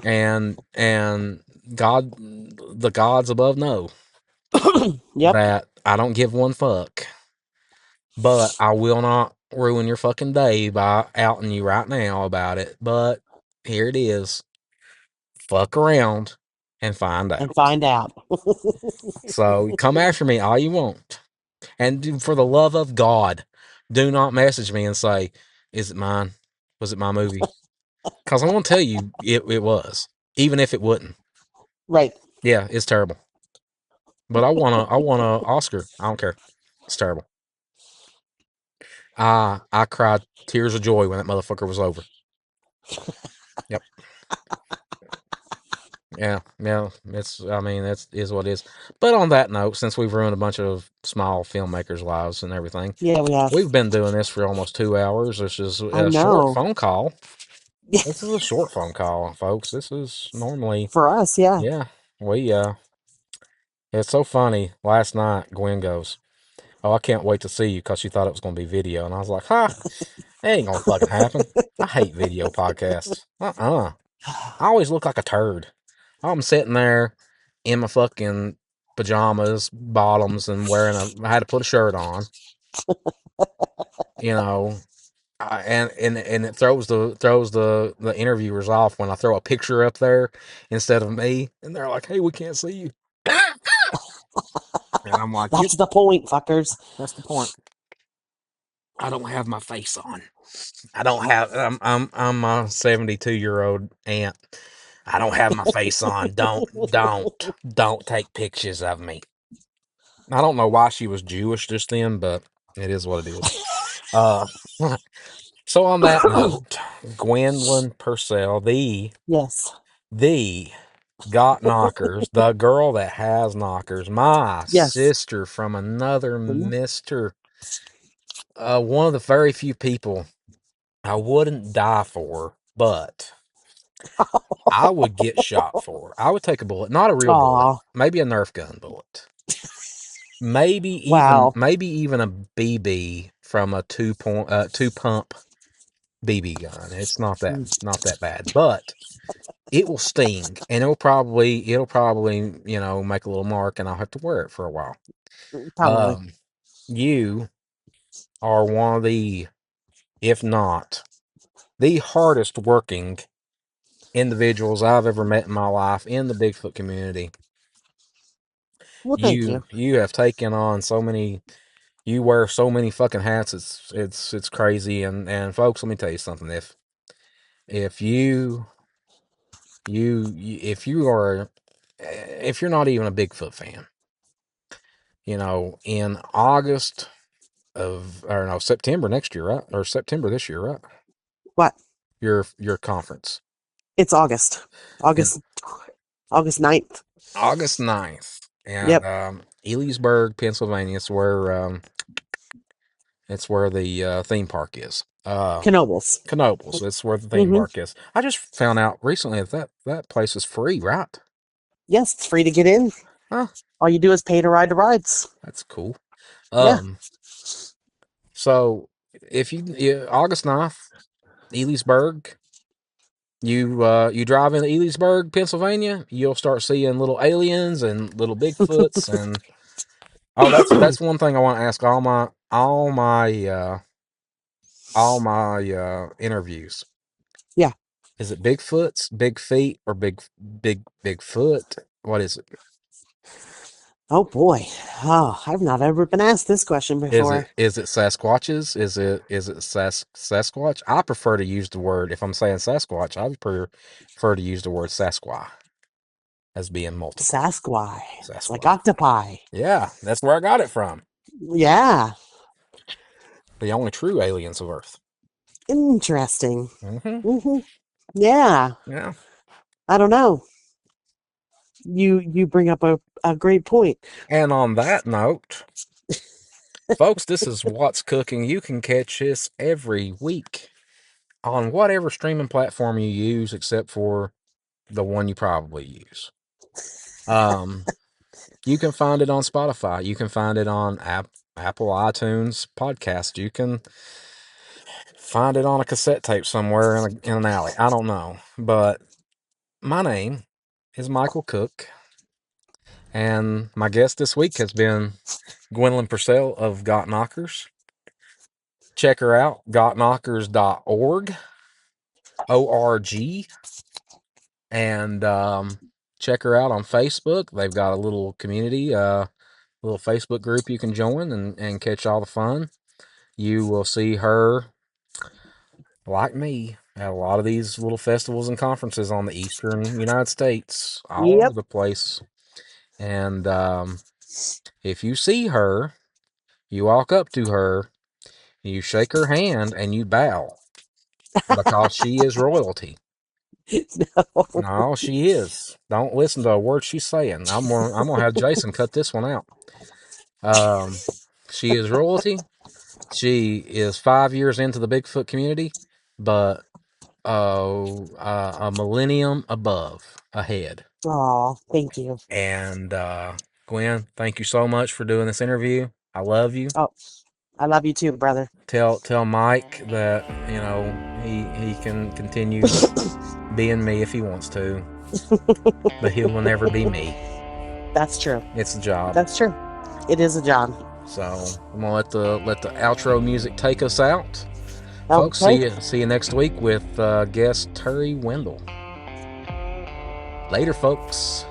And God, the gods above know Yep. that I don't give one fuck. But I will not ruin your fucking day by outing you right now about it. But here it is. Fuck around and find And out. find out. So come after me all you want. And for the love of God, do not message me and say, is it mine? Was it my movie? Because I want to tell you it was. Even if it wouldn't. Right. Yeah, it's terrible. But I want a Oscar. I don't care. It's terrible. I cried tears of joy when that motherfucker was over. Yep. Yeah, yeah, I mean, that's is what it is. But on that note, since we've ruined a bunch of small filmmakers' lives and everything, Yeah, we have. we've been doing this for almost 2 hours. This is I a short know. phone call. This is a short phone call, folks. This is normally, For us, yeah. yeah, we, it's so funny. Last night, Gwen goes, oh, I can't wait to see you because she thought it was going to be video. And I was like, ha, it ain't going to fucking happen. I hate video podcasts. I always look like a turd. I'm sitting there in my fucking pajamas, bottoms, and I had to put a shirt on, you know, and it throws the interviewers off when I throw a picture up there instead of me, and they're like, "Hey, we can't see you," and I'm like, "Yep, That's the point, fuckers. that's the point. I don't have my face on. I don't have. I'm my 72-year-old aunt. I don't have my face on. Don't take pictures of me." I don't know why she was Jewish just then, but it is what it is. Uh, so on that note, Gwendolyn Purcell, Yes. the got knockers, the girl that has knockers, my Yes. sister from another Mister, one of the very few people I wouldn't die for, but I would get shot for. I would take a bullet, not a real bullet, Aw. maybe a Nerf gun bullet. Wow. Maybe even a BB from a two pump BB gun. It's not that bad, but it will sting and it'll probably make a little mark and I'll have to wear it for a while. Probably. Um, you are one of the, if not the hardest working individuals I've ever met in my life in the Bigfoot community. Well, thank You you. you have taken on so many You wear so many fucking hats. It's crazy. And folks, let me tell you something. If if you are if you're not even a Bigfoot fan, in August of or no September next year, right? Or September this year, right? What? Your conference It's August. in August August 9th. August 9th. And Yep. Ellisburg, Pennsylvania. It's where the theme park is. Knobles. Knobles. That's where the theme Hmm. park is. I just found out recently that place is free, right? Yes, it's free to get in. Huh? All you do is pay to ride the rides. That's cool. Yeah. Um, so if August 9th, Ellisburg, you drive into Ellisburg, Pennsylvania, you'll start seeing little aliens and little Bigfoots and oh, that's one thing I want to ask all my interviews. Yeah. Is it Bigfoots, Big Feet, or Bigfoot? What is it? Oh boy. Oh, I've not ever been asked this question Is it before. is it Sasquatches? Is it Sasquatch? I prefer to use the word if I'm saying Sasquatch. I would prefer to use the word Sasquatch as being multiple. Sasquatch. It's like Sasquatch. octopi. Yeah, that's where I got it from. Yeah. The only true aliens of Earth. Interesting. Hmm. Hmm. Yeah. Yeah. I don't know. You bring up a great point. And on that note, folks, this is What's Cooking. You can catch this every week on whatever streaming platform you use, except for the one you probably use. Um, you can find it on Spotify. You can find it on Apple iTunes podcast. You can find it on a cassette tape somewhere in an alley. I don't know, but my name is Michael Cook, and my guest this week has been Gwendolyn Purcell of Got Knockers. Check her out, gotknockers.org, ORG, and check her out on Facebook. They've got a little community, little Facebook group you can join and catch all the fun. You will see her, like me, at a lot of these little festivals and conferences on the eastern United States, all over Yep. the place. And if you see her, you walk up to her, you shake her hand, and you bow because she is royalty. No. No, she is. Don't listen to a word she's saying. I'm gonna have Jason cut this one out. Um, she is royalty. She is 5 years into the Bigfoot community, but a millennium ahead. Oh, thank you. And Gwen, thank you so much for doing this interview. I love you. Oh, I love you too, brother. Tell Mike that he can continue being me if he wants to, but he will never be me. That's true. It's a job. That's true. It is a job. So I'm gonna let the outro music take us out, folks. Okay. See you next week with guest Terry Wendell. Later, folks.